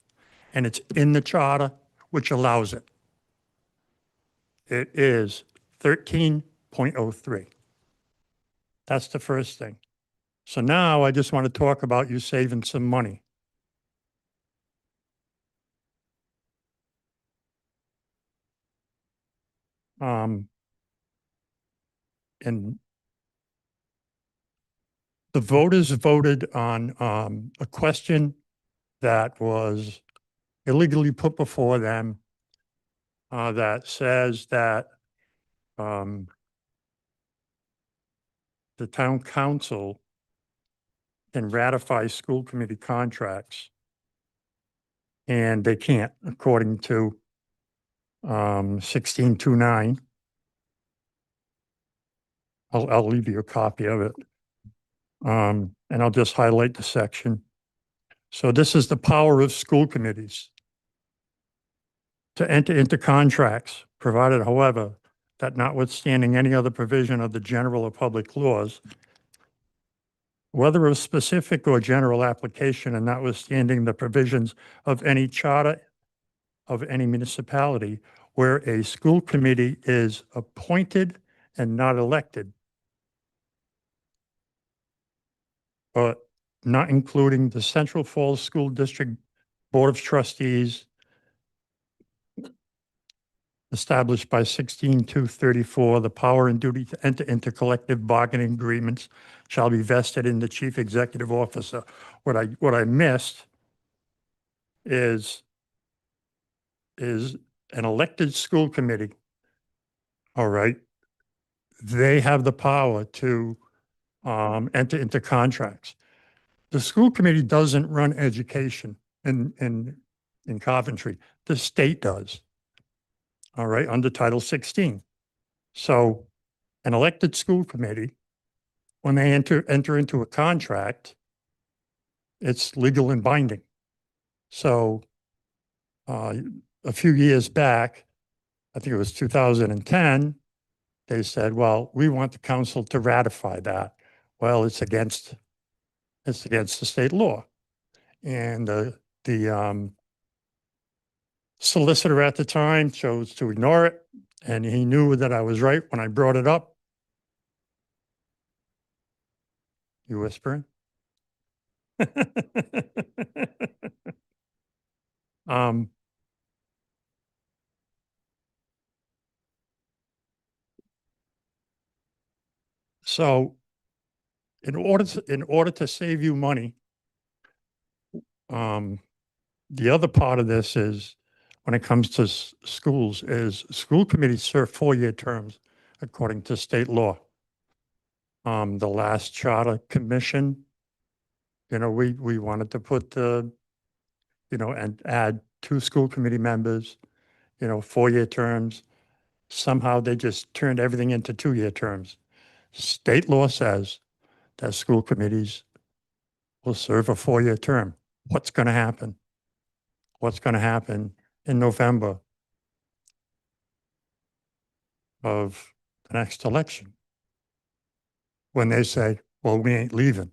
And it's in the charter, which allows it. It is 13.03. That's the first thing. So now I just want to talk about you saving some money. And the voters voted on a question that was illegally put before them that says that the town council can ratify school committee contracts, and they can't, according to 1629. I'll leave you a copy of it. And I'll just highlight the section. So this is the power of school committees to enter into contracts, provided, however, that notwithstanding any other provision of the general or public laws, whether of specific or general application, and notwithstanding the provisions of any charter of any municipality where a school committee is appointed and not elected, but not including the Central Falls School District Board of Trustees established by 16-234, the power and duty to enter into collective bargaining agreements shall be vested in the chief executive officer. What I missed is an elected school committee, all right, they have the power to enter into contracts. The school committee doesn't run education in Coventry. The state does. All right, under Title 16. So an elected school committee, when they enter into a contract, it's legal and binding. So a few years back, I think it was 2010, they said, well, we want the council to ratify that. Well, it's against the state law. And the solicitor at the time chose to ignore it, and he knew that I was right when I brought it up. You whispering? Um, so in order to save you money, the other part of this is when it comes to schools is school committees serve 4-year terms according to state law. The last charter commission, we wanted to put and add 2 school committee members, 4-year terms. Somehow they just turned everything into 2-year terms. State law says that school committees will serve a 4-year term. What's going to happen? What's going to happen in November of the next election when they say, well, we ain't leaving?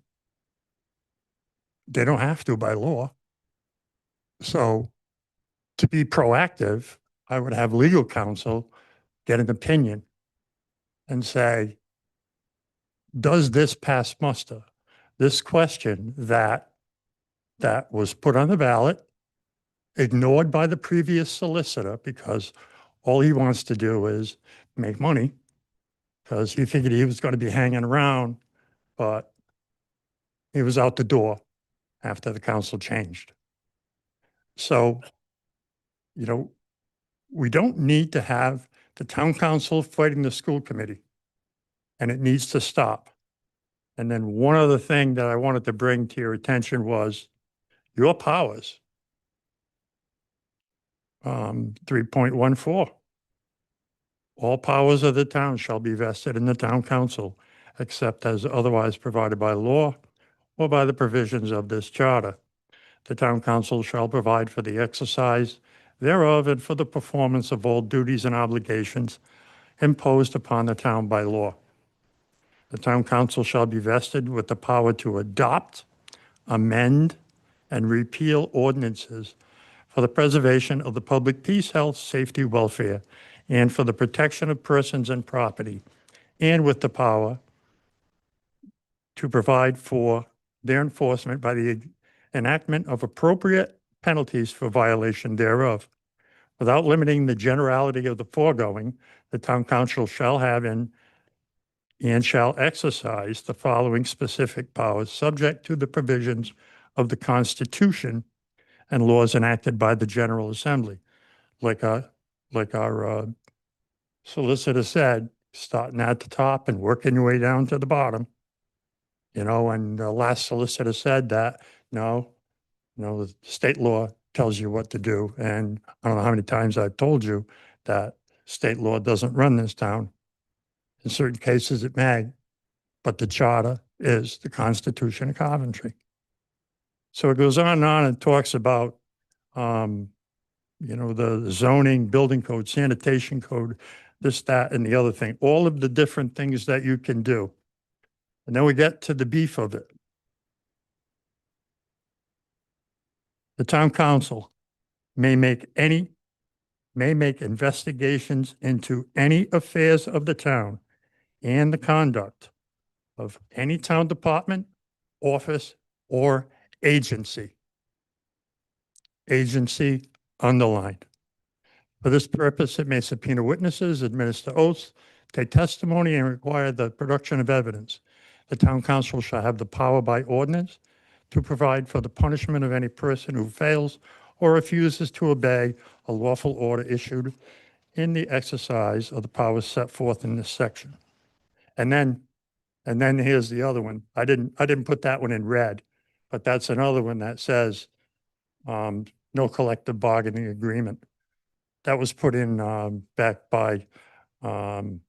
They don't have to by law. So to be proactive, I would have legal counsel get an opinion and say, does this pass muster? This question that was put on the ballot, ignored by the previous solicitor because all he wants to do is make money because he figured he was going to be hanging around, but he was out the door after the council changed. So, we don't need to have the town council fighting the school committee, and it needs to stop. And then one other thing that I wanted to bring to your attention was your powers. 3.14. All powers of the town shall be vested in the town council, except as otherwise provided by law or by the provisions of this charter. The town council shall provide for the exercise thereof and for the performance of all duties and obligations imposed upon the town by law. The town council shall be vested with the power to adopt, amend, and repeal ordinances for the preservation of the public peace, health, safety, welfare, and for the protection of persons and property, and with the power to provide for their enforcement by the enactment of appropriate penalties for violation thereof. Without limiting the generality of the foregoing, the town council shall have and shall exercise the following specific powers, subject to the provisions of the Constitution and laws enacted by the General Assembly. Like our solicitor said, starting at the top and working your way down to the bottom. And the last solicitor said that, no, the state law tells you what to do. And I don't know how many times I've told you that state law doesn't run this town. In certain cases it may, but the charter is the Constitution of Coventry. So it goes on and talks about, the zoning, building code, sanitation code, this, that, and the other thing, all of the different things that you can do. And then we get to the beef of it. The town council may make investigations into any affairs of the town and the conduct of any town department, office, or agency. Agency underlined. For this purpose, it may subpoena witnesses, administer oaths, take testimony, and require the production of evidence. The town council shall have the power by ordinance to provide for the punishment of any person who fails or refuses to obey a lawful order issued in the exercise of the powers set forth in this section. And then here's the other one. I didn't put that one in red, but that's another one that says no collective bargaining agreement. That was put in, back by, in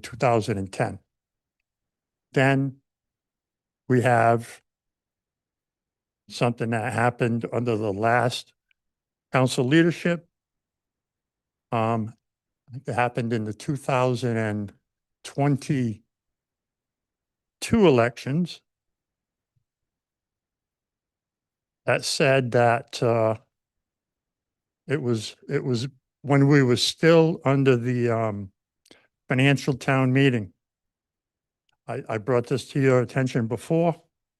2010. Then we have something that happened under the last council leadership. I think it happened in the 2022 elections. That said that it was when we were still under the financial town meeting. I brought this to your attention before,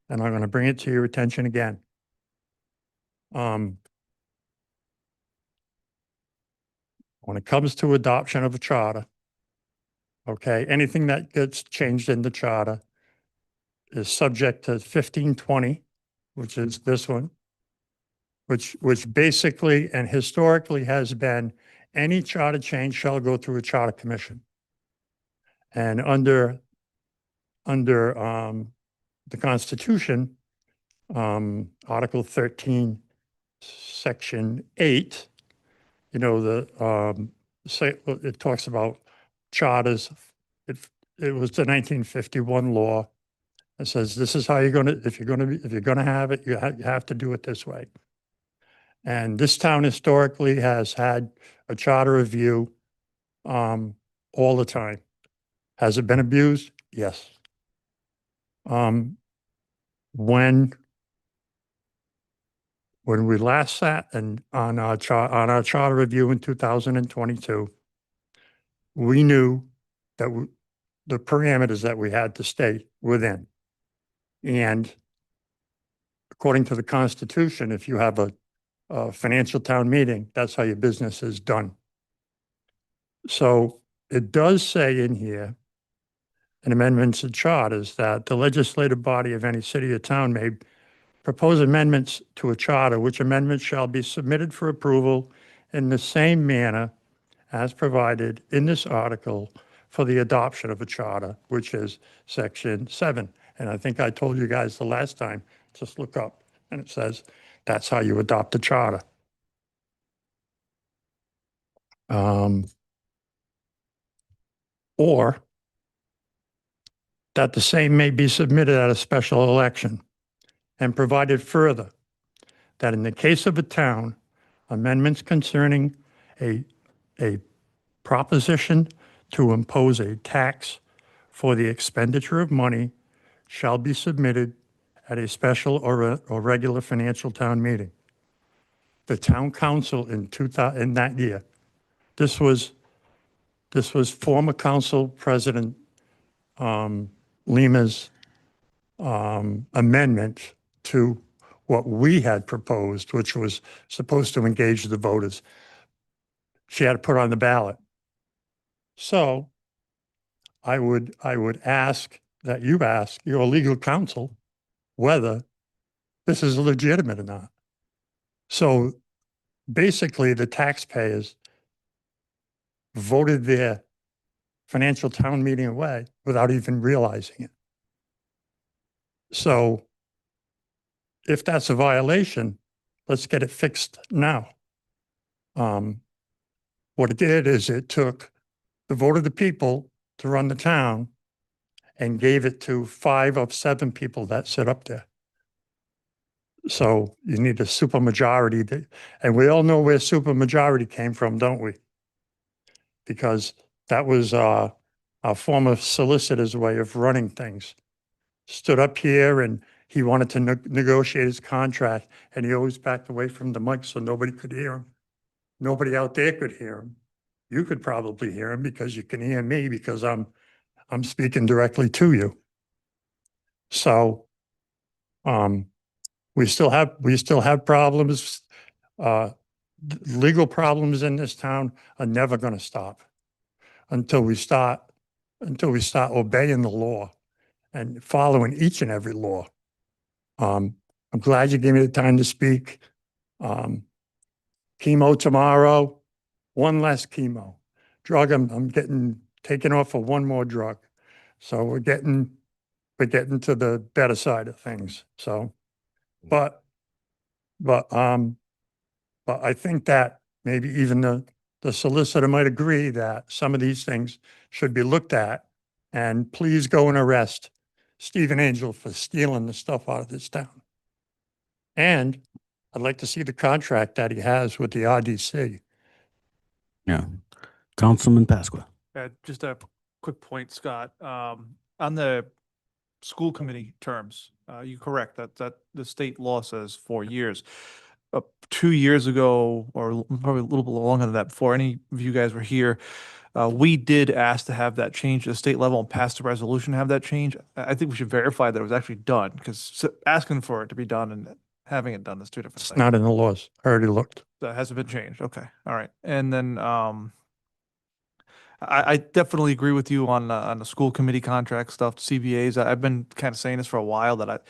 and I'm going to bring it to your attention again. When it comes to adoption of a charter, okay, anything that gets changed in the charter is subject to 1520, which is this one, which basically and historically has been any charter change shall go through a charter commission. And under the Constitution, Article 13, Section 8, you know, it talks about charters. It was the 1951 law. It says this is how you're going to, if you're going to have it, you have to do it this way. And this town historically has had a charter review all the time. Has it been abused? Yes. When we last sat and on our charter review in 2022, we knew that the parameters that we had to stay within. And according to the Constitution, if you have a financial town meeting, that's how your business is done. So it does say in here, in amendments and charters, that the legislative body of any city or town may propose amendments to a charter, which amendments shall be submitted for approval in the same manner as provided in this article for the adoption of a charter, which is Section 7. And I think I told you guys the last time, just look up, and it says that's how you adopt a charter. Or that the same may be submitted at a special election, and provided further that in the case of a town, amendments concerning a proposition to impose a tax for the expenditure of money shall be submitted at a special or regular financial town meeting. The town council in that year, this was former council president Lima's amendment to what we had proposed, which was supposed to engage the voters. She had to put on the ballot. So I would ask that you ask your legal counsel whether this is legitimate or not. So basically, the taxpayers voted their financial town meeting away without even realizing it. So if that's a violation, let's get it fixed now. What it did is it took the vote of the people to run the town and gave it to 5 of 7 people that sit up there. So you need a supermajority, and we all know where supermajority came from, don't we? Because that was our former solicitor's way of running things. Stood up here and he wanted to negotiate his contract, and he always backed away from the mic so nobody could hear him. Nobody out there could hear him. You could probably hear him because you can hear me because I'm speaking directly to you. So, we still have problems. Legal problems in this town are never going to stop until we start obeying the law and following each and every law. I'm glad you gave me the time to speak. Chemo tomorrow, one less chemo. Drug, I'm getting taken off for one more drug. So we're getting to the better side of things. So, but But I think that maybe even the solicitor might agree that some of these things should be looked at. And please go and arrest Stephen Angel for stealing the stuff out of this town. And I'd like to see the contract that he has with the RDC. Yeah. Councilman Pasqua. Just a quick point, Scott. On the school committee terms, you're correct that the state law says 4 years. 2 years ago, or probably a little bit longer than that, before any of you guys were here, we did ask to have that change at the state level and pass the resolution to have that change. I think we should verify that it was actually done, because asking for it to be done and having it done is two different It's things. not in the laws. I already looked. That hasn't been changed. Okay. All right. And then, I definitely agree with you on the school committee contract stuff, CBAs. I've been kind of saying this for a while that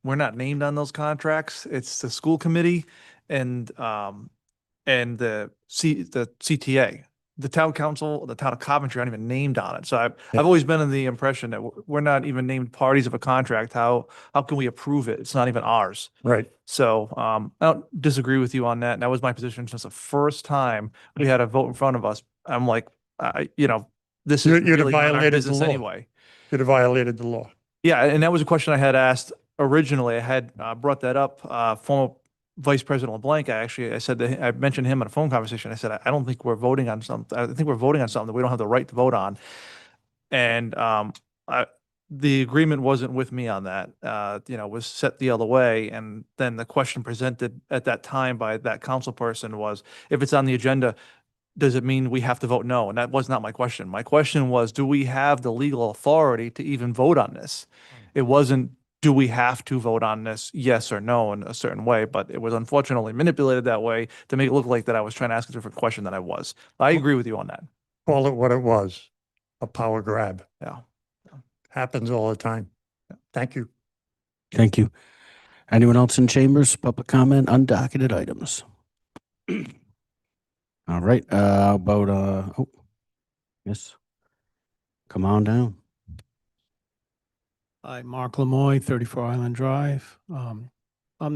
we're not named on those contracts. It's the school committee and the CTA. The town council, the town of Coventry aren't even named on it. So I've always been in the impression that we're not even named parties of a contract. How can we approve it? It's not even ours. Right. So I don't disagree with you on that. And that was my position since the first time we had a vote in front of us. I'm like, this is You'd have really not our violated the business law. anyway. You'd have violated the law. Yeah, and that was a question I had asked originally. I had brought that up. Former Vice President LeBlanc, I said that I mentioned him in a phone conversation. I said, I don't think we're voting on something. I think we're voting on something that we don't have the right to vote on. And the agreement wasn't with me on that. Was set the other way. And then the question presented at that time by that council person was, if it's on the agenda, does it mean we have to vote no? And that was not my question. My question was, do we have the legal authority to even vote on this? It wasn't, do we have to vote on this, yes or no, in a certain way? But it was unfortunately manipulated that way to make it look like that I was trying to ask a different question than I was. I agree with you on that. Call it what it was, a power grab. Yeah. Happens all the time. Thank you. Thank you. Anyone else in chambers? Public comment, undocketed items. All right, yes. Come on down. Hi, Mark Lamoy, 34 Island Drive. I'm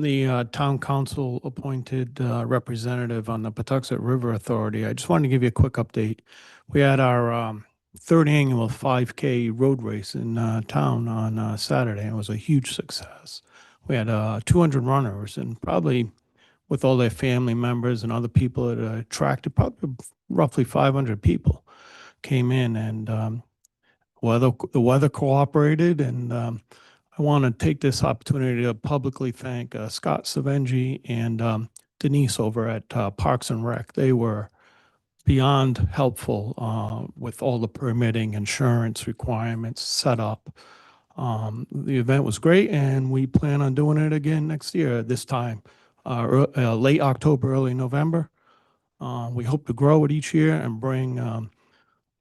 the town council appointed representative on the Patuxent River Authority. I just wanted to give you a quick update. We had our third annual 5K road race in town on Saturday. It was a huge success. We had 200 runners, and probably with all their family members and other people, it attracted probably roughly 500 people came in, and the weather cooperated. And I want to take this opportunity to publicly thank Scott Savengi and Denise over at Parks and Rec. They were beyond helpful with all the permitting, insurance requirements set up. The event was great, and we plan on doing it again next year this time. Late October, early November. We hope to grow it each year and bring,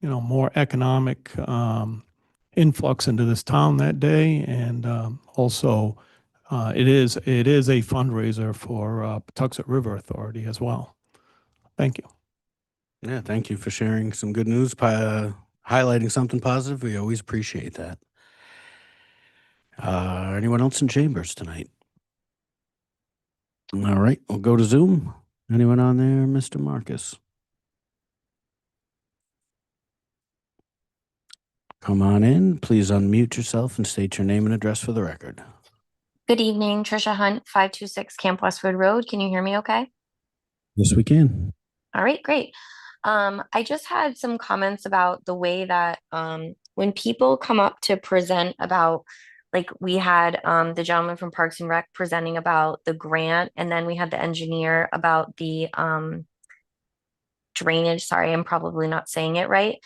more economic influx into this town that day. And also, it is a fundraiser for Patuxent River Authority as well. Thank you. Yeah, thank you for sharing some good news, highlighting something positive. We always appreciate that. Anyone else in chambers tonight? All right, we'll go to Zoom. Anyone on there, Mr. Marcus? Come on in. Please unmute yourself and state your name and address for the record. Good evening, Trisha Hunt, 526 Camp Westwood Road. Can you hear me okay? Yes, we can. All right, great. I just had some comments about the way that when people come up to present about, like we had the gentleman from Parks and Rec presenting about the grant, and then we had the engineer about the drainage. Sorry, I'm probably not saying it right.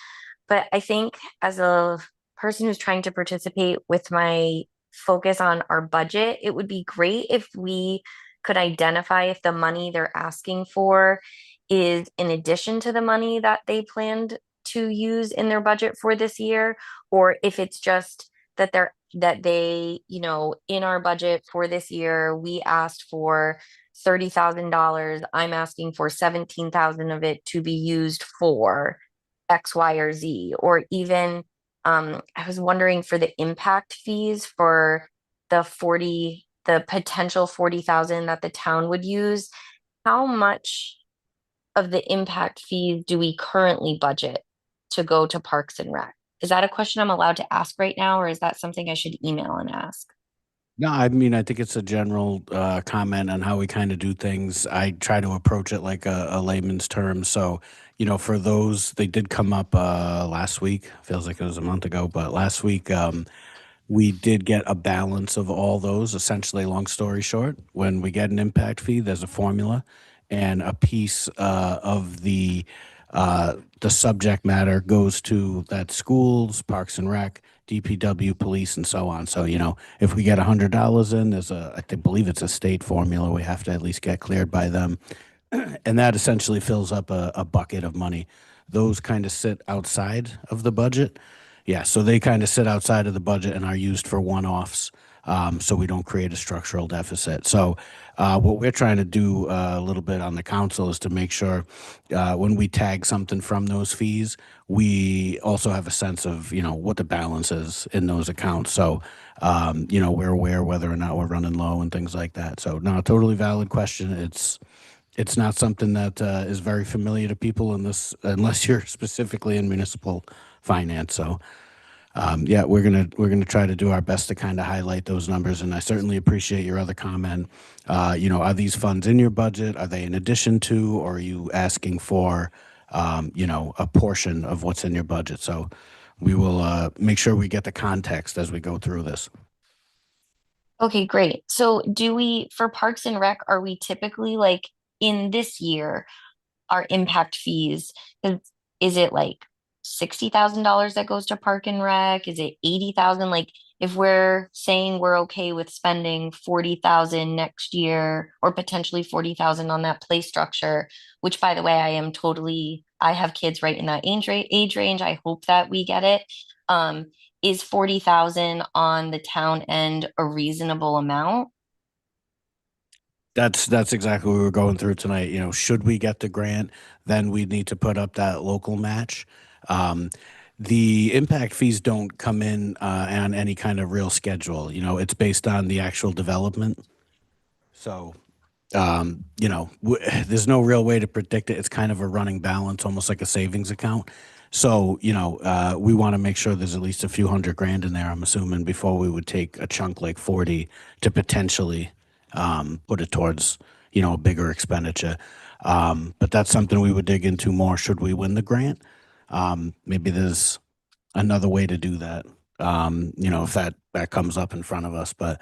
But I think as a person who's trying to participate with my focus on our budget, it would be great if we could identify if the money they're asking for is in addition to the money that they planned to use in their budget for this year, or if it's just that they, in our budget for this year, we asked for $30,000. I'm asking for 17,000 of it to be used for X, Y, or Z. Or even, I was wondering for the impact fees for the potential 40,000 that the town would use. how much of the impact fees do we currently budget to go to Parks and Rec? Is that a question I'm allowed to ask right now, or is that something I should email and ask? No, I mean, I think it's a general comment on how we kind of do things. I try to approach it like a layman's term. So, for those, they did come up last week. Feels like it was a month ago, but last week we did get a balance of all those. Essentially, long story short, when we get an impact fee, there's a formula, and a piece of the subject matter goes to that schools, Parks and Rec, DPW, police, and so on. So, if we get $100 in, I believe it's a state formula. We have to at least get cleared by them. And that essentially fills up a bucket of money. Those kind of sit outside of the budget. Yeah, so they kind of sit outside of the budget and are used for one-offs, so we don't create a structural deficit. So what we're trying to do a little bit on the council is to make sure when we tag something from those fees, we also have a sense of, what the balance is in those accounts. So, we're aware whether or not we're running low and things like that. So, no, totally valid question. It's not something that is very familiar to people unless you're specifically in municipal finance. So, yeah, we're gonna try to do our best to kind of highlight those numbers. And I certainly appreciate your other comment. Are these funds in your budget? Are they in addition to, or are you asking for, a portion of what's in your budget? So, we will make sure we get the context as we go through this. Okay, great. So for Parks and Rec, are we typically like in this year, our impact fees, is it like $60,000 that goes to Park and Rec? Is it 80,000? Like if we're saying we're okay with spending 40,000 next year or potentially 40,000 on that play structure, which by the way, I have kids right in that age range. I hope that we get it. Is 40,000 on the town end a reasonable amount? That's exactly what we were going through tonight. Should we get the grant, then we'd need to put up that local match. The impact fees don't come in on any kind of real schedule. It's based on the actual development. So, there's no real way to predict it. It's kind of a running balance, almost like a savings account. So, we want to make sure there's at least a few $100,000 in there, I'm assuming, before we would take a chunk like 40 to potentially put it towards, a bigger expenditure. But that's something we would dig into more should we win the grant. Maybe there's another way to do that, if that comes up in front of us. But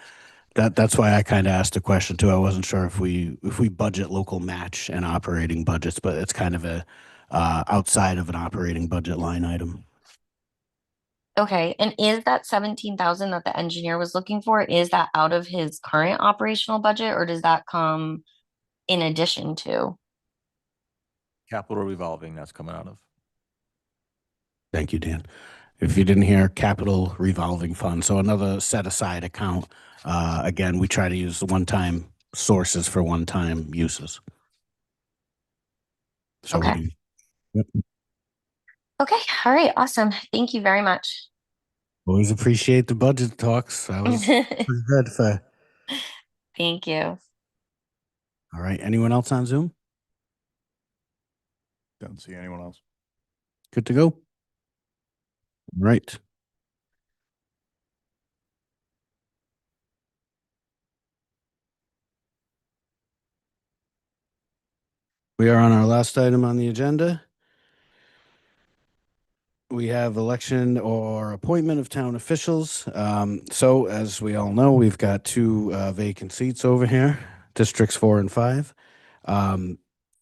that's why I kind of asked the question too. I wasn't sure if we budget local match and operating budgets, but it's kind of a outside of an operating budget line item. Okay, and is that 17,000 that the engineer was looking for, is that out of his current operational budget, or does that come in addition to? Capital revolving, that's coming out of. Thank you, Dan. If you didn't hear, capital revolving fund. So another set aside account. Again, we try to use the one-time sources for one-time uses. So Okay. Yep. Okay, all right, awesome. Thank you very much. Always appreciate the budget talks. That was pretty good for. Thank you. All right. Anyone else on Zoom? Don't see anyone else. Good to go. All right. We are on our last item on the agenda. We have election or appointment of town officials. So as we all know, we've got two vacant seats over here, districts 4 and 5.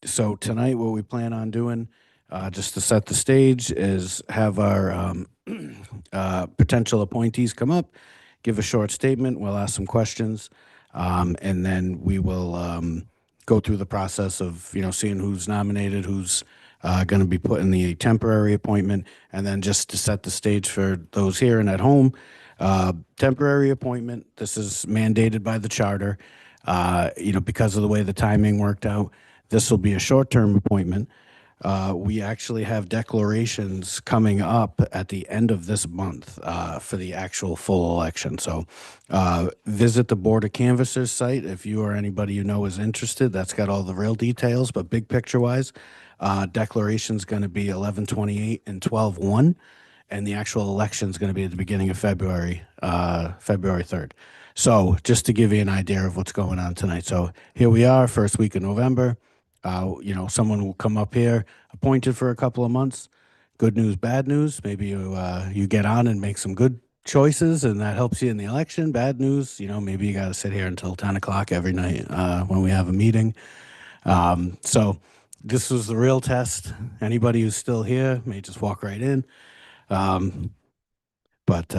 So tonight, what we plan on doing, just to set the stage, is have our potential appointees come up, give a short statement. We'll ask some questions, and then we will go through the process of seeing who's nominated, who's going to be put in the temporary appointment, and then just to set the stage for those here and at home, temporary appointment. This is mandated by the charter. Because of the way the timing worked out, this will be a short-term appointment. We actually have declarations coming up at the end of this month for the actual full election. So visit the Board of Canvassers site if you or anybody you know is interested. That's got all the real details, but big picture wise, declaration's going to be 11/28 and 12/1, and the actual election is going to be at the beginning of February, February 3rd. So just to give you an idea of what's going on tonight. So here we are, first week of November. Someone will come up here, appointed for a couple of months. Good news, bad news. Maybe you get on and make some good choices, and that helps you in the election. Bad news, maybe you got to sit here until 10 o'clock every night when we have a meeting. So this was the real test. Anybody who's still here may just walk right in. But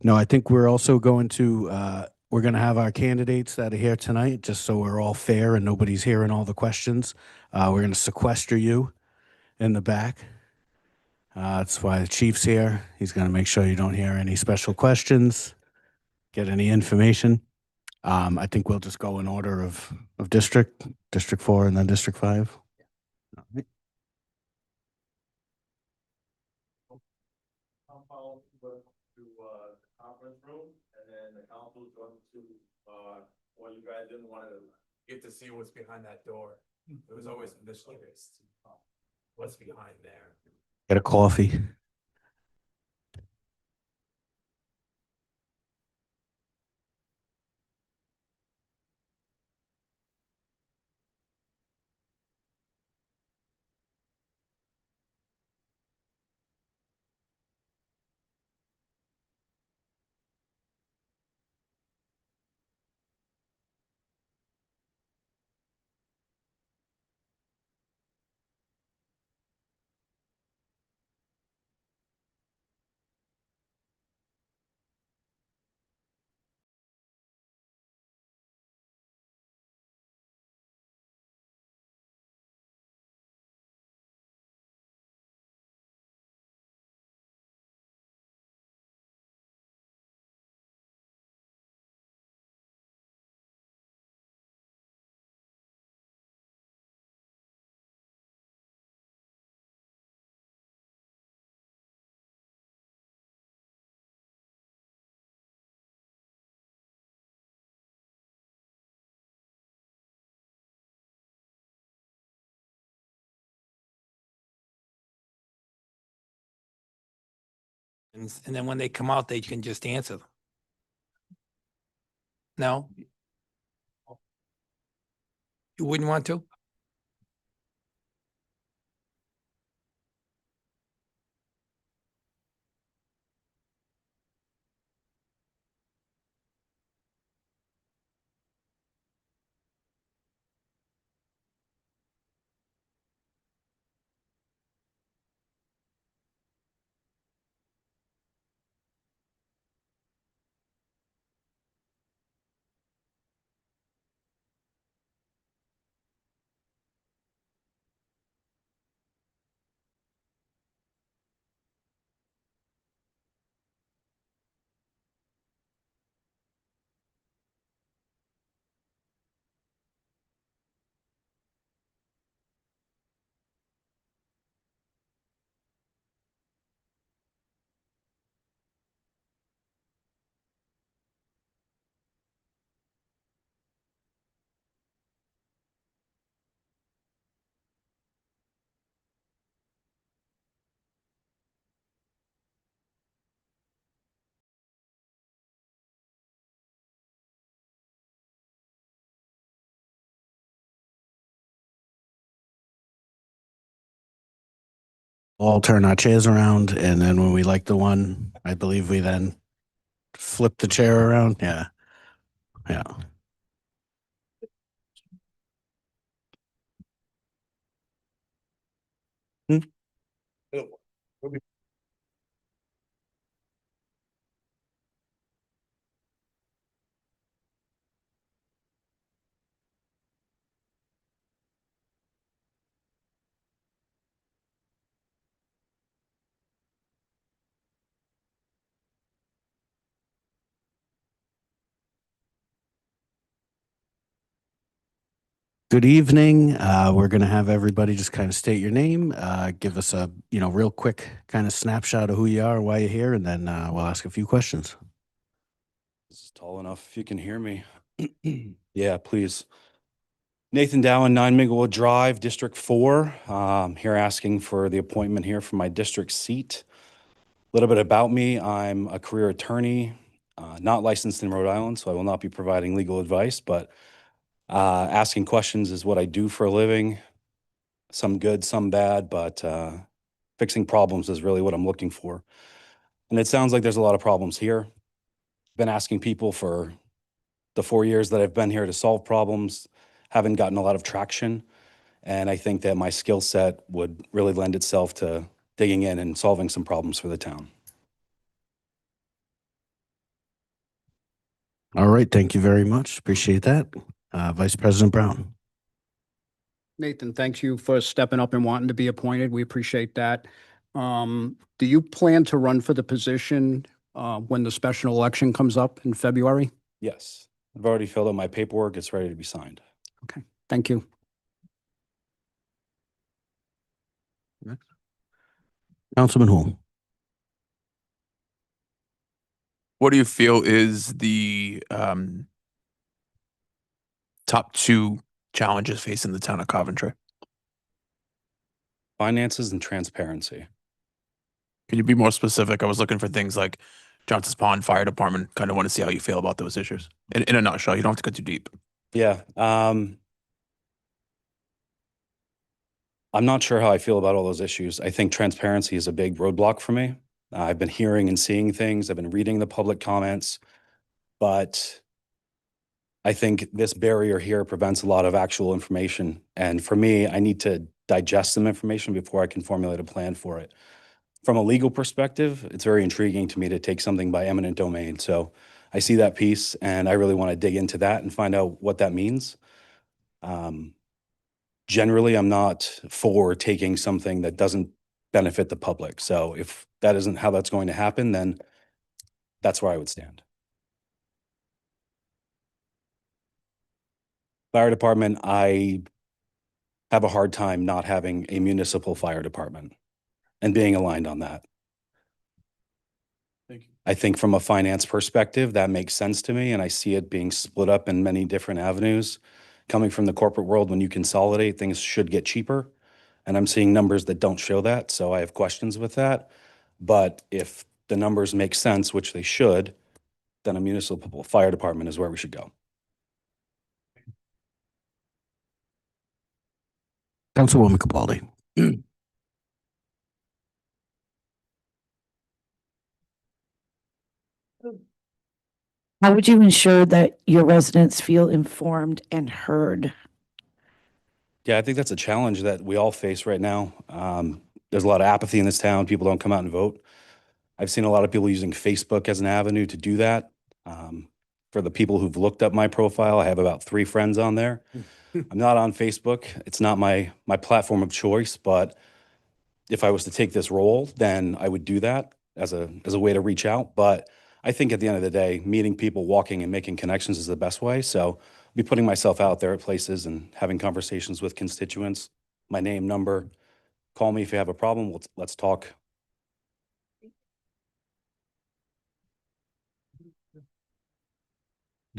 no, I think we're also going to we're going to have our candidates that are here tonight, just so we're all fair and nobody's hearing all the questions. We're going to sequester you in the back. That's why the chief's here. He's going to make sure you don't hear any special questions, get any information. I think we'll just go in order of District 4 and then District 5. All right. Conference room, and then the council's going to, well, you guys didn't want to get to see what's behind that door. It was always mysterious. What's behind there? Get a coffee. And then when they come out, they can just answer them. No? You wouldn't want to? All turn our chairs around, and then when we like the one, I believe we then flip the chair around. Yeah. Yeah. Hmm. Good evening. We're going to have everybody just kind of state your name, give us a, real quick kind of snapshot of who you are, why you're here, and then we'll ask a few questions. This is tall enough if you can hear me. Yeah, please. Nathan Dowen, 9 Minglewood Drive, District 4. Here asking for the appointment here for my district seat. A little bit about me. I'm a career attorney, not licensed in Rhode Island, so I will not be providing legal advice, but asking questions is what I do for a living. Some good, some bad, but fixing problems is really what I'm looking for. And it sounds like there's a lot of problems here. Been asking people for the 4 years that I've been here to solve problems, haven't gotten a lot of traction. And I think that my skill set would really lend itself to digging in and solving some problems for the town. All right. Thank you very much. Appreciate that. Vice President Brown. Nathan, thanks you for stepping up and wanting to be appointed. We appreciate that. Do you plan to run for the position when the special election comes up in February? Yes, I've already filled out my paperwork. It's ready to be signed. Okay, thank you. Councilman Hull. What do you feel is the top 2 challenges facing the town of Coventry? Finances and transparency. Can you be more specific? I was looking for things like Johnson's Pond Fire Department. Kind of want to see how you feel about those issues. In a nutshell, you don't have to go too deep. Yeah. I'm not sure how I feel about all those issues. I think transparency is a big roadblock for me. I've been hearing and seeing things. I've been reading the public comments, but I think this barrier here prevents a lot of actual information. And for me, I need to digest some information before I can formulate a plan for it. From a legal perspective, it's very intriguing to me to take something by eminent domain. So I see that piece and I really want to dig into that and find out what that means. Generally, I'm not for taking something that doesn't benefit the public. So if that isn't how that's going to happen, then that's where I would stand. Fire department, I have a hard time not having a municipal fire department and being aligned on that. Thank you. I think from a finance perspective, that makes sense to me, and I see it being split up in many different avenues. Coming from the corporate world, when you consolidate, things should get cheaper, and I'm seeing numbers that don't show that, so I have questions with that. But if the numbers make sense, which they should, then a municipal fire department is where we should go. Councilwoman Capaldi. How would you ensure that your residents feel informed and heard? Yeah, I think that's a challenge that we all face right now. There's a lot of apathy in this town. People don't come out and vote. I've seen a lot of people using Facebook as an avenue to do that. For the people who've looked up my profile, I have about 3 friends on there. I'm not on Facebook. It's not my platform of choice, but if I was to take this role, then I would do that as a way to reach out. But I think at the end of the day, meeting people, walking and making connections is the best way. So I'll be putting myself out there at places and having conversations with constituents. My name, number, call me if you have a problem. Let's talk.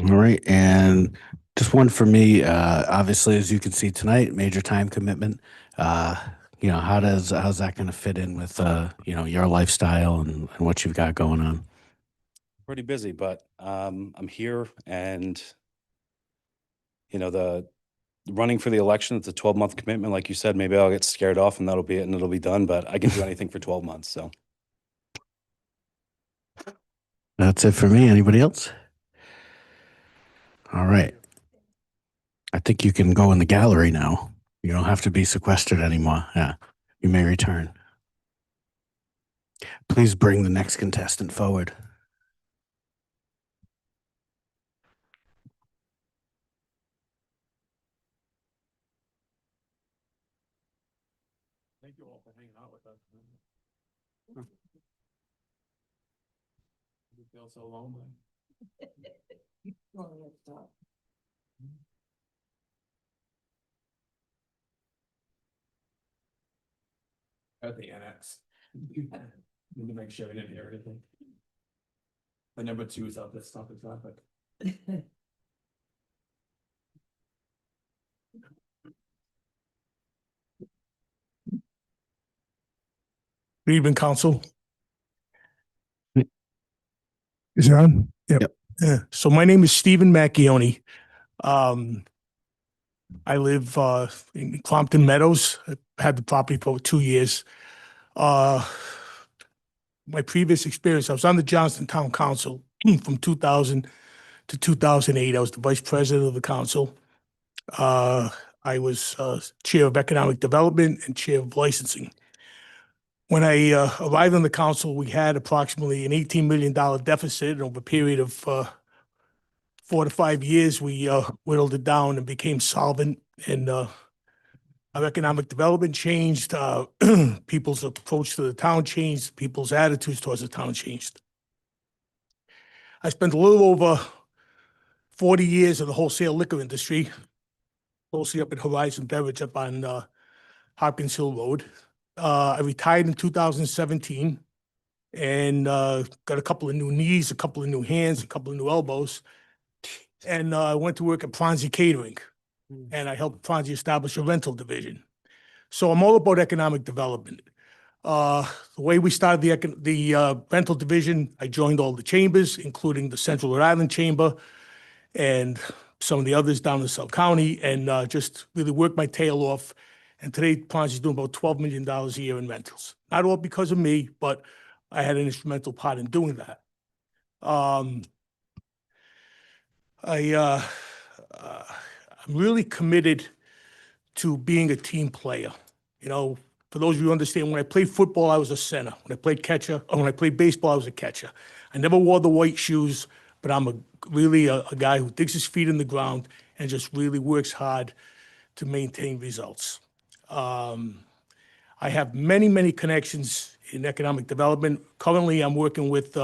All right. And just one for me, obviously, as you can see tonight, major time commitment. How's that going to fit in with, your lifestyle and what you've got going on? Pretty busy, but I'm here, and the running for the election, it's a 12-month commitment. Like you said, maybe I'll get scared off and that'll be it and it'll be done, but I can do anything for 12 months. So That's it for me. Anybody else? All right. I think you can go in the gallery now. You don't have to be sequestered anymore. Yeah. You may return. Please bring the next contestant forward. Thank you all for hanging out with us. You feel so lonely. At the annex. Need to make sure I didn't hear anything. The number 2 is out, that's not the traffic. Good evening, council. Is it on? Yep. Yeah. So my name is Stephen Macchione. I live in Clompton Meadows. I've had the property for over 2 years. My previous experience, I was on the Johnston Town Council from 2000 to 2008. I was the vice president of the council. I was chair of economic development and chair of licensing. When I arrived on the council, we had approximately an $18 million deficit. And over a period of 4 to 5 years, we whittled it down and became solvent. And our economic development changed. People's approach to the town changed. People's attitudes towards the town changed. I spent a little over 40 years in the wholesale liquor industry, mostly up at Horizon Beverage up on Hopkins Hill Road. I retired in 2017 and got a couple of new knees, a couple of new hands, a couple of new elbows. And I went to work at Pronzi Catering, and I helped Pronzi establish a rental division. So I'm all about economic development. The way we started the rental division, I joined all the chambers, including the Central Rhode Island Chamber and some of the others down in South County, and just really worked my tail off. And today, Pronzi's doing about $12 million a year in rentals. Not all because of me, but I had an instrumental part in doing that. I'm really committed to being a team player. You know, for those of you who understand, when I played football, I was a center. When I played when I played baseball, I was a catcher. I never wore the white shoes, but I'm really a guy who digs his feet in the ground and just really works hard to maintain results. I have many, many connections in economic development. Currently, I'm working with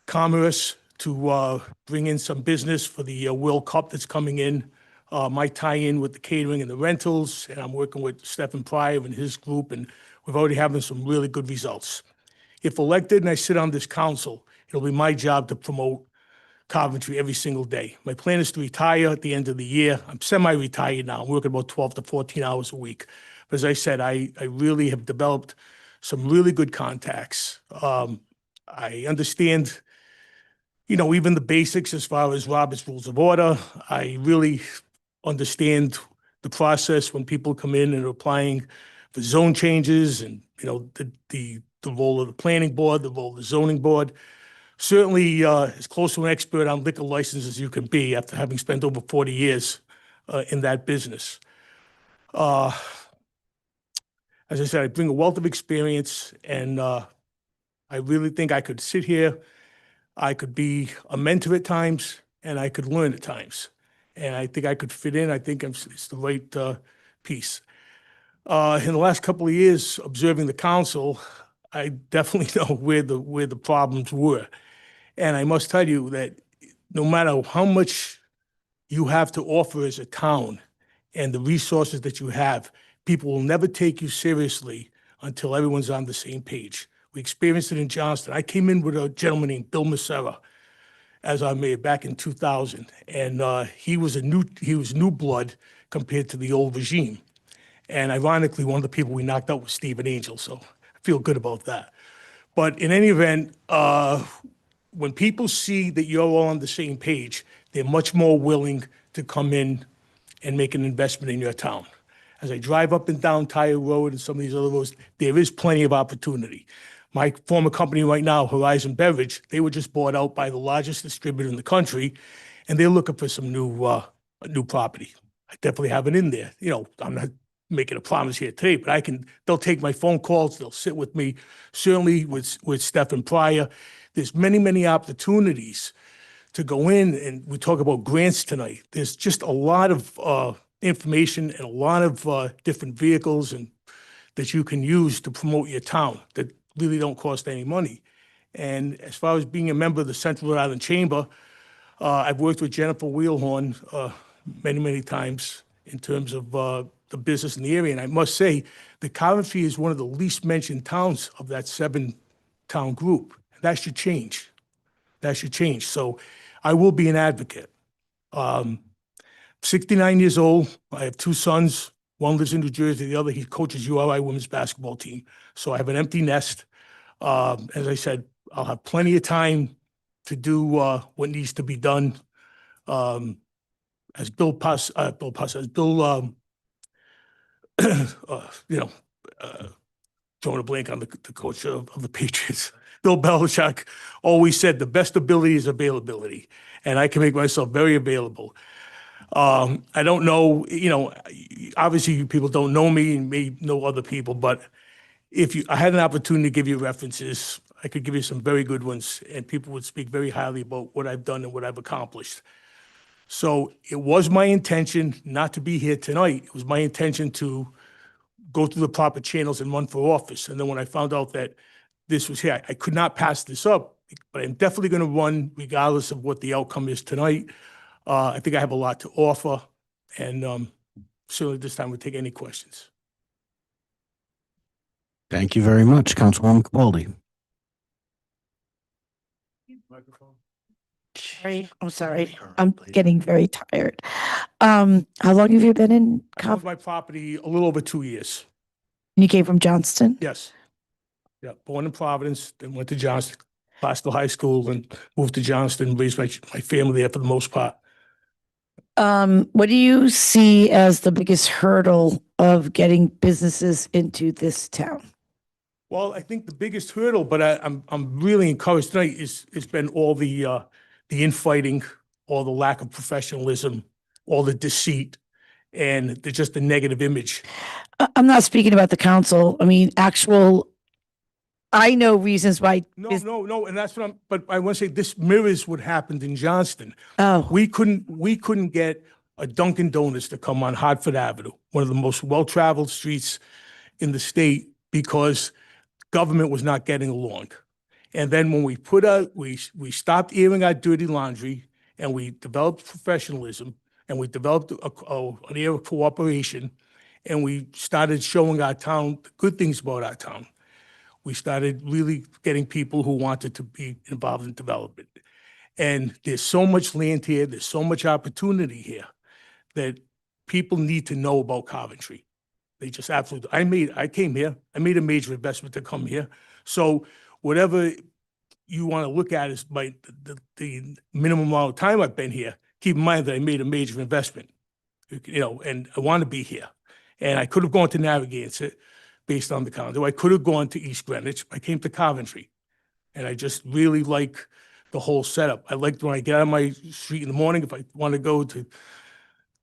Commerce to bring in some business for the World Cup that's coming in. My tie-in with the catering and the rentals, and I'm working with Stephen Pryor and his group, and we've already having some really good results. If elected and I sit on this council, it'll be my job to promote Coventry every single day. My plan is to retire at the end of the year. I'm semi-retired now. I'm working about 12 to 14 hours a week. But as I said, I really have developed some really good contacts. I understand, you know, even the basics as far as Robert's Rules of Order. I really understand the process when people come in and are applying for zone changes and, you know, the role of the planning board, the role of the zoning board. Certainly as close to an expert on liquor licenses as you can be after having spent over 40 years in that business. As I said, I bring a wealth of experience, and I really think I could sit here, I could be a mentor at times, and I could learn at times. And I think I could fit in. I think it's the right piece. In the last couple of years, observing the council, I definitely know where the problems were. And I must tell you that no matter how much you have to offer as a town and the resources that you have, people will never take you seriously until everyone's on the same page. We experienced it in Johnston. I came in with a gentleman named Bill Macera as our mayor back in 2000, and he was new blood compared to the old regime. And ironically, one of the people we knocked out was Stephen Angel, so I feel good about that. But in any event, when people see that you're all on the same page, they're much more willing to come in and make an investment in your town. As I drive up and down Tire Road and some of these other roads, there is plenty of opportunity. My former company right now, Horizon Beverage, they were just bought out by the largest distributor in the country, and they're looking for some new property. I definitely have it in there. You know, I'm not making a promise here today, but they'll take my phone calls, they'll sit with me, certainly with Stephen Pryor. There's many, many opportunities to go in, and we talk about grants tonight. There's just a lot of information and a lot of different vehicles and that you can use to promote your town that really don't cost any money. And as far as being a member of the Central Rhode Island Chamber, I've worked with Jennifer Wheelhorn many, many times in terms of the business in the area. And I must say, the Coventry is one of the least mentioned towns of that 7-town group. That should change. That should change. So I will be an advocate. 69 years old. I have 2 sons. One lives in New Jersey. The other, he coaches URI women's basketball team. So I have an empty nest. As I said, I'll have plenty of time to do what needs to be done. As Bill drawing a blank on the coach of the Patriots, Bill Belichick always said the best ability is availability, and I can make myself very available. I don't know, obviously people don't know me and may know other people, but I had an opportunity to give you references, I could give you some very good ones, and people would speak very highly about what I've done and what I've accomplished. So it was my intention not to be here tonight. It was my intention to go through the proper channels and run for office. And then when I found out that this was here, I could not pass this up, but I'm definitely going to run regardless of what the outcome is tonight. I think I have a lot to offer, and certainly this time we'll take any questions. Thank you very much, Councilwoman Capaldi. Sorry, I'm sorry. I'm getting very tired. How long have you been in I owned my property a little over 2 years. You came from Johnston? Yes. Yeah, born in Providence, then went to Johnston, Classical High School, and moved to Johnston, raised my family there for the most part. What do you see as the biggest hurdle of getting businesses into this town? Well, I think the biggest hurdle, but I'm really encouraged tonight, has been all the infighting, all the lack of professionalism, all the deceit, and just the negative image. I'm not speaking about the council. I mean, I know reasons why. No, and that's but I want to say this mirrors what happened in Johnston. Oh. We couldn't get a Dunkin' Donuts to come on Hartford Avenue, one of the most well-traveled streets in the state, because government was not getting along. And then when we stopped airing our dirty laundry, and we developed professionalism, and we developed an air of cooperation, and we started showing our town the good things about our town. We started really getting people who wanted to be involved in development. And there's so much land here, there's so much opportunity here that people need to know about Coventry. They just absolutely, I came here, I made a major investment to come here. So whatever you want to look at is the minimum amount of time I've been here, keep in mind that I made a major investment, and I want to be here. And I could have gone to Narragansett based on the condo. I could have gone to East Greenwich. I came to Coventry, and I just really like the whole setup. I liked when I get out of my street in the morning, if I want to go to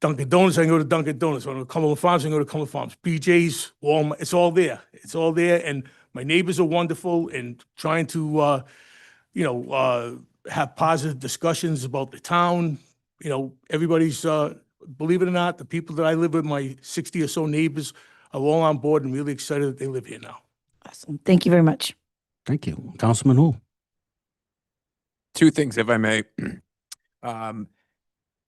Dunkin' Donuts, I can go to Dunkin' Donuts. When I go to Cumberland Farms, I can go to Cumberland Farms. BJ's, Walmart, it's all there. It's all there, and my neighbors are wonderful, and trying to, have positive discussions about the town. Everybody's, believe it or not, the people that I live with, my 60 or so neighbors, are all on board and really excited that they live here now. Awesome. Thank you very much. Thank you. Councilman Hu. 2 things, if I may.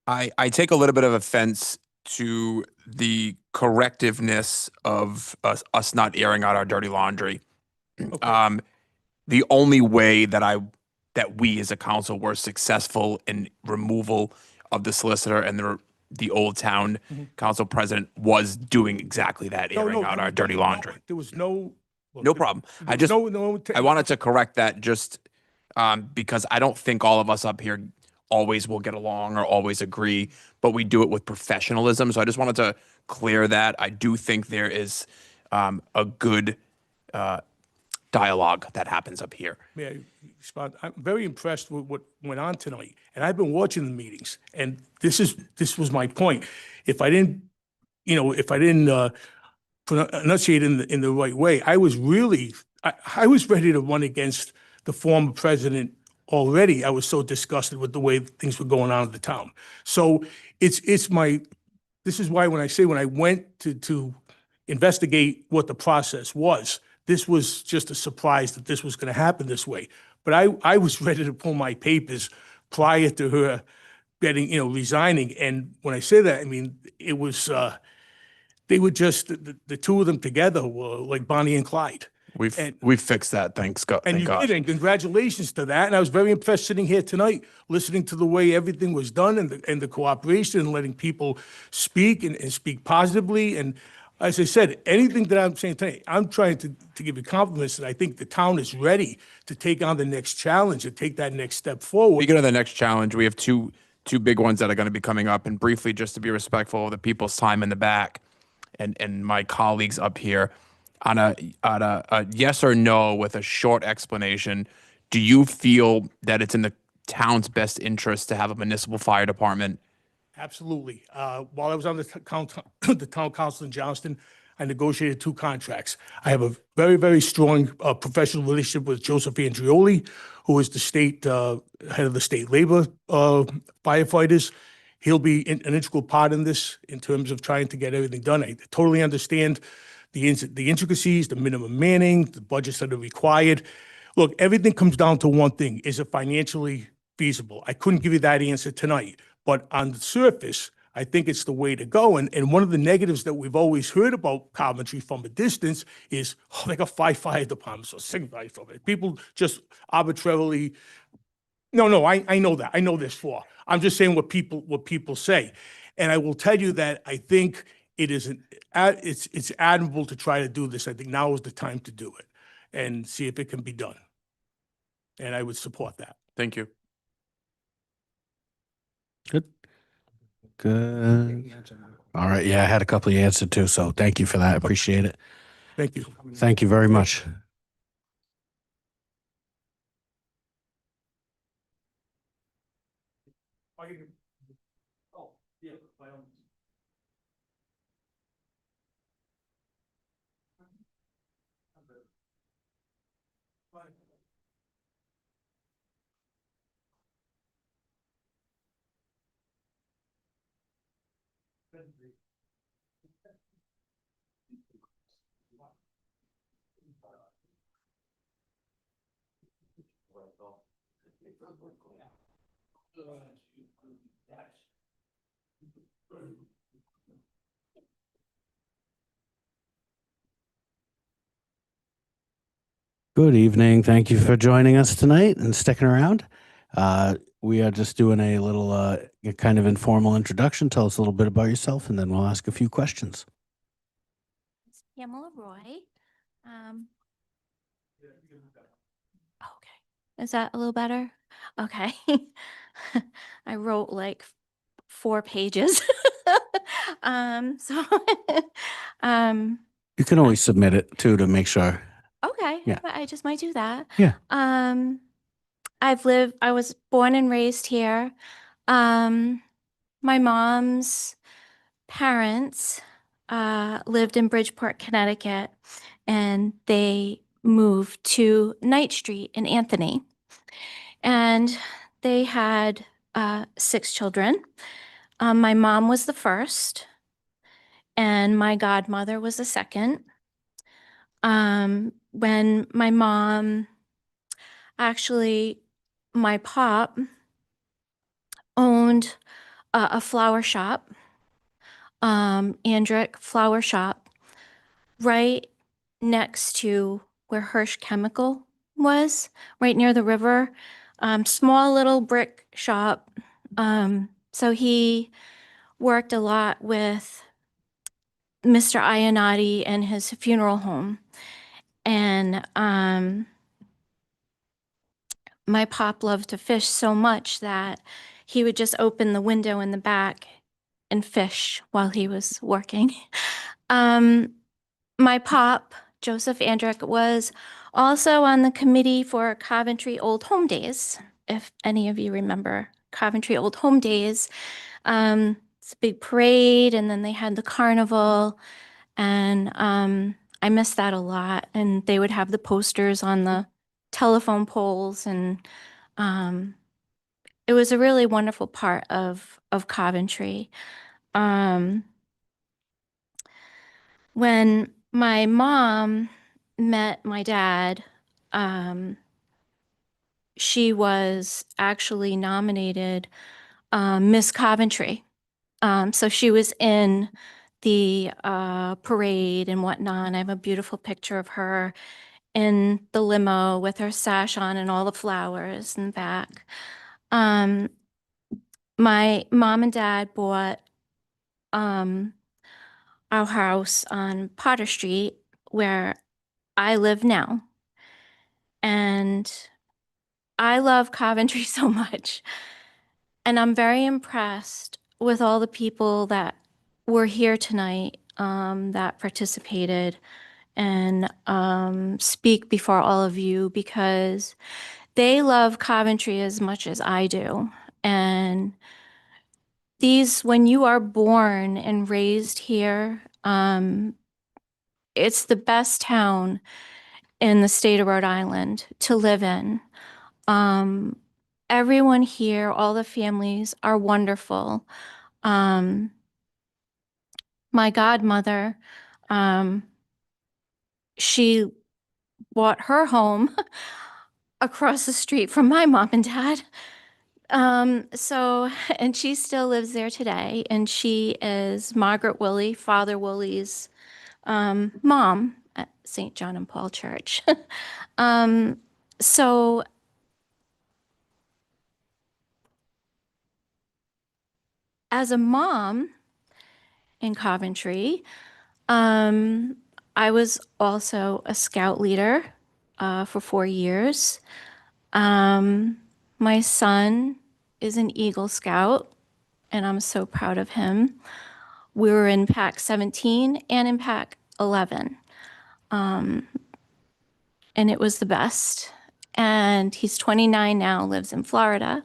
I take a little bit of offense to the correctiveness of us not airing out our dirty laundry. The only way that we as a council were successful in removal of the solicitor and the Old Town Council president was doing exactly that, airing out our dirty laundry. There was no. No problem. I just, I wanted to correct that just because I don't think all of us up here always will get along or always agree, but we do it with professionalism. So I just wanted to clear that. I do think there is a good dialogue that happens up here. May I respond? I'm very impressed with what went on tonight, and I've been watching the meetings, and this was my point. If I didn't enunciate in the right way, I was ready to run against the former president already. I was so disgusted with the way things were going on in the town. So this is why when I went to investigate what the process was, this was just a surprise that this was going to happen this way. But I was ready to pull my papers prior to her resigning. And when I say that, I mean, it was, they were just, the two of them together were like Bonnie and Clyde. And- We've fixed that, thanks God. And Thank you God. did, and congratulations to that. And I was very impressed sitting here tonight, listening to the way everything was done and the cooperation and letting people speak and speak positively. And as I said, anything that I'm saying tonight, I'm trying to give you compliments that I think the town is ready to take on the next challenge and take that next step forward. Speaking of the next challenge, we have two big ones that are going to be coming up. And briefly, just to be respectful of the people's time in the back and my colleagues up here, on a yes or no with a short explanation, do you feel that it's in the town's best interest to have a municipal fire department? Absolutely. While I was on the the town council in Johnston, I negotiated 2 contracts. I have a very, very strong professional relationship with Joseph Andrioli, who is the state head of the state labor firefighters. He'll be an integral part in this in terms of trying to get everything done. I totally understand the intricacies, the minimum manning, the budgets that are required. Look, everything comes down to one thing. Is it financially feasible? I couldn't give you that answer tonight, but on the surface, I think it's the way to go. And one of the negatives that we've always heard about Coventry from a distance is, oh, they got 5 fire departments or 6 fire departments. People just arbitrarily, no, I know that. I know this for. I'm just saying what people say. And I will tell you that I think it is it's admirable to try to do this. I think now is the time to do it and see if it can be done. And I would support that. Thank you. Good. Good. All right. Yeah, I had a couple you answered too, so thank you for that. Appreciate it. Thank you. Thank you very much. Good evening. Thank you for joining us tonight and sticking around. We are just doing a little kind of informal introduction. Tell us a little bit about yourself, and then we'll ask a few questions. Pamela Roy. Okay. Is that a little better? Okay. I wrote like 4 pages. So You can always submit it too to make sure. okay, Yeah. but I just might do that. Yeah. I was born and raised here. My mom's parents lived in Bridgeport, Connecticut, and they moved to Knight Street in Anthony. And they had 6 children. My mom was the first, and my godmother was the second. When my mom, actually, my pop owned a flower shop, Andrick Flower Shop, right next to where Hirsch Chemical was, right near the river. Small little brick shop. So he worked a lot with Mr. Ionati and his funeral home. And my pop loved to fish so much that he would just open the window in the back and fish while he was working. My pop, Joseph Andrick, was also on the committee for Coventry Old Home Days, if any of you remember Coventry Old Home Days. It's a big parade, and then they had the carnival, and I miss that a lot. And they would have the posters on the telephone poles, and it was a really wonderful part of Coventry. When my mom met my dad, she was actually nominated Miss Coventry. So she was in the parade and whatnot. I have a beautiful picture of her in the limo with her sash on and all the flowers in the back. My mom and dad bought our house on Potter Street where I live now. And I love Coventry so much. And I'm very impressed with all the people that were here tonight that participated and speak before all of you because they love Coventry as much as I do. And when you are born and raised here, it's the best town in the state of Rhode Island to live in. Everyone here, all the families are wonderful. My godmother, she bought her home across the street from my mom and dad. And she still lives there today, and she is Margaret Woolley, Father Woolley's mom at St. John and Paul Church. So as a mom in Coventry, I was also a scout leader for 4 years. My son is an Eagle Scout, and I'm so proud of him. We were in Pack 17 and in Pack 11. And it was the best. And he's 29 now, lives in Florida.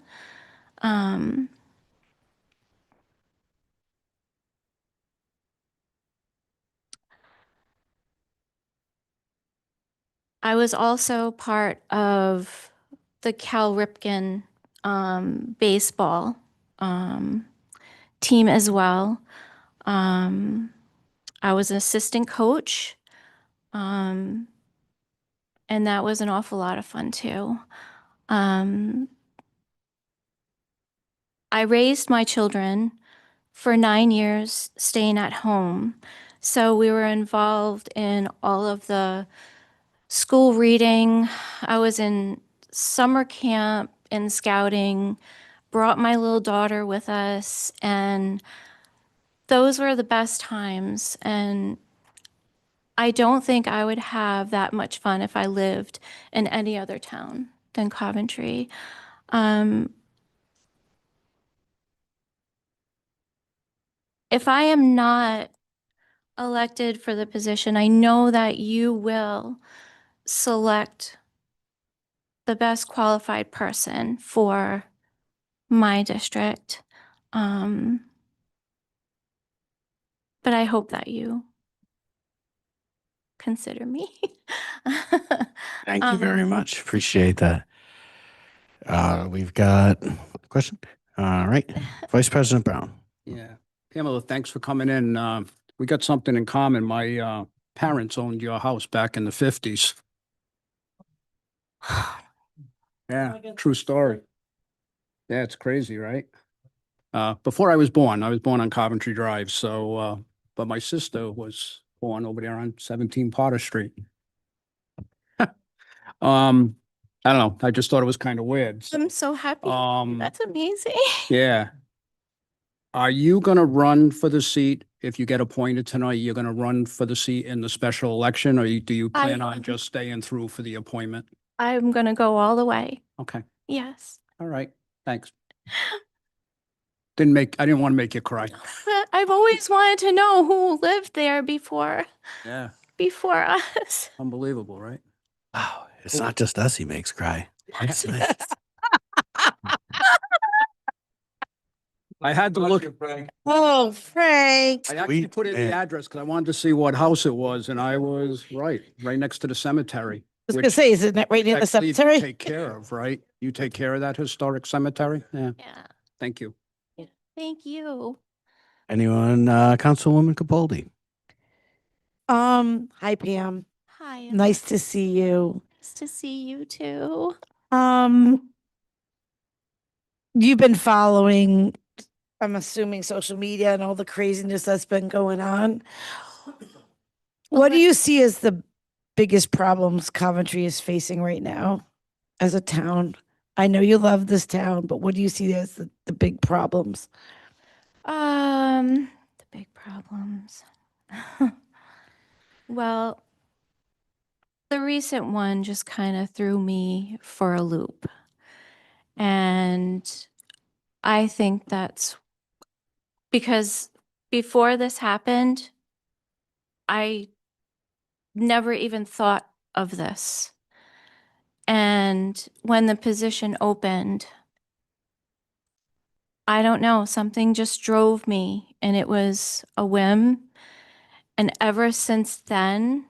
I was also part of the Cal Ripken baseball team as well. I was an assistant coach, and that was an awful lot of fun too. I raised my children for 9 years staying at home. So we were involved in all of the school reading. I was in summer camp and scouting, brought my little daughter with us, and those were the best times. And I don't think I would have that much fun if I lived in any other town than Coventry. If I am not elected for the position, I know that you will select the best qualified person for my district. But I hope that you consider me. Thank you very much. Appreciate that. We've got a question. All right. Vice President Brown. Yeah. Pamela, thanks for coming in. We got something in common. My parents owned your house back in the 50s. Yeah, true story. Yeah, it's crazy, right? Before I was born on Coventry Drive. So, but my sister was born over there on 17 Potter Street. I don't know. I just thought it was kind of weird. I'm so happy. That's amazing. Yeah. Are you going to run for the seat if you get appointed tonight? You're going to run for the seat in the special election, or do you plan on just staying through for the appointment? I'm going to go all the way. Okay. Yes. All right. Thanks. I didn't want to make you cry. I've always wanted to know who lived there before Yeah. us. Unbelievable, right? Wow. It's not just us he makes cry. I had to look. Oh, Frank. I actually put in the address because I wanted to see what house it was, and I was right next to the cemetery. I was going to say, isn't that right near the actually cemetery? Take care of, right? You take care of that historic cemetery? Yeah. Yeah. Thank you. Thank you. Anyone, Councilwoman Capaldi? Hi, Pam. Hi. Nice to see you. Nice to see you too. You've been following I'm assuming social media and all the craziness that's been going on. What do you see as the biggest problems Coventry is facing right now as a town? I know you love this town, but what do you see as the big problems? The big problems. Well, the recent one just kind of threw me for a loop. And I think that's because before this happened, I never even thought of this. And when the position opened, I don't know, something just drove me and it was a whim. And ever since then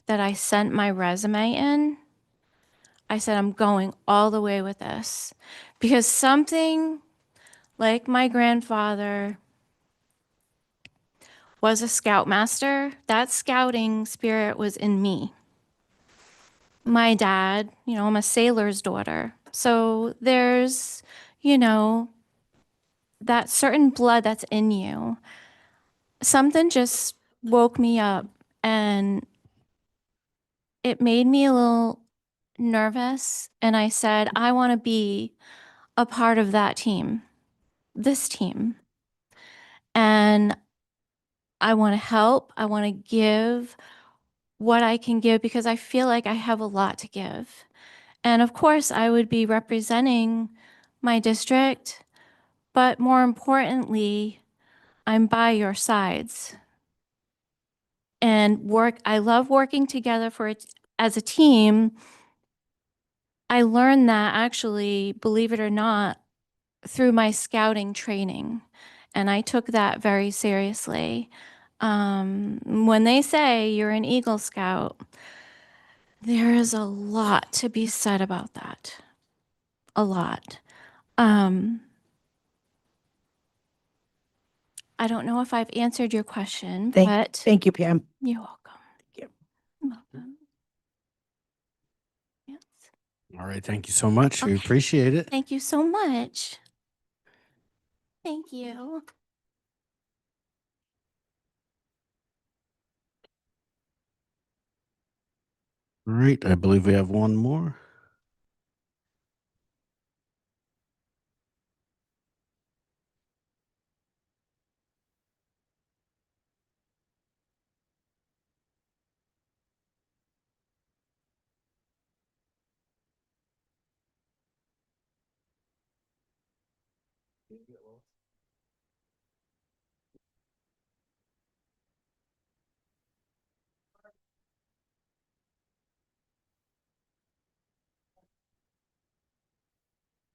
that I sent my resume in, I said, I'm going all the way with this. Because something like my grandfather was a scoutmaster, that scouting spirit was in me. My dad, I'm a sailor's daughter. So there's, that certain blood that's in you. Something just woke me up and it made me a little nervous. And I said, I want to be a part of that team, this team. And I want to help. I want to give what I can give because I feel like I have a lot to give. And of course, I would be representing my district, but more importantly, I'm by your sides. And I love working together as a team. I learned that actually, believe it or not, through my scouting training. And I took that very seriously. When they say you're an Eagle Scout, there is a lot to be said about that. A lot. I don't know if I've answered your question, but Thank you, Pam. you're welcome. Thank You're welcome. Yes. All right. Thank you so much. We appreciate it. Thank you so much. Thank you. All right. I believe we have one more.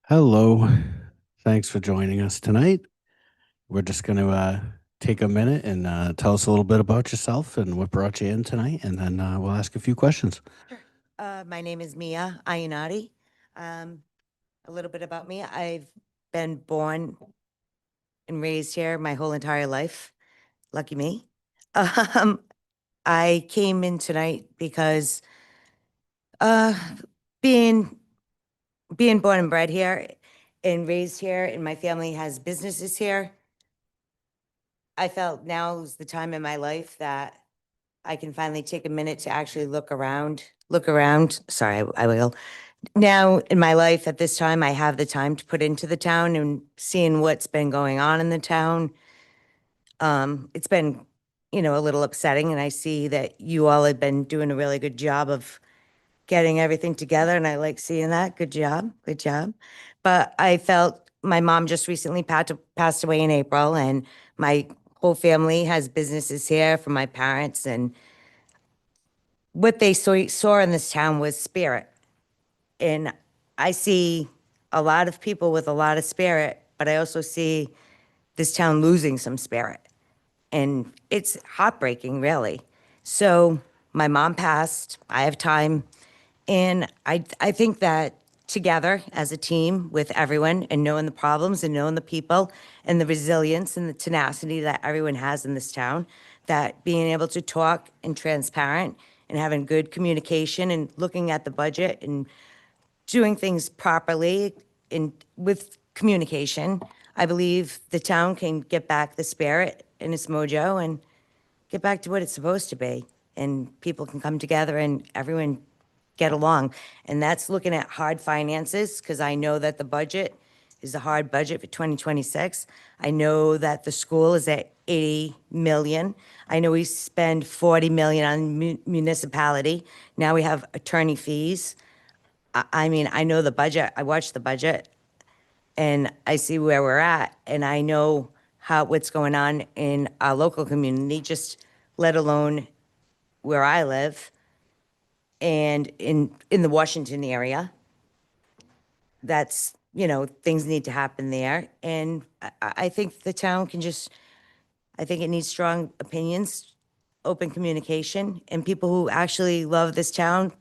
Hello. Thanks for joining us tonight. We're just going to take a minute and tell us a little bit about yourself and what brought you in tonight, and then we'll ask a few questions. My name is Mia Ayanati. A little bit about me. I've been born and raised here my whole entire life. Lucky me. I came in tonight because being born and bred here and raised here, and my family has businesses here, I felt now is the time in my life that I can finally take a minute to actually look around. Sorry, I will. Now in my life at this time, I have the time to put into the town and seeing what's been going on in the town. It's been, a little upsetting, and I see that you all have been doing a really good job of getting everything together, and I like seeing that. Good job. Good job. But I felt my mom just recently passed away in April, and my whole family has businesses here for my parents, and what they saw in this town was spirit. And I see a lot of people with a lot of spirit, but I also see this town losing some spirit. And it's heartbreaking, really. So my mom passed, I have time. And I think that together as a team with everyone and knowing the problems and knowing the people and the resilience and the tenacity that everyone has in this town, that being able to talk and transparent and having good communication and looking at the budget and doing things properly and with communication, I believe the town can get back the spirit and its mojo and get back to what it's supposed to be. And people can come together and everyone get along. And that's looking at hard finances, because I know that the budget is a hard budget for 2026. I know that the school is at 80 million. I know we spend 40 million on municipality. Now we have attorney fees. I mean, I know the budget. I watched the budget and I see where we're at, and I know what's going on in our local community, just let alone where I live and in the Washington area. That's, things need to happen there. And I think the town can I think it needs strong opinions, open communication, and people who actually love this town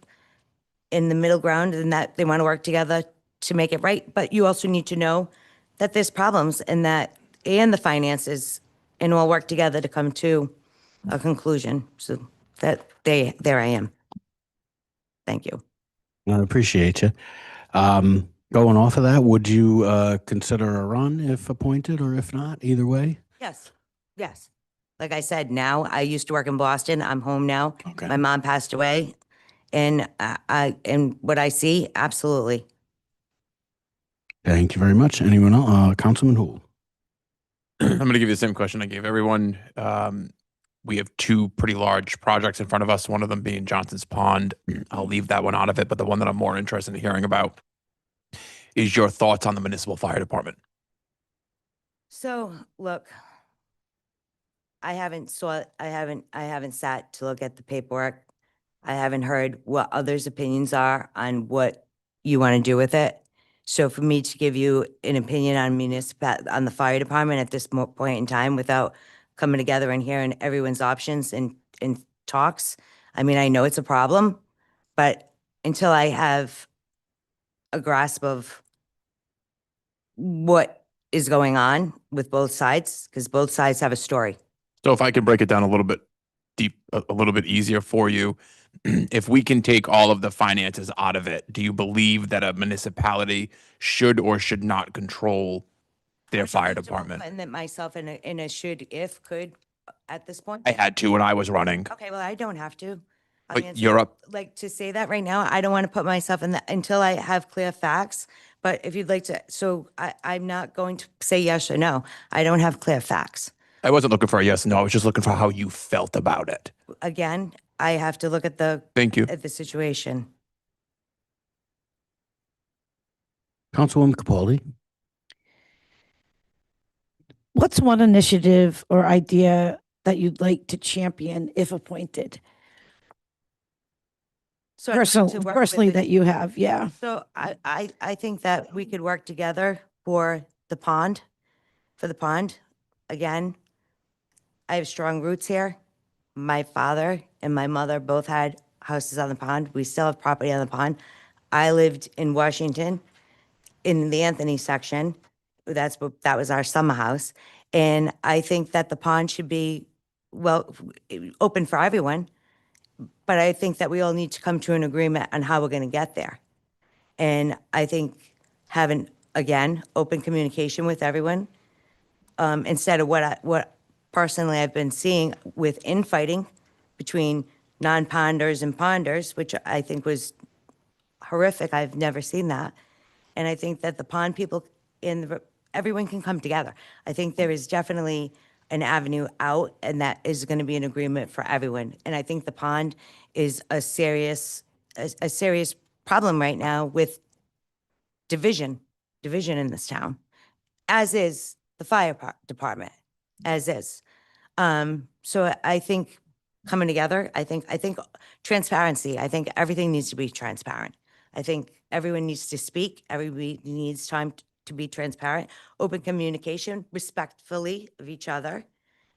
in the middle ground and that they want to work together to make it right. But you also need to know that there's problems and the finances, and we'll work together to come to a conclusion. So there I am. Thank you. I appreciate you. Going off of that, would you consider a run if appointed or if not, either way? Yes, yes. Like I said, now I used to work in Boston. I'm home now. Okay. My mom passed away, and and what I see, absolutely. Thank you very much. Anyone else? Councilman Hool. I'm going to give you the same question I gave everyone. We have two pretty large projects in front of us, one of them being Johnson's Pond. I'll leave that one out of it, but the one that I'm more interested in hearing about is your thoughts on the municipal fire department. So look, I haven't sat to look at the paperwork. I haven't heard what others' opinions are on what you want to do with it. So for me to give you an opinion on on the fire department at this point in time without coming together and hearing everyone's options and talks, I mean, I know it's a problem, but until I have a grasp of what is going on with both sides, because both sides have a story. So if I could break it down a little bit a little bit easier for you, if we can take all of the finances out of it, do you believe that a municipality should or should not control their fire department? And that myself in a should, if, could, at this point. I had to when I was running. Okay, well, I don't have to. But you're up. Like, to say that right now, I don't want to put myself in that until I have clear facts. But if you'd like to, so I'm not going to say yes or no. I don't have clear facts. I wasn't looking for a yes or no. I was just looking for how you felt about it. Again, I have to look at Thank you. at the situation. Councilwoman Capaldi. What's one initiative or idea that you'd like to champion if appointed? So I'd like to work with Personally the- that you have, yeah. So I think that we could work together for the pond, Again, I have strong roots here. My father and my mother both had houses on the pond. We still have property on the pond. I lived in Washington in the Anthony section. That was our summer house. And I think that the pond should be, well, open for everyone. But I think that we all need to come to an agreement on how we're going to get there. And I think having, again, open communication with everyone, instead of what personally I've been seeing with infighting between non-ponders and ponders, which I think was horrific. I've never seen that. And I think that the pond people everyone can come together. I think there is definitely an avenue out, and that is going to be an agreement for everyone. And I think the pond is a serious problem right now with division in this town, as is the fire department, as is. So I think coming together, I think transparency, I think everything needs to be transparent. I think everyone needs to speak. Everybody needs time to be transparent, open communication, respectfully of each other.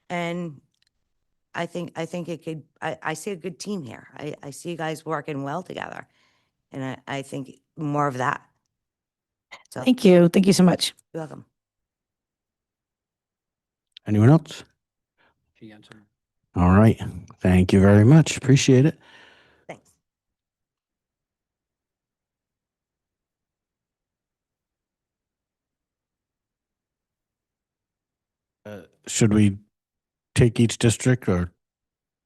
And I think it could, I see a good team here. I see you guys working well together. And I think more of that. So Thank you. Thank you so much. you're welcome. Anyone else? All right. Thank you very much. Appreciate it. Thanks. Should we take each district or,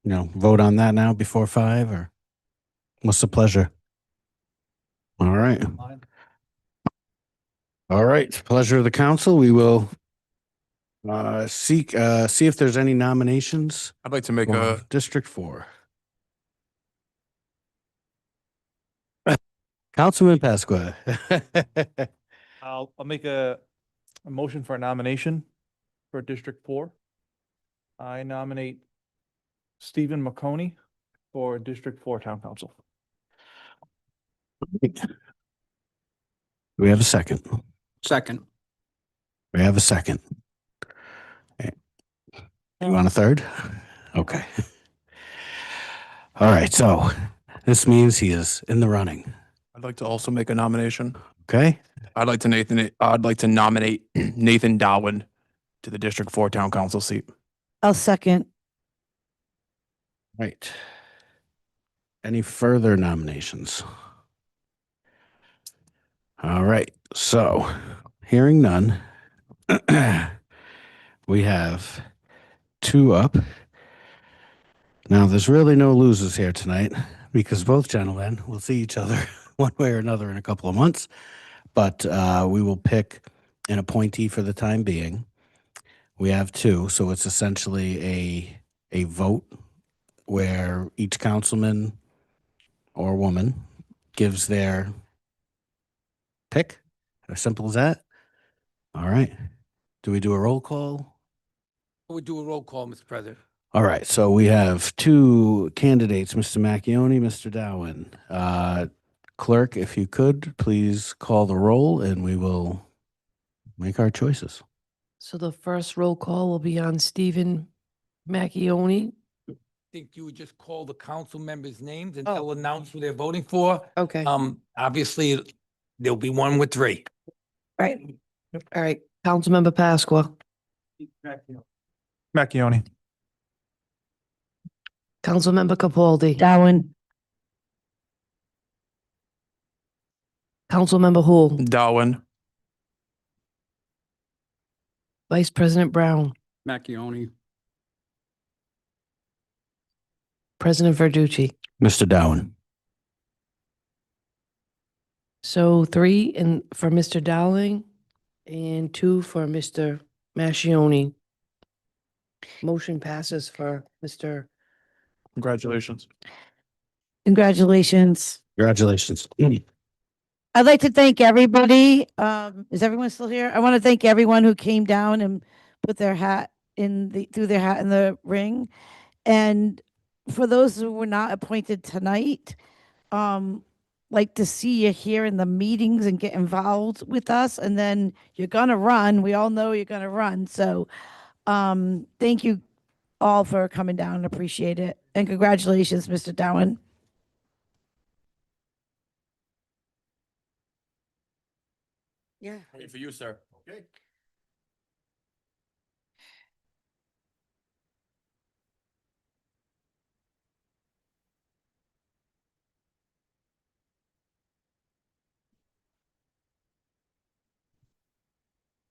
vote on that now before 5 or what's the pleasure? All right. All right. Pleasure of the council. We will see if there's any nominations. I'd like to make for a, District 4. Councilman Pasqua. I'll make a motion for a nomination for District 4. I nominate Stephen McConey for District 4 Town Council. We have a second. Second. We have a second. You want a third? Okay. All right. So this means he is in the running. I'd like to also make a nomination. Okay. I'd like to nominate Nathan Darwin to the District 4 Town Council seat. I'll second. Right. Any further nominations? All right. So hearing none, we have 2 up. Now, there's really no losers here tonight because both gentlemen will see each other one way or another in a couple of months. But we will pick an appointee for the time being. We have 2, so it's essentially a vote where each councilman or woman gives their pick. As simple as that. All right. Do we do a roll call? We'll do a roll call, Mr. President. All right. So we have 2 candidates, Mr. Macchione, Mr. Dowen. Clerk, if you could, please call the roll and we will make our choices. So the first roll call will be on Stephen Macchione. I think you would just call the council members' names and they'll announce who they're voting for. Okay. Obviously, there'll be one with 3. Right. All right. Councilmember Pasqua. Macchione. Councilmember Capaldi. Darwin. Councilmember Hul. Darwin. Vice President Brown. Macchione. President Verducci. Mr. Dowen. So 3 for Mr. Dowling and 2 for Mr. Mascione. Motion passes for Mr. Congratulations. Congratulations. Congratulations. I'd like to thank everybody. Is everyone still here? I want to thank everyone who came down and put their hat threw their hat in the ring. And for those who were not appointed tonight, like to see you here in the meetings and get involved with us. And then you're gonna run. We all know you're gonna run. So thank you all for coming down. Appreciate it. And congratulations, Mr. Dowen. Yeah. Wait for you, sir. Okay.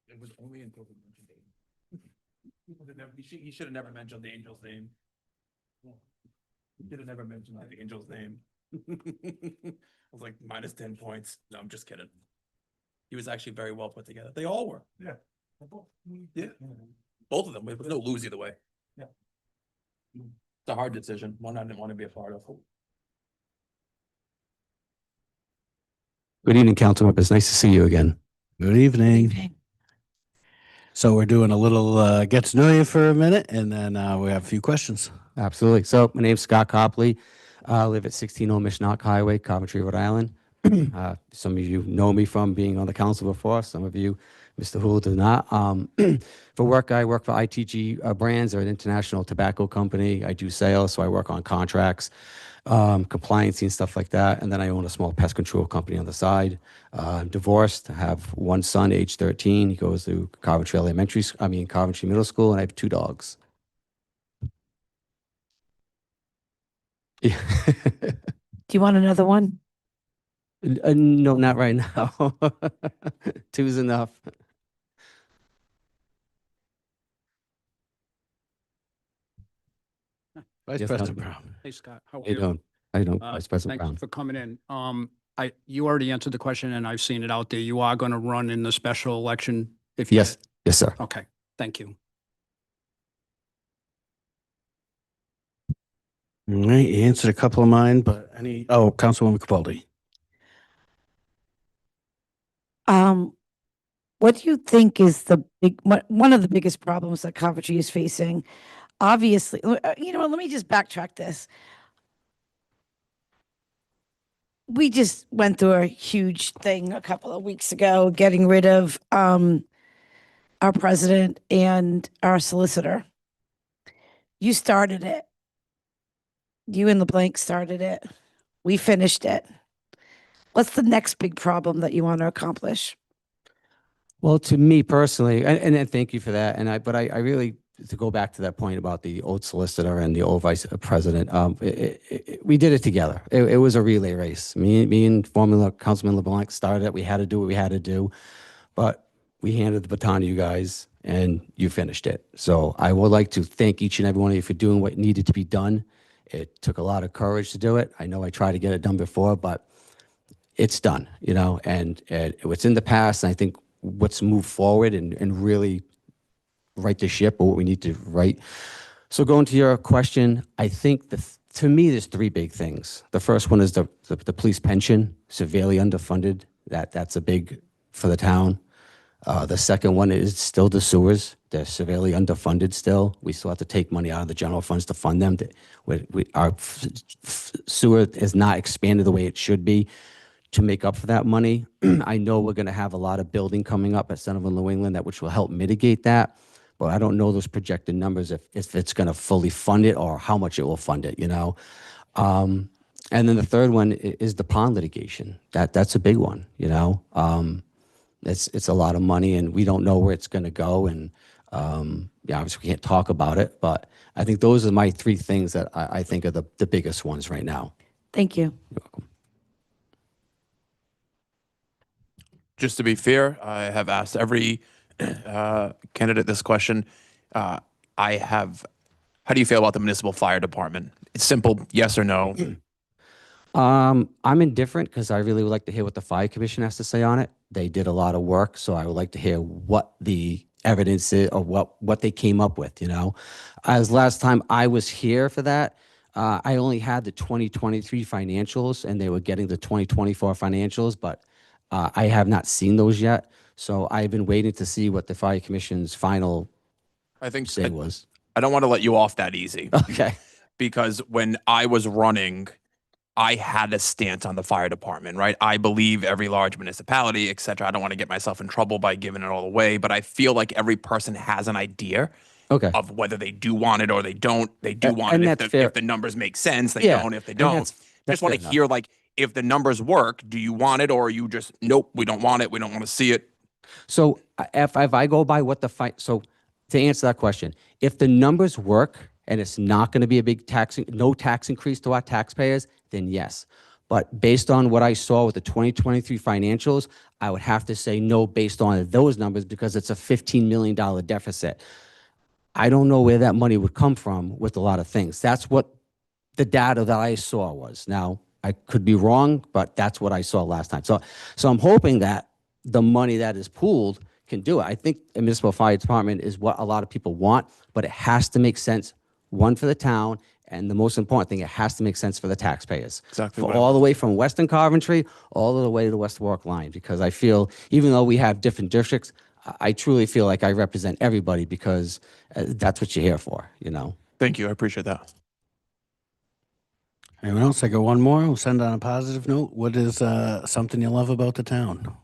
It was only until we mentioned He should have never mentioned the angel's name. He should have never mentioned the angel's name. I was like -10 points. No, I'm just kidding. He was actually very well put together. They all were. Yeah. Yeah. Both of them. There was no lose either way. Yeah. It's a hard decision. One I didn't want to be a part of. Good evening, council members. Nice to see you again. Good evening. So we're doing a little get to know you for a minute and then we have a few questions. Absolutely. So my name's Scott Copley. I live at 16 Old Mishnock Highway, Coventry, Rhode Island. Some of you know me from being on the council before. Some of you, Mr. Hool, do not. For work, I work for ITG Brands. They're an international tobacco company. I do sales, so I work on contracts, compliance and stuff like that. And then I own a small pest control company on the side. I'm divorced. I have one son, age 13. He goes to Coventry Coventry Middle School, and I have 2 dogs. Do you want another one? No, not right now. 2's enough. Vice Yes, President Councilman. Brown. Hey, Scott, how How are you you? doing? How you doing, Uh, Vice President Thanks Brown? for coming in. You already answered the question and I've seen it out there. You are going to run in the special election if you. Yes, yes, sir. Okay, thank you. All right, you answered a couple of mine, but Councilwoman Capaldi. What do you think is one of the biggest problems that Coventry is facing? Obviously, you know what, let me just backtrack this. We just went through a huge thing a couple of weeks ago, getting rid of our president and our solicitor. You started it. You and LeBlanc started it. We finished it. What's the next big problem that you want to accomplish? Well, to me personally, and thank you for that. But I really, to go back to that point about the old solicitor and the old vice president, we did it together. It was a relay race. Me and former Councilman LeBlanc started it. We had to do what we had to do, but we handed the baton to you guys and you finished it. So I would like to thank each and every one of you for doing what needed to be done. It took a lot of courage to do it. I know I tried to get it done before, but it's done, you know, and it's in the past. And I think let's move forward and really right the ship or what we need to right. So going to your question, I think to me, there's three big things. The first one is the police pension, severely underfunded. That's a big for the town. The second one is still the sewers. They're severely underfunded still. We still have to take money out of the general funds to fund them. Our sewer is not expanded the way it should be to make up for that money. I know we're going to have a lot of building coming up at Centerville, New England, which will help mitigate that. But I don't know those projected numbers if it's going to fully fund it or how much it will fund it, you know. And then the third one is the pond litigation. That's a big one, you know. It's a lot of money and we don't know where it's going to go. And yeah, obviously we can't talk about it, but I think those are my three things that I think are the biggest ones right now. Thank you. You're welcome. Just to be fair, I have asked every candidate this question. How do you feel about the municipal fire department? It's simple, yes or no. I'm indifferent because I really would like to hear what the fire commission has to say on it. They did a lot of work, so I would like to hear what the evidence is or what they came up with, you know. As last time I was here for that, I only had the 2023 financials and they were getting the 2024 financials, but I have not seen those yet. So I've been waiting to see what the fire commission's final say was. I don't want to let you off that easy. Okay. Because when I was running, I had a stance on the fire department, right? I believe every large municipality, et cetera. I don't want to get myself in trouble by giving it all away, but I feel like every person has an idea of whether they do want it or they don't. They do want it if the numbers make sense. They don't if they don't. Just want to hear, like, if the numbers work, do you want it or are you just, nope, we don't want it. We don't want to see it. So if I go by what so to answer that question, if the numbers work and it's not going to be a big no tax increase to our taxpayers, then yes. But based on what I saw with the 2023 financials, I would have to say no based on those numbers because it's a $15 million deficit. I don't know where that money would come from with a lot of things. That's what the data that I saw was. Now, I could be wrong, but that's what I saw last time. So I'm hoping that the money that is pooled can do it. I think a municipal fire department is what a lot of people want, but it has to make sense, one, for the town, and the most important thing, it has to make sense for the taxpayers. Exactly. For all the way from Western Coventry, all the way to the West Warwick line, because I feel, even though we have different districts, I truly feel like I represent everybody because that's what you're here for, you know? Thank you. I appreciate that. Anyone else? I got one more. We'll send on a positive note. What is something you love about the town?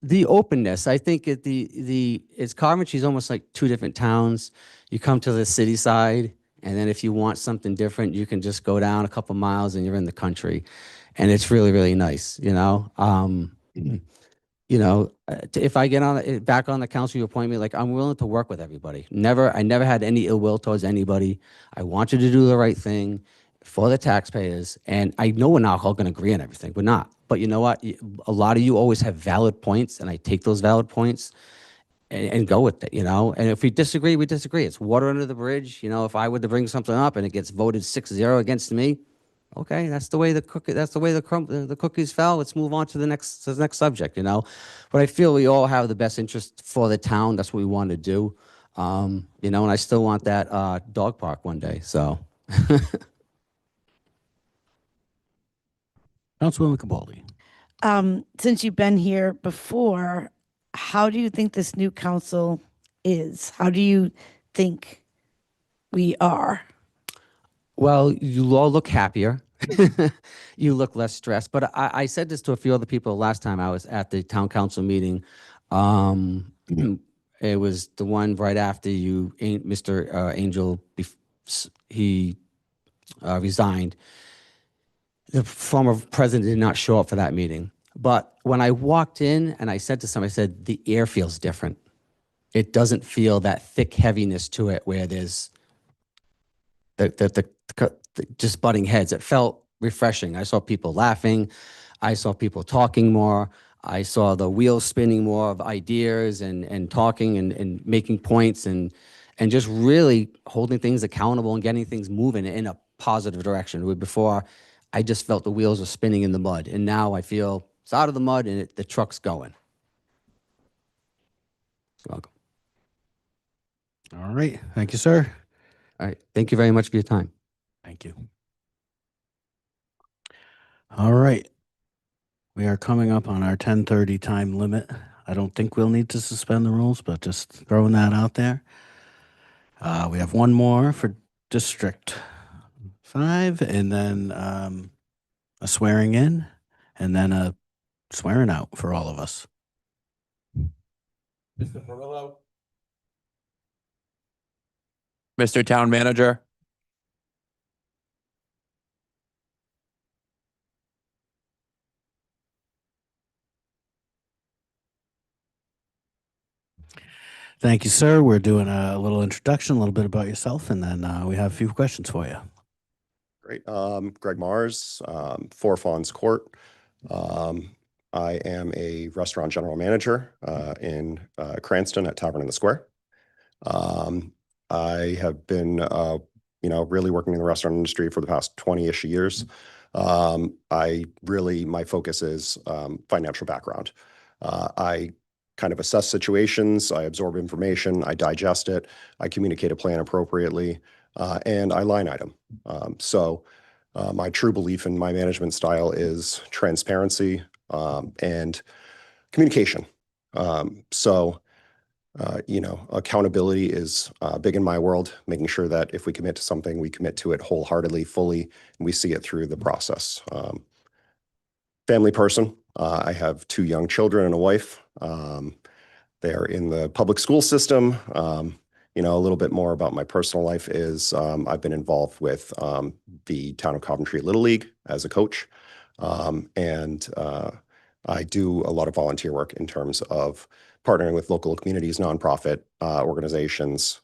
The openness. I think it's Coventry's almost like two different towns. You come to the city side, and then if you want something different, you can just go down a couple miles and you're in the country, and it's really, really nice. You know, if I get back on the council, you appoint me. Like, I'm willing to work with everybody. I never had any ill will towards anybody. I want you to do the right thing for the taxpayers, and I know we're not all going to agree on everything. We're not. But you know what? A lot of you always have valid points, and I take those valid points, and go with it, you know? And if we disagree, we disagree. It's water under the bridge. You know, if I were to bring something up and it gets voted 6-0 against me, okay, that's the way the cookies fell. Let's move on to the next subject, you know? But I feel we all have the best interest for the town. That's what we want to do. You know, and I still want that dog park one day, so. Councilwoman Cabaldi. Since you've been here before, how do you think this new council is? How do you think we are? Well, you all look happier. You look less stressed. But I said this to a few other people last time I was at the town council meeting. It was the one right after you, Mr. Angel, he resigned. The former president did not show up for that meeting. But when I walked in and I said to somebody, I said, the air feels different. It doesn't feel that thick heaviness to it where there's the just butting heads. It felt refreshing. I saw people laughing. I saw people talking more. I saw the wheels spinning more of ideas and talking and making points and just really holding things accountable and getting things moving in a positive direction. Where before, I just felt the wheels are spinning in the mud. And now I feel it's out of the mud and the truck's going. You're welcome. All right. Thank you, sir. All right. Thank you very much for your time. Thank you. All right. We are coming up on our 10:30 time limit. I don't think we'll need to suspend the rules, but just throwing that out there. We have one more for District 5, and then a swearing in, and then a swearing out for all of us. Mr. Perillo. Mr. Town Manager. Thank you, sir. We're doing a little introduction, a little bit about yourself, and then we have a few questions for you. Great. Greg Mars, 4 Fawns Court. I am a restaurant general manager in Cranston at Tavern in the Square. I have been, really working in the restaurant industry for the past 20-ish years. My focus is financial background. I kind of assess situations, I absorb information, I digest it, I communicate a plan appropriately, and I line item. My true belief in my management style is transparency and communication. Accountability is big in my world, making sure that if we commit to something, we commit to it wholeheartedly, fully, and we see it through the process. Family person. I have 2 young children and a wife. They're in the public school system. A little bit more about my personal life is I've been involved with the Town of Coventry Little League as a coach. I do a lot of volunteer work in terms of partnering with local communities, nonprofit organizations.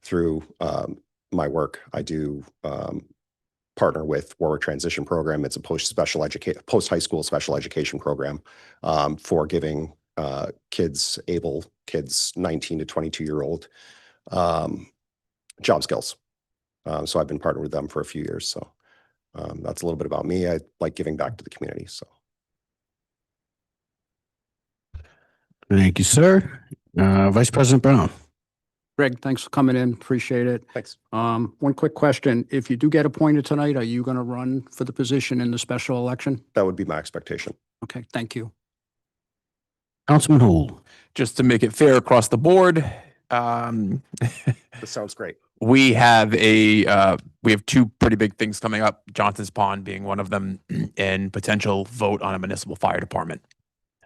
Through my work, I do partner with Warwick Transition Program. It's a post-high school special education program for giving kids 19 to 22-year-old job skills. So I've been partnered with them for a few years. So that's a little bit about me. I like giving back to the community. So. Thank you, sir. Vice President Brown. Greg, thanks for coming in. Appreciate it. Thanks. One quick question. If you do get appointed tonight, are you going to run for the position in the special election? That would be my expectation. Okay, thank you. Councilman Houle. Just to make it fair across the board, This sounds great. we have 2 pretty big things coming up. Johnson's Pond being one of them, and potential vote on a municipal fire department.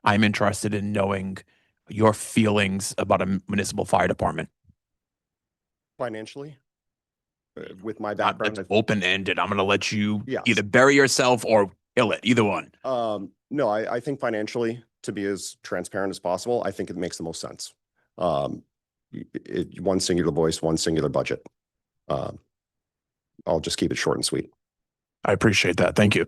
I'm interested in knowing your feelings about a municipal fire department. Financially, with my background, It's open-ended. I'm going to let you Yes. either bury yourself or kill it. Either one. No, I think financially, to be as transparent as possible, I think it makes the most sense. One singular voice, one singular budget. I'll just keep it short and sweet. I appreciate that. Thank you.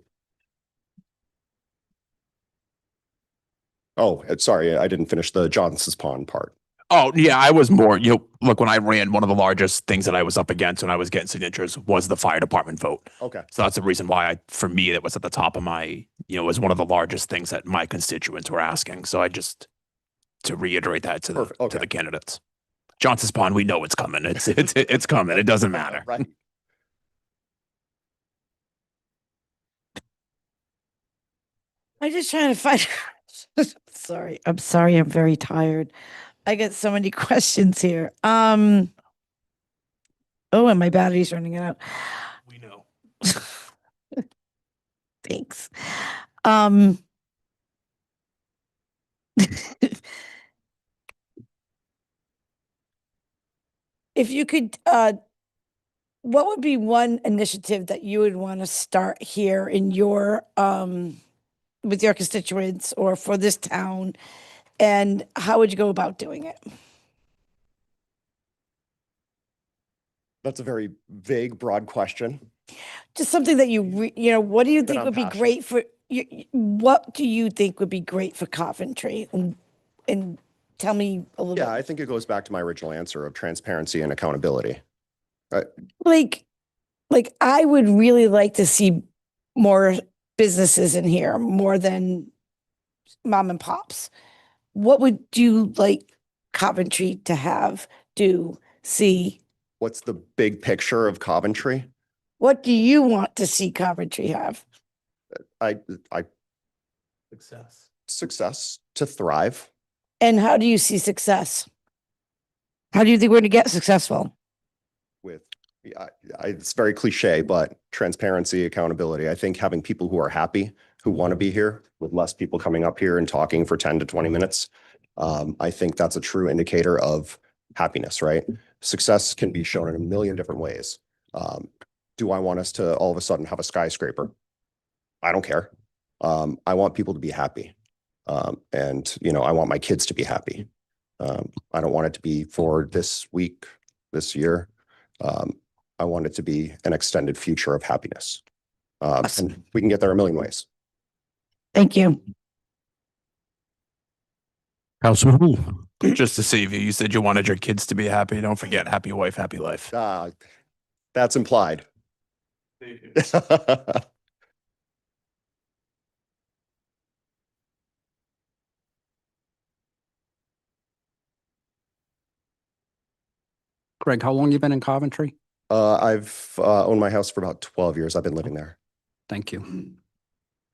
Oh, sorry, I didn't finish the Johnson's Pond part. Oh, yeah, I was more, look, when I ran, one of the largest things that I was up against when I was getting signatures was the fire department vote. Okay. So that's the reason why for me, that was at the top of my, was one of the largest things that my constituents were asking. So I just, to reiterate that to Perfect. to the candidates. Johnson's Pond, we know it's coming. It's coming. It doesn't matter. Right. I'm just trying to find. Sorry, I'm sorry. I'm very tired. I get so many questions here. Oh, and my battery's running out. We know. Thanks. If you could, what would be one initiative that you would want to start here in your, with your constituents or for this town? And how would you go about doing it? That's a very vague, broad question. Just something that what do you That think I'm would be passionate. great for, what do you think would be great for Coventry? And tell me a little Yeah, bit. I think it goes back to my original answer of transparency and accountability. Like I would really like to see more businesses in here, more than mom and pops. What would you like Coventry to have, do, see? What's the big picture of Coventry? What do you want to see Coventry have? I Success. success to thrive. And how do you see success? How do you think we're going to get successful? With it's very cliche, but transparency, accountability. I think having people who are happy, who want to be here, with less people coming up here and talking for 10 to 20 minutes. I think that's a true indicator of happiness, right? Success can be shown in a million different ways. Do I want us to all of a sudden have a skyscraper? I don't care. I want people to be happy. And, I want my kids to be happy. I don't want it to be for this week, this year. I want it to be an extended future of happiness. And we can get there a million ways. Thank you. Councilman Hu. Just to save you, you said you wanted your kids to be happy. Don't forget, happy wife, happy life. That's implied. Greg, how long you been in Coventry? I've owned my house for about 12 years. I've been living there. Thank you.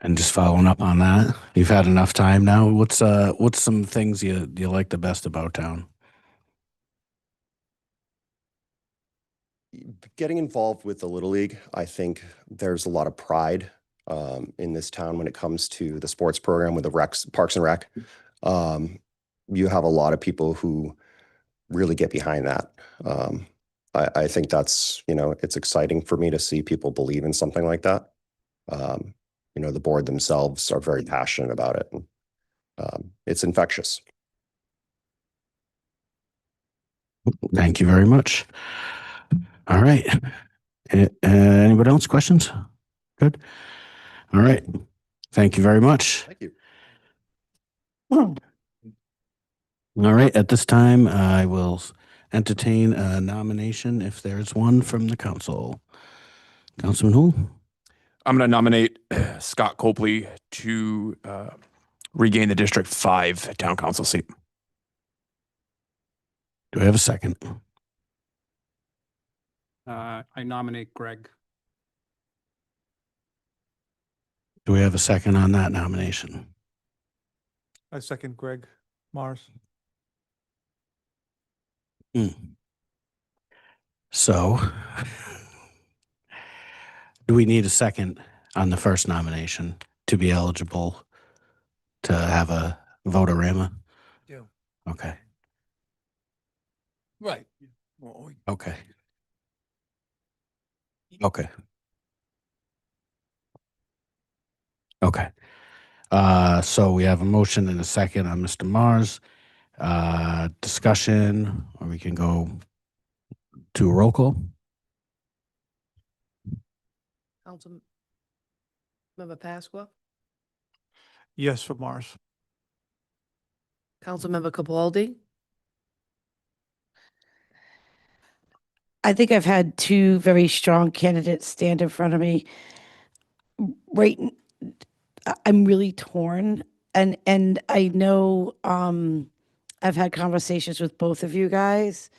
And just following up on that, you've had enough time now. What's some things you like the best about town? Getting involved with the Little League, I think there's a lot of pride in this town when it comes to the sports program with the Parks and Rec. You have a lot of people who really get behind that. I think that's, it's exciting for me to see people believe in something like that. The board themselves are very passionate about it. And, it's infectious. Thank you very much. All right. Anybody else? Questions? Good. All right. Thank you very much. Thank you. All right. At this time, I will entertain a nomination if there's one from the council. Councilman Hu? I'm going to nominate Scott Copley to regain the District 5 town council seat. Do I have a second? I nominate Greg. Do we have a second on that nomination? I second Greg Mars. So, do we need a second on the first nomination to be eligible to have a vote-a-rama? Yeah. Okay. Right. Okay. Okay. Okay. So we have a motion and a second on Mr. Mars. Discussion, or we can go to a roll call. Councilmember Pasqua, Yes, for Mars. Councilmember Capaldi, I think I've had two very strong candidates stand in front of me. Right, I'm really torn, and I know I've had conversations with both of you guys.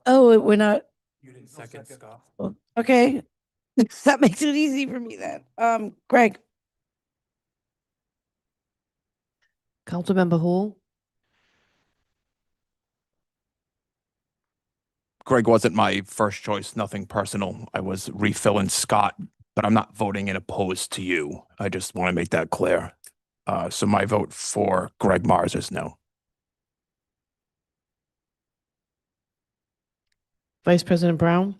Oh, we're not. You didn't second, Scott. Okay, that makes it easy for me then. Greg. Councilmember Hul, Greg wasn't my first choice, nothing personal. I was refilling Scott, but I'm not voting in opposed to you. I just want to make that clear. So my vote for Greg Mars is no. Vice President Brown,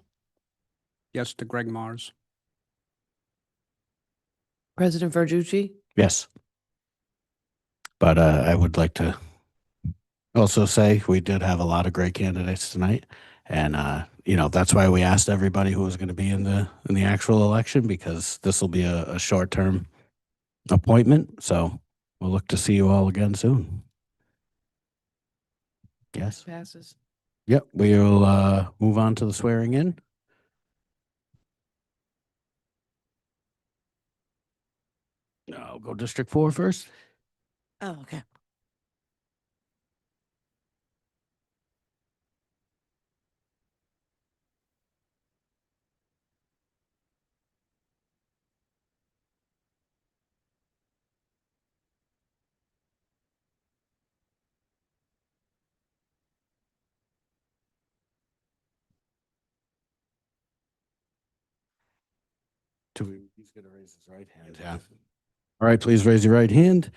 Yes to Greg Mars. President Verducci, Yes. But I would like to also say we did have a lot of great candidates tonight. And, that's why we asked everybody who was going to be in the actual election, because this will be a short-term appointment. So we'll look to see you all again soon. Yes. passes. Yep. We'll move on to the swearing in. I'll go District 4 first. Oh, okay. He's going to raise his right hand. Yeah. All right, please raise your right hand.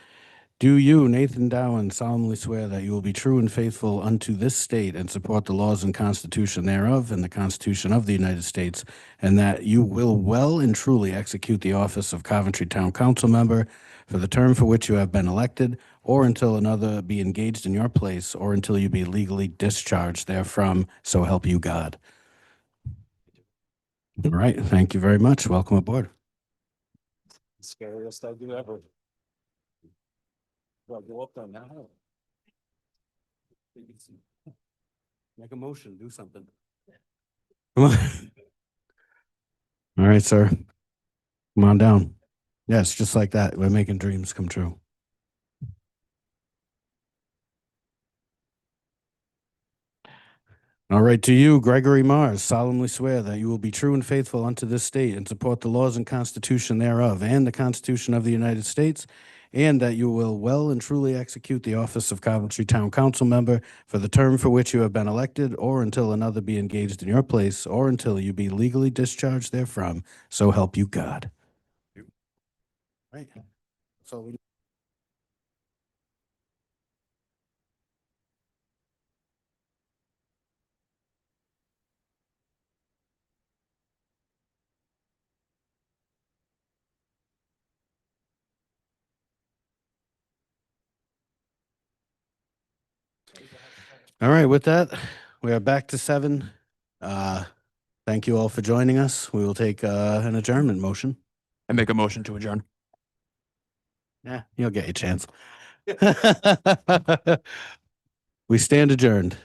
Do you, Nathan Dowan, solemnly swear that you will be true and faithful unto this state and support the laws and Constitution thereof and the Constitution of the United States, and that you will well and truly execute the office of Coventry Town Council member for the term for which you have been elected, or until another be engaged in your place, or until you be legally discharged therefrom, so help you God? All right, thank you very much. Welcome aboard. Scariest I do ever. Well, go up there now. Make a motion, do something. Come on. All right, sir. Come on down. Yes, just like that. We're making dreams come true. All right, to you, Gregory Mars, solemnly swear that you will be true and faithful unto this state and support the laws and Constitution thereof and the Constitution of the United States, and that you will well and truly execute the office of Coventry Town Council member for the term for which you have been elected, or until another be engaged in your place, or until you be legally discharged therefrom, so help you God. Right. So we All right, with that, we are back to 7. Thank you all for joining us. We will take an adjournment motion. I make a motion to adjourn. Yeah, you'll get your chance. We stand adjourned.